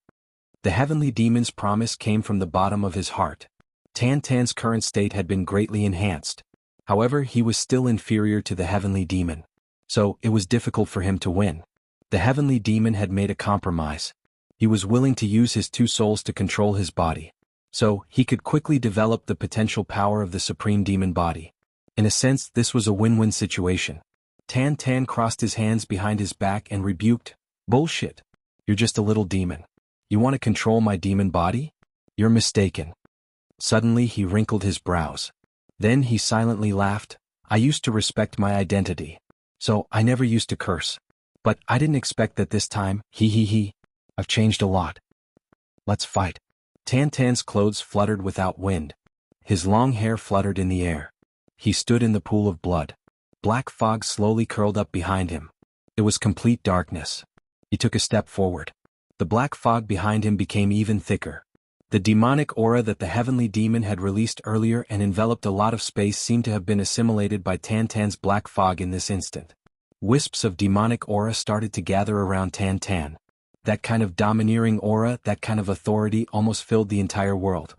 The heavenly demon's promise came from the bottom of his heart. Tan Tan's current state had been greatly enhanced. However, he was still inferior to the heavenly demon. So it was difficult for him to win. The heavenly demon had made a compromise. He was willing to use his two souls to control his body. So he could quickly develop the potential power of the supreme demon body. In a sense, this was a win-win situation. Tan Tan crossed his hands behind his back and rebuked, "Bullshit. You're just a little demon. You want to control my demon body? You're mistaken." Suddenly he wrinkled his brows. Then he silently laughed. "I used to respect my identity. So I never used to curse. But I didn't expect that this time, he. I've changed a lot. Let's fight." Tan Tan's clothes fluttered without wind. His long hair fluttered in the air. He stood in the pool of blood. Black fog slowly curled up behind him. It was complete darkness. He took a step forward. The black fog behind him became even thicker. The demonic aura that the heavenly demon had released earlier and enveloped a lot of space seemed to have been assimilated by Tan Tan's black fog in this instant. Wisps of demonic aura started to gather around Tan Tan. That kind of domineering aura, that kind of authority almost filled the entire world.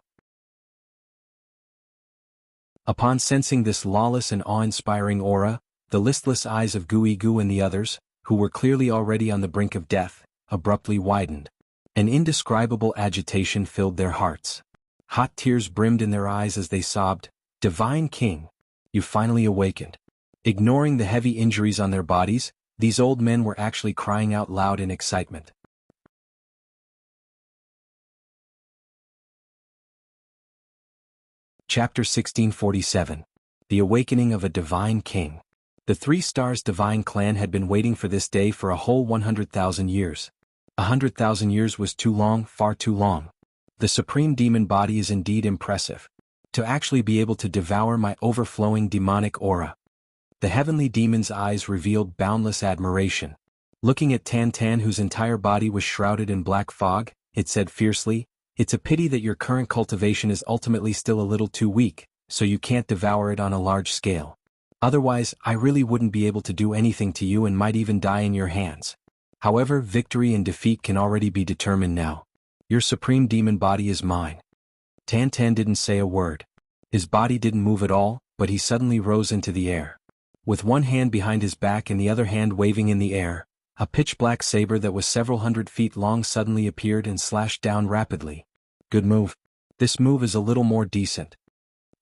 Upon sensing this lawless and awe-inspiring aura, the listless eyes of Gui Gu and the others, who were clearly already on the brink of death, abruptly widened. An indescribable agitation filled their hearts. Hot tears brimmed in their eyes as they sobbed, "Divine King, you finally awakened." Ignoring the heavy injuries on their bodies, these old men were actually crying out loud in excitement. Chapter 1647. The Awakening of a Divine King. The Three Stars Divine Clan had been waiting for this day for a whole 100,000 years. 100,000 years was too long, far too long. The Supreme Demon Body is indeed impressive. To actually be able to devour my overflowing demonic aura. The heavenly demon's eyes revealed boundless admiration. Looking at Tan Tan, whose entire body was shrouded in black fog, it said fiercely, "It's a pity that your current cultivation is ultimately still a little too weak, so you can't devour it on a large scale. Otherwise, I really wouldn't be able to do anything to you and might even die in your hands. However, victory and defeat can already be determined now. Your supreme demon body is mine." Tan Tan didn't say a word. His body didn't move at all, but he suddenly rose into the air. With one hand behind his back and the other hand waving in the air, a pitch-black saber that was several hundred feet long suddenly appeared and slashed down rapidly. "Good move. This move is a little more decent."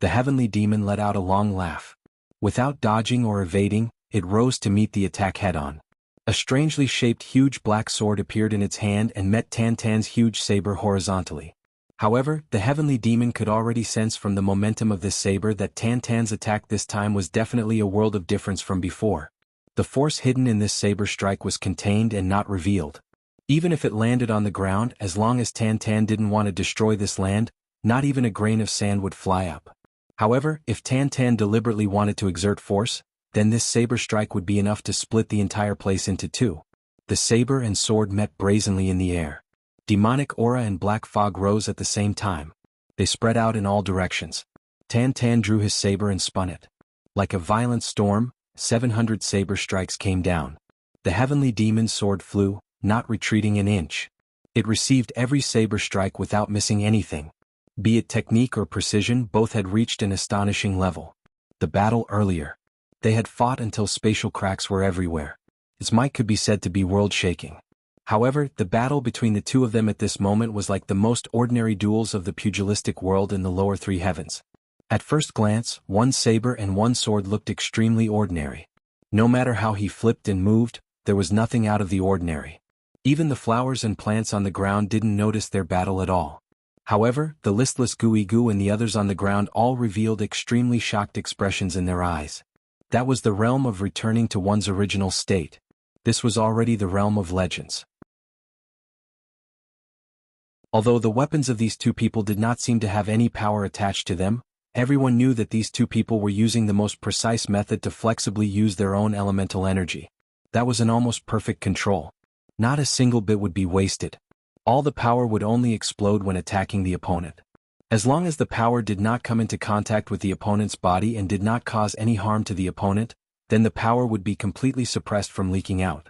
The heavenly demon let out a long laugh. Without dodging or evading, it rose to meet the attack head-on. A strangely shaped huge black sword appeared in its hand and met Tan Tan's huge saber horizontally. However, the heavenly demon could already sense from the momentum of this saber that Tan Tan's attack this time was definitely a world of difference from before. The force hidden in this saber strike was contained and not revealed. Even if it landed on the ground, as long as Tan Tan didn't want to destroy this land, not even a grain of sand would fly up. However, if Tan Tan deliberately wanted to exert force, then this saber strike would be enough to split the entire place into two. The saber and sword met brazenly in the air. Demonic aura and black fog rose at the same time. They spread out in all directions. Tan Tan drew his saber and spun it. Like a violent storm, 700 saber strikes came down. The heavenly demon's sword flew, not retreating an inch. It received every saber strike without missing anything. Be it technique or precision, both had reached an astonishing level. The battle earlier. They had fought until spatial cracks were everywhere. Its might could be said to be world-shaking. However, the battle between the two of them at this moment was like the most ordinary duels of the pugilistic world in the lower three heavens. At first glance, one saber and one sword looked extremely ordinary. No matter how he flipped and moved, there was nothing out of the ordinary. Even the flowers and plants on the ground didn't notice their battle at all. However, the listless Guigu and the others on the ground all revealed extremely shocked expressions in their eyes. That was the realm of returning to one's original state. This was already the realm of legends. Although the weapons of these two people did not seem to have any power attached to them, everyone knew that these two people were using the most precise method to flexibly use their own elemental energy. That was an almost perfect control. Not a single bit would be wasted. All the power would only explode when attacking the opponent. As long as the power did not come into contact with the opponent's body and did not cause any harm to the opponent, then the power would be completely suppressed from leaking out.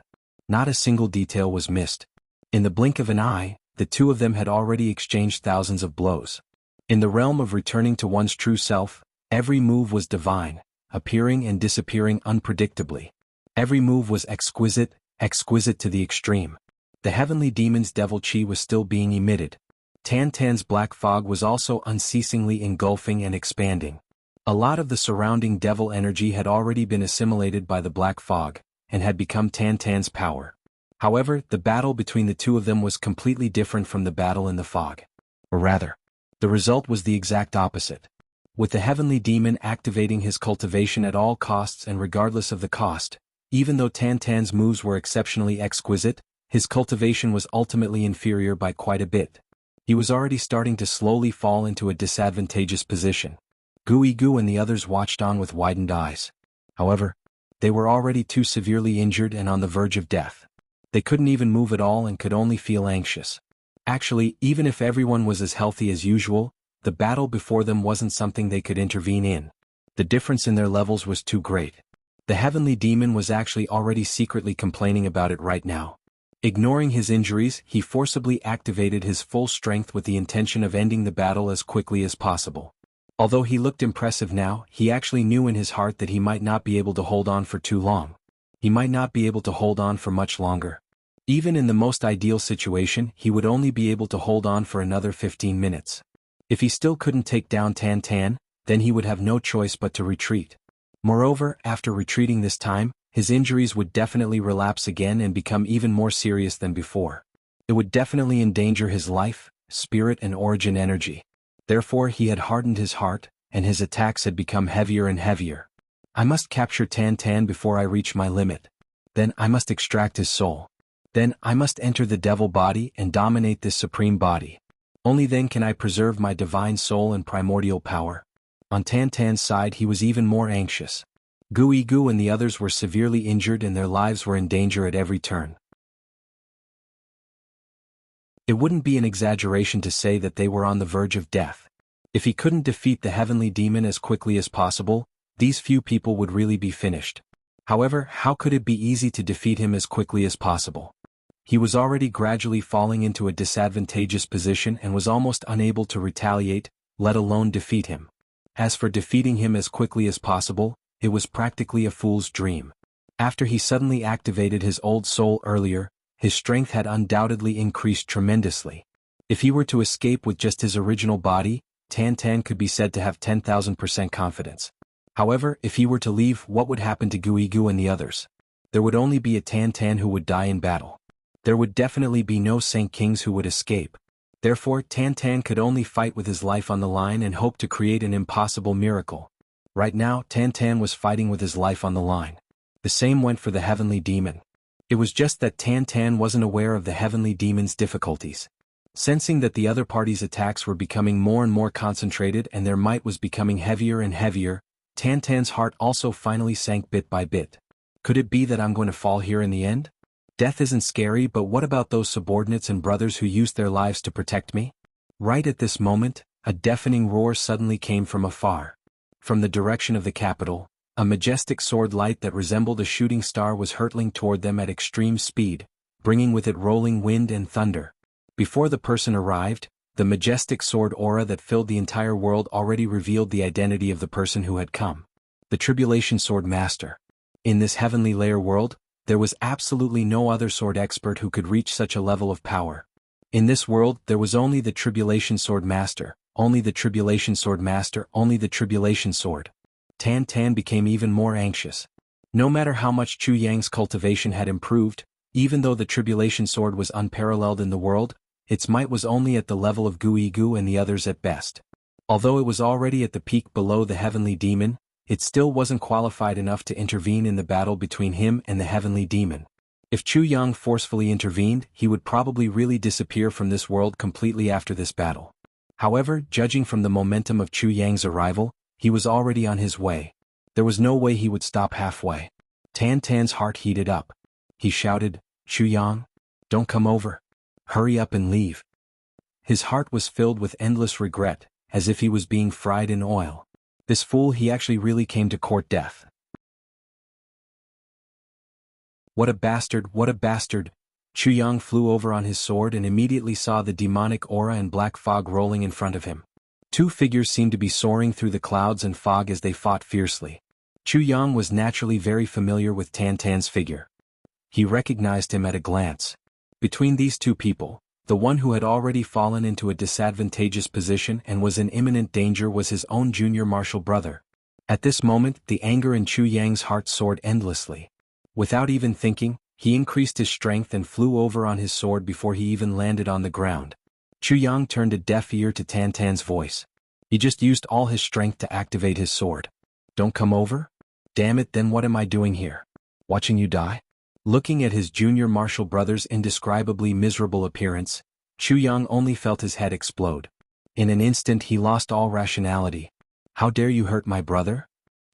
Not a single detail was missed. In the blink of an eye, the two of them had already exchanged thousands of blows. In the realm of returning to one's true self, every move was divine, appearing and disappearing unpredictably. Every move was exquisite to the extreme. The heavenly demon's devil chi was still being emitted. Tan Tan's black fog was also unceasingly engulfing and expanding. A lot of the surrounding devil energy had already been assimilated by the black fog, and had become Tan Tan's power. However, the battle between the two of them was completely different from the battle in the fog. Or rather, the result was the exact opposite. With the heavenly demon activating his cultivation at all costs and regardless of the cost, even though Tan Tan's moves were exceptionally exquisite, his cultivation was ultimately inferior by quite a bit. He was already starting to slowly fall into a disadvantageous position. Guigu and the others watched on with widened eyes. However, they were already too severely injured and on the verge of death. They couldn't even move at all and could only feel anxious. Actually, even if everyone was as healthy as usual, the battle before them wasn't something they could intervene in. The difference in their levels was too great. The heavenly demon was actually already secretly complaining about it right now. Ignoring his injuries, he forcibly activated his full strength with the intention of ending the battle as quickly as possible. Although he looked impressive now, he actually knew in his heart that he might not be able to hold on for too long. He might not be able to hold on for much longer. Even in the most ideal situation, he would only be able to hold on for another 15 minutes. If he still couldn't take down Tan Tan, then he would have no choice but to retreat. Moreover, after retreating this time, his injuries would definitely relapse again and become even more serious than before. It would definitely endanger his life, spirit and origin energy. Therefore he had hardened his heart, and his attacks had become heavier and heavier. I must capture Tan Tan before I reach my limit. Then I must extract his soul. Then I must enter the devil body and dominate this supreme body. Only then can I preserve my divine soul and primordial power. On Tan Tan's side he was even more anxious. Gu Gu and the others were severely injured and their lives were in danger at every turn. It wouldn't be an exaggeration to say that they were on the verge of death. If he couldn't defeat the heavenly demon as quickly as possible, these few people would really be finished. However, how could it be easy to defeat him as quickly as possible? He was already gradually falling into a disadvantageous position and was almost unable to retaliate, let alone defeat him. As for defeating him as quickly as possible, it was practically a fool's dream. After he suddenly activated his old soul earlier, his strength had undoubtedly increased tremendously. If he were to escape with just his original body, Tan Tan could be said to have 10,000% confidence. However, if he were to leave, what would happen to Gu Gu and the others? There would only be a Tan Tan who would die in battle. There would definitely be no Saint Kings who would escape. Therefore, Tan Tan could only fight with his life on the line and hope to create an impossible miracle. Right now, Tan Tan was fighting with his life on the line. The same went for the heavenly demon. It was just that Tan Tan wasn't aware of the heavenly demon's difficulties. Sensing that the other party's attacks were becoming more and more concentrated and their might was becoming heavier and heavier, Tan Tan's heart also finally sank bit by bit. Could it be that I'm going to fall here in the end? Death isn't scary, but what about those subordinates and brothers who used their lives to protect me? Right at this moment, a deafening roar suddenly came from afar. From the direction of the capital, a majestic sword light that resembled a shooting star was hurtling toward them at extreme speed, bringing with it rolling wind and thunder. Before the person arrived, the majestic sword aura that filled the entire world already revealed the identity of the person who had come. The Tribulation Sword Master. In this heavenly layer world, there was absolutely no other sword expert who could reach such a level of power. In this world, there was only the Tribulation Sword Master, only the Tribulation Sword Master, only the Tribulation Sword. Tan Tan became even more anxious. No matter how much Chu Yang's cultivation had improved, even though the Tribulation Sword was unparalleled in the world, its might was only at the level of Gu Gu and the others at best. Although it was already at the peak below the heavenly demon, it still wasn't qualified enough to intervene in the battle between him and the heavenly demon. If Chu Yang forcefully intervened, he would probably really disappear from this world completely after this battle. However, judging from the momentum of Chu Yang's arrival, he was already on his way. There was no way he would stop halfway. Tan Tan's heart heated up. He shouted, "Chu Yang, don't come over. Hurry up and leave." His heart was filled with endless regret, as if he was being fried in oil. This fool, he actually really came to court death. What a bastard, what a bastard! Chu Yang flew over on his sword and immediately saw the demonic aura and black fog rolling in front of him. Two figures seemed to be soaring through the clouds and fog as they fought fiercely. Chu Yang was naturally very familiar with Tan Tan's figure. He recognized him at a glance. Between these two people, the one who had already fallen into a disadvantageous position and was in imminent danger was his own junior martial brother. At this moment, the anger in Chu Yang's heart soared endlessly. Without even thinking, he increased his strength and flew over on his sword before he even landed on the ground. Chu Yang turned a deaf ear to Tan Tan's voice. He just used all his strength to activate his sword. Don't come over? Damn it, then what am I doing here? Watching you die? Looking at his junior martial brother's indescribably miserable appearance, Chu Yang only felt his head explode. In an instant he lost all rationality. How dare you hurt my brother?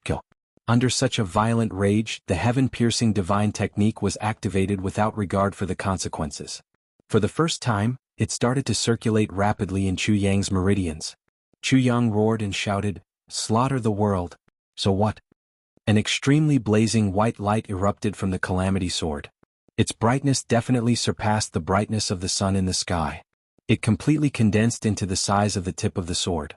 Kill. Under such a violent rage, the heaven-piercing divine technique was activated without regard for the consequences. For the first time, it started to circulate rapidly in Chu Yang's meridians. Chu Yang roared and shouted, "Slaughter the world." So what? An extremely blazing white light erupted from the Calamity Sword. Its brightness definitely surpassed the brightness of the sun in the sky. It completely condensed into the size of the tip of the sword.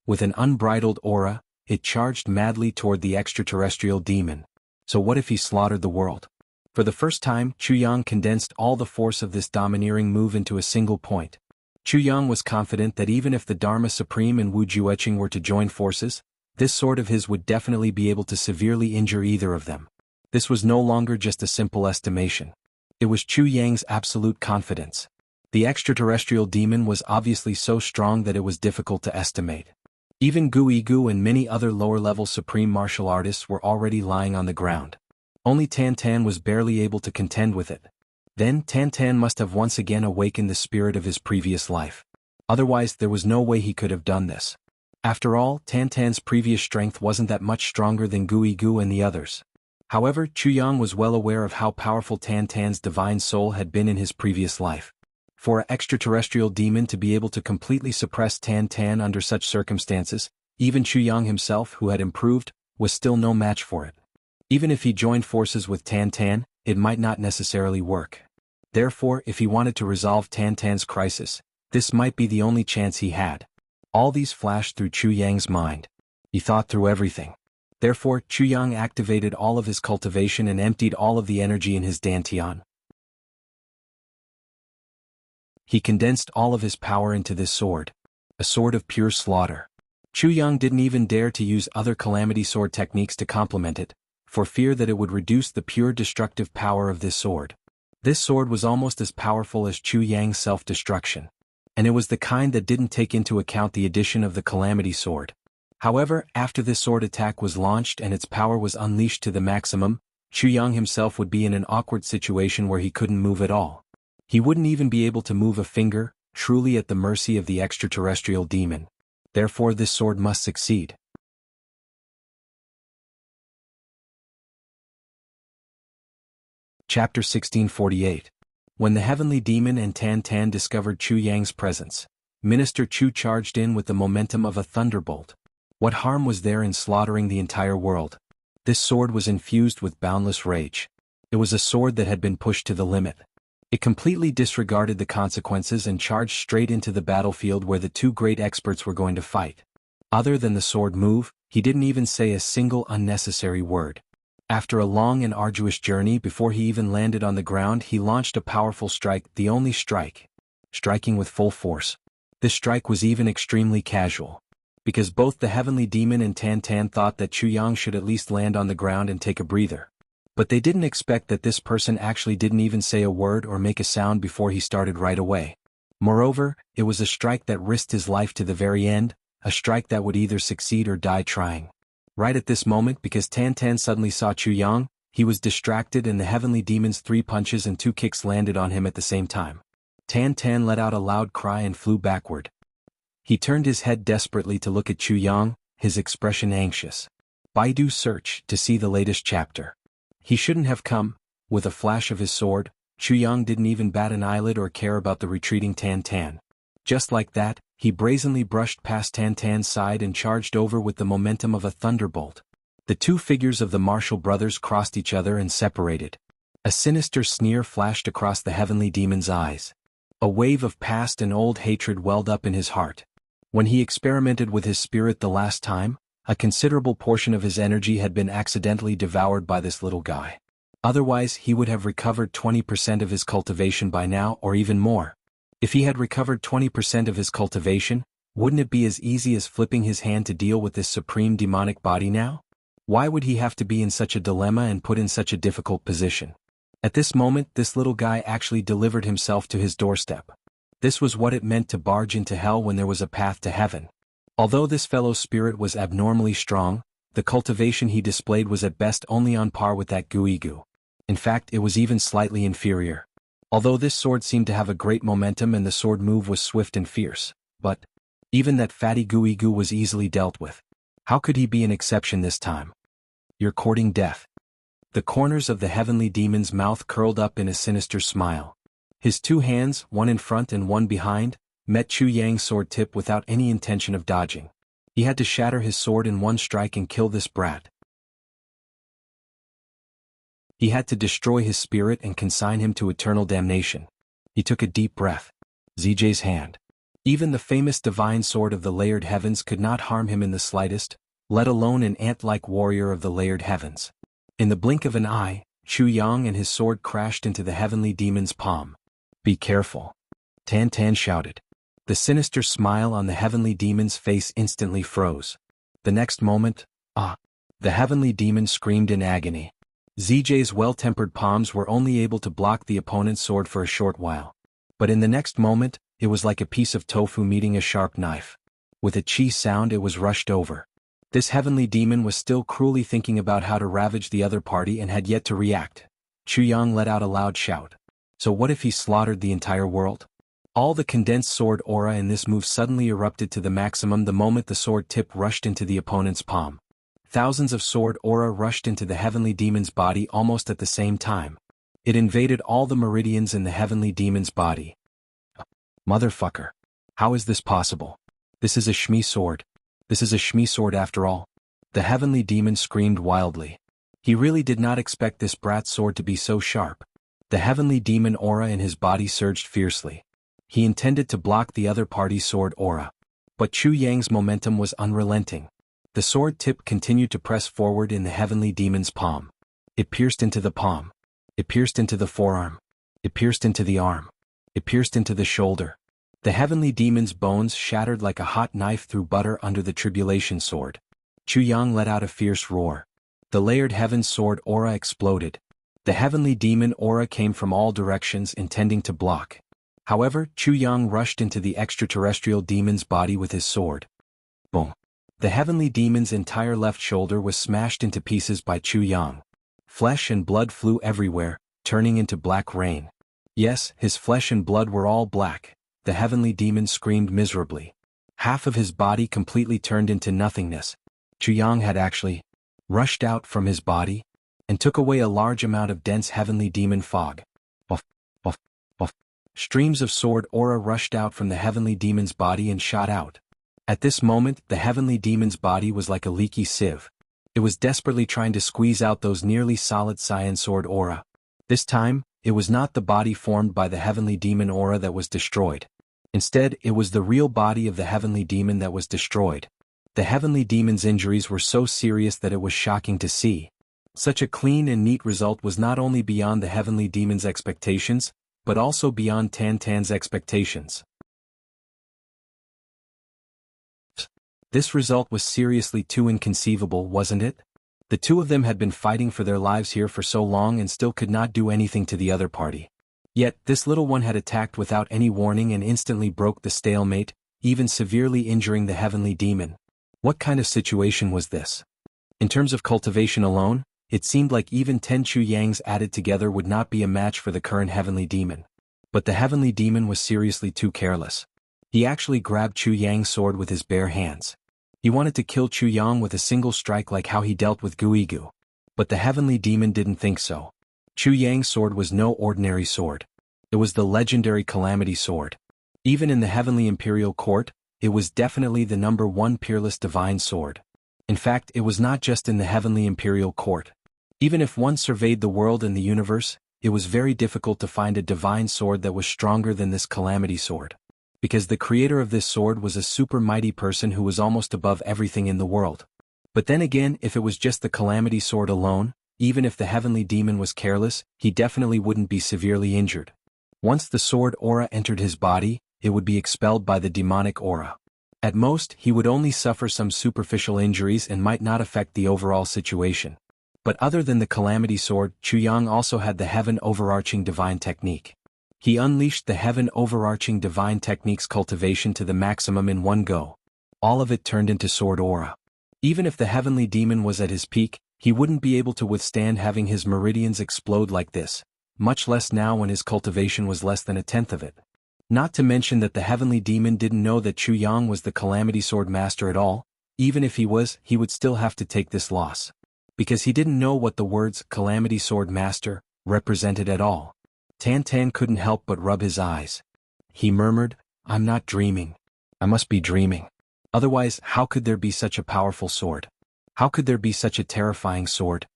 With an unbridled aura, it charged madly toward the extraterrestrial demon. So what if he slaughtered the world? For the first time, Chu Yang condensed all the force of this domineering move into a single point. Chu Yang was confident that even if the Dharma Supreme and Wu Jueqing were to join forces, this sword of his would definitely be able to severely injure either of them. This was no longer just a simple estimation. It was Chu Yang's absolute confidence. The extraterrestrial demon was obviously so strong that it was difficult to estimate. Even Gu Gu and many other lower-level supreme martial artists were already lying on the ground. Only Tan Tan was barely able to contend with it. Then Tan Tan must have once again awakened the spirit of his previous life. Otherwise there was no way he could have done this. After all, Tan Tan's previous strength wasn't that much stronger than Gui Gu and the others. However, Chu Yang was well aware of how powerful Tan Tan's divine soul had been in his previous life. For an extraterrestrial demon to be able to completely suppress Tan Tan under such circumstances, even Chu Yang himself, who had improved, was still no match for it. Even if he joined forces with Tan Tan, it might not necessarily work. Therefore, if he wanted to resolve Tan Tan's crisis, this might be the only chance he had. All these flashed through Chu Yang's mind. He thought through everything. Therefore, Chu Yang activated all of his cultivation and emptied all of the energy in his dantian. He condensed all of his power into this sword, a sword of pure slaughter. Chu Yang didn't even dare to use other calamity sword techniques to complement it, for fear that it would reduce the pure destructive power of this sword. This sword was almost as powerful as Chu Yang's self-destruction. And it was the kind that didn't take into account the addition of the calamity sword. However, after this sword attack was launched and its power was unleashed to the maximum, Chu Yang himself would be in an awkward situation where he couldn't move at all. He wouldn't even be able to move a finger, truly at the mercy of the extraterrestrial demon. Therefore this sword must succeed. Chapter 1648. When the heavenly demon and Tan Tan discovered Chu Yang's presence, Minister Chu charged in with the momentum of a thunderbolt. What harm was there in slaughtering the entire world? This sword was infused with boundless rage. It was a sword that had been pushed to the limit. It completely disregarded the consequences and charged straight into the battlefield where the two great experts were going to fight. Other than the sword move, he didn't even say a single unnecessary word. After a long and arduous journey before he even landed on the ground, he launched a powerful strike, the only strike. Striking with full force. This strike was even extremely casual. Because both the heavenly demon and Tan Tan thought that Chu Yang should at least land on the ground and take a breather. But they didn't expect that this person actually didn't even say a word or make a sound before he started right away. Moreover, it was a strike that risked his life to the very end, a strike that would either succeed or die trying. Right at this moment, because Tan Tan suddenly saw Chu Yang, he was distracted and the heavenly demon's 3 punches and 2 kicks landed on him at the same time. Tan Tan let out a loud cry and flew backward. He turned his head desperately to look at Chu Yang, his expression anxious. Baidu search to see the latest chapter. He shouldn't have come. With a flash of his sword, Chu Yang didn't even bat an eyelid or care about the retreating Tan Tan. Just like that, he brazenly brushed past Tan Tan's side and charged over with the momentum of a thunderbolt. The 2 figures of the Marshall brothers crossed each other and separated. A sinister sneer flashed across the heavenly demon's eyes. A wave of past and old hatred welled up in his heart. When he experimented with his spirit the last time, a considerable portion of his energy had been accidentally devoured by this little guy. Otherwise, he would have recovered 20% of his cultivation by now, or even more. If he had recovered 20% of his cultivation, wouldn't it be as easy as flipping his hand to deal with this supreme demonic body now? Why would he have to be in such a dilemma and put in such a difficult position? At this moment, this little guy actually delivered himself to his doorstep. This was what it meant to barge into hell when there was a path to heaven. Although this fellow's spirit was abnormally strong, the cultivation he displayed was at best only on par with that Guigu. In fact, it was even slightly inferior. Although this sword seemed to have a great momentum and the sword move was swift and fierce, but even that fatty Guigu was easily dealt with. How could he be an exception this time? You're courting death. The corners of the heavenly demon's mouth curled up in a sinister smile. His 2 hands, one in front and one behind, met Chu Yang's sword tip without any intention of dodging. He had to shatter his sword in one strike and kill this brat. He had to destroy his spirit and consign him to eternal damnation. He took a deep breath. ZJ's hand. Even the famous divine sword of the layered heavens could not harm him in the slightest, let alone an ant-like warrior of the layered heavens. In the blink of an eye, Chu Yang and his sword crashed into the heavenly demon's palm. Be careful. Tan Tan shouted. The sinister smile on the heavenly demon's face instantly froze. The next moment, the heavenly demon screamed in agony. ZJ's well-tempered palms were only able to block the opponent's sword for a short while. But in the next moment, it was like a piece of tofu meeting a sharp knife. With a chi sound, it was rushed over. This heavenly demon was still cruelly thinking about how to ravage the other party and had yet to react. Chu Yang let out a loud shout. So what if he slaughtered the entire world? All the condensed sword aura in this move suddenly erupted to the maximum the moment the sword tip rushed into the opponent's palm. Thousands of sword aura rushed into the heavenly demon's body almost at the same time. It invaded all the meridians in the heavenly demon's body. Motherfucker. How is this possible? This is a Shmi sword. This is a Shmi sword after all. The heavenly demon screamed wildly. He really did not expect this brat sword to be so sharp. The heavenly demon aura in his body surged fiercely. He intended to block the other party's sword aura. But Chu Yang's momentum was unrelenting. The sword tip continued to press forward in the heavenly demon's palm. It pierced into the palm. It pierced into the forearm. It pierced into the arm. It pierced into the shoulder. The heavenly demon's bones shattered like a hot knife through butter under the tribulation sword. Chu Yang let out a fierce roar. The layered heaven's sword aura exploded. The heavenly demon aura came from all directions intending to block. However, Chu Yang rushed into the extraterrestrial demon's body with his sword. Boom. The heavenly demon's entire left shoulder was smashed into pieces by Chu Yang. Flesh and blood flew everywhere, turning into black rain. Yes, his flesh and blood were all black. The heavenly demon screamed miserably. Half of his body completely turned into nothingness. Chu Yang had actually rushed out from his body and took away a large amount of dense heavenly demon fog. Buff, buff, buff. Streams of sword aura rushed out from the heavenly demon's body and shot out. At this moment, the heavenly demon's body was like a leaky sieve. It was desperately trying to squeeze out those nearly solid cyan sword aura. This time, it was not the body formed by the heavenly demon aura that was destroyed. Instead, it was the real body of the heavenly demon that was destroyed. The heavenly demon's injuries were so serious that it was shocking to see. Such a clean and neat result was not only beyond the heavenly demon's expectations, but also beyond Tan Tan's expectations. This result was seriously too inconceivable, wasn't it? The two of them had been fighting for their lives here for so long and still could not do anything to the other party. Yet, this little one had attacked without any warning and instantly broke the stalemate, even severely injuring the heavenly demon. What kind of situation was this? In terms of cultivation alone, it seemed like even 10 Chu Yangs added together would not be a match for the current heavenly demon. But the heavenly demon was seriously too careless. He actually grabbed Chu Yang's sword with his bare hands. He wanted to kill Chu Yang with a single strike like how he dealt with Guigu. But the heavenly demon didn't think so. Chu Yang's sword was no ordinary sword. It was the legendary Calamity sword. Even in the heavenly imperial court, it was definitely the #1 peerless divine sword. In fact, it was not just in the heavenly imperial court. Even if one surveyed the world and the universe, it was very difficult to find a divine sword that was stronger than this Calamity sword. Because the creator of this sword was a super mighty person who was almost above everything in the world. But then again, if it was just the Calamity sword alone, even if the heavenly demon was careless, he definitely wouldn't be severely injured. Once the sword aura entered his body, it would be expelled by the demonic aura. At most, he would only suffer some superficial injuries and might not affect the overall situation. But other than the Calamity sword, Chu Yang also had the Heaven Overarching Divine Technique. He unleashed the Heaven Overarching Divine Technique's cultivation to the maximum in one go. All of it turned into sword aura. Even if the heavenly demon was at his peak, he wouldn't be able to withstand having his meridians explode like this, much less now when his cultivation was less than 1/10 of it. Not to mention that the heavenly demon didn't know that Chu Yang was the Calamity Sword Master at all. Even if he was, he would still have to take this loss. Because he didn't know what the words Calamity Sword Master represented at all. Tan Tan couldn't help but rub his eyes. He murmured, "I'm not dreaming. I must be dreaming. Otherwise, how could there be such a powerful sword? How could there be such a terrifying sword?"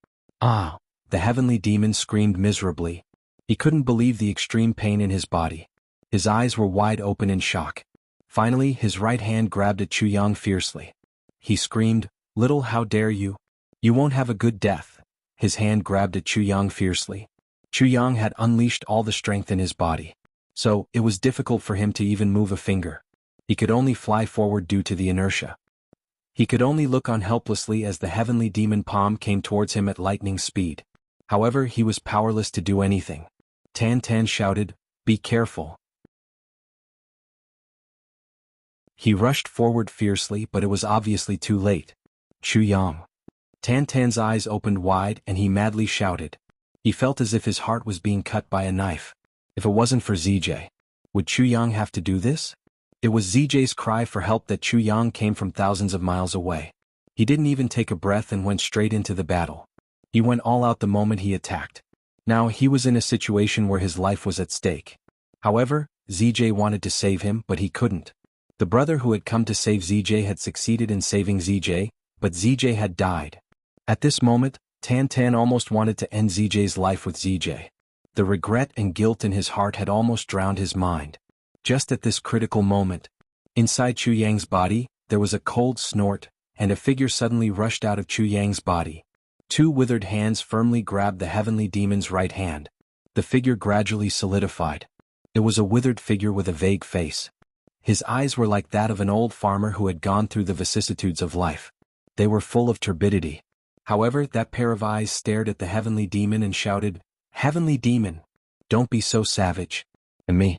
Ah! The heavenly demon screamed miserably. He couldn't believe the extreme pain in his body. His eyes were wide open in shock. Finally, his right hand grabbed at Chu Yang fiercely. He screamed, "Little, how dare you? You won't have a good death." His hand grabbed at Chu Yang fiercely. Chu Yang had unleashed all the strength in his body. So, it was difficult for him to even move a finger. He could only fly forward due to the inertia. He could only look on helplessly as the heavenly demon palm came towards him at lightning speed. However, he was powerless to do anything. Tan Tan shouted, "Be careful." He rushed forward fiercely, but it was obviously too late. Chu Yang. Tan Tan's eyes opened wide and he madly shouted. He felt as if his heart was being cut by a knife. If it wasn't for ZJ. Would Chu Yang have to do this? It was ZJ's cry for help that Chu Yang came from thousands of miles away. He didn't even take a breath and went straight into the battle. He went all out the moment he attacked. Now he was in a situation where his life was at stake. However, ZJ wanted to save him, but he couldn't. The brother who had come to save ZJ had succeeded in saving ZJ, but ZJ had died. At this moment, Tan Tan almost wanted to end ZJ's life with ZJ. The regret and guilt in his heart had almost drowned his mind. Just at this critical moment, inside Chu Yang's body, there was a cold snort, and a figure suddenly rushed out of Chu Yang's body. Two withered hands firmly grabbed the heavenly demon's right hand. The figure gradually solidified. It was a withered figure with a vague face. His eyes were like that of an old farmer who had gone through the vicissitudes of life. They were full of turbidity. However, that pair of eyes stared at the heavenly demon and shouted, "Heavenly demon, don't be so savage." And me.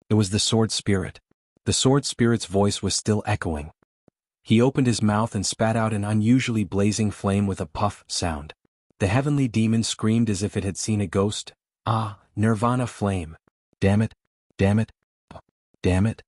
It was the sword spirit. The sword spirit's voice was still echoing. He opened his mouth and spat out an unusually blazing flame with a puff sound. The heavenly demon screamed as if it had seen a ghost. "Ah, Nirvana flame. Damn it, damn it, damn it."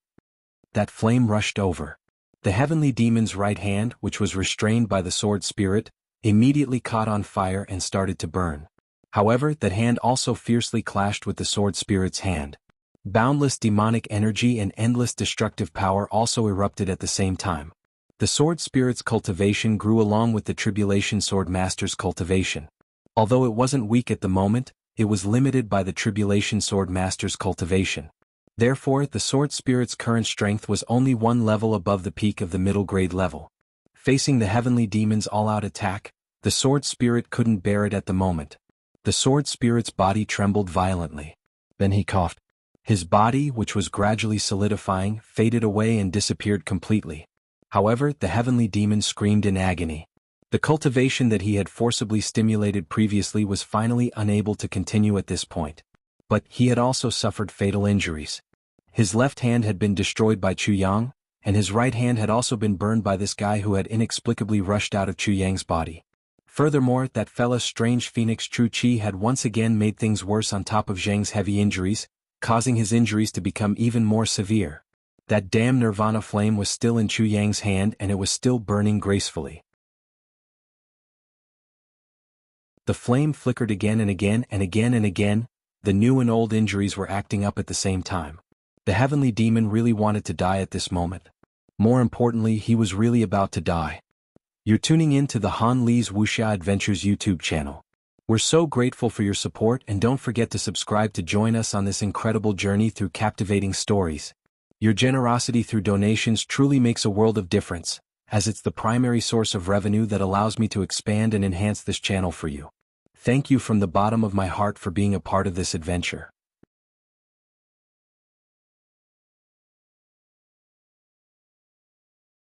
That flame rushed over. The heavenly demon's right hand, which was restrained by the sword spirit, immediately caught on fire and started to burn. However, that hand also fiercely clashed with the sword spirit's hand. Boundless demonic energy and endless destructive power also erupted at the same time. The sword spirit's cultivation grew along with the tribulation sword master's cultivation. Although it wasn't weak at the moment, it was limited by the tribulation sword master's cultivation. Therefore, the sword spirit's current strength was only one level above the peak of the middle grade level. Facing the heavenly demon's all-out attack, the sword spirit couldn't bear it at the moment. The sword spirit's body trembled violently. Then he coughed. His body, which was gradually solidifying, faded away and disappeared completely. However, the heavenly demon screamed in agony. The cultivation that he had forcibly stimulated previously was finally unable to continue at this point. But he had also suffered fatal injuries. His left hand had been destroyed by Chu Yang, and his right hand had also been burned by this guy who had inexplicably rushed out of Chu Yang's body. Furthermore, that fella's strange phoenix Chu Qi had once again made things worse on top of Zhang's heavy injuries, causing his injuries to become even more severe. That damn Nirvana flame was still in Chu Yang's hand and it was still burning gracefully. The flame flickered again and again and again and again. The new and old injuries were acting up at the same time. The heavenly demon really wanted to die at this moment. More importantly, he was really about to die. You're tuning in to the Han Li's Wuxia Adventures YouTube channel. We're so grateful for your support and don't forget to subscribe to join us on this incredible journey through captivating stories. Your generosity through donations truly makes a world of difference, as it's the primary source of revenue that allows me to expand and enhance this channel for you. Thank you from the bottom of my heart for being a part of this adventure.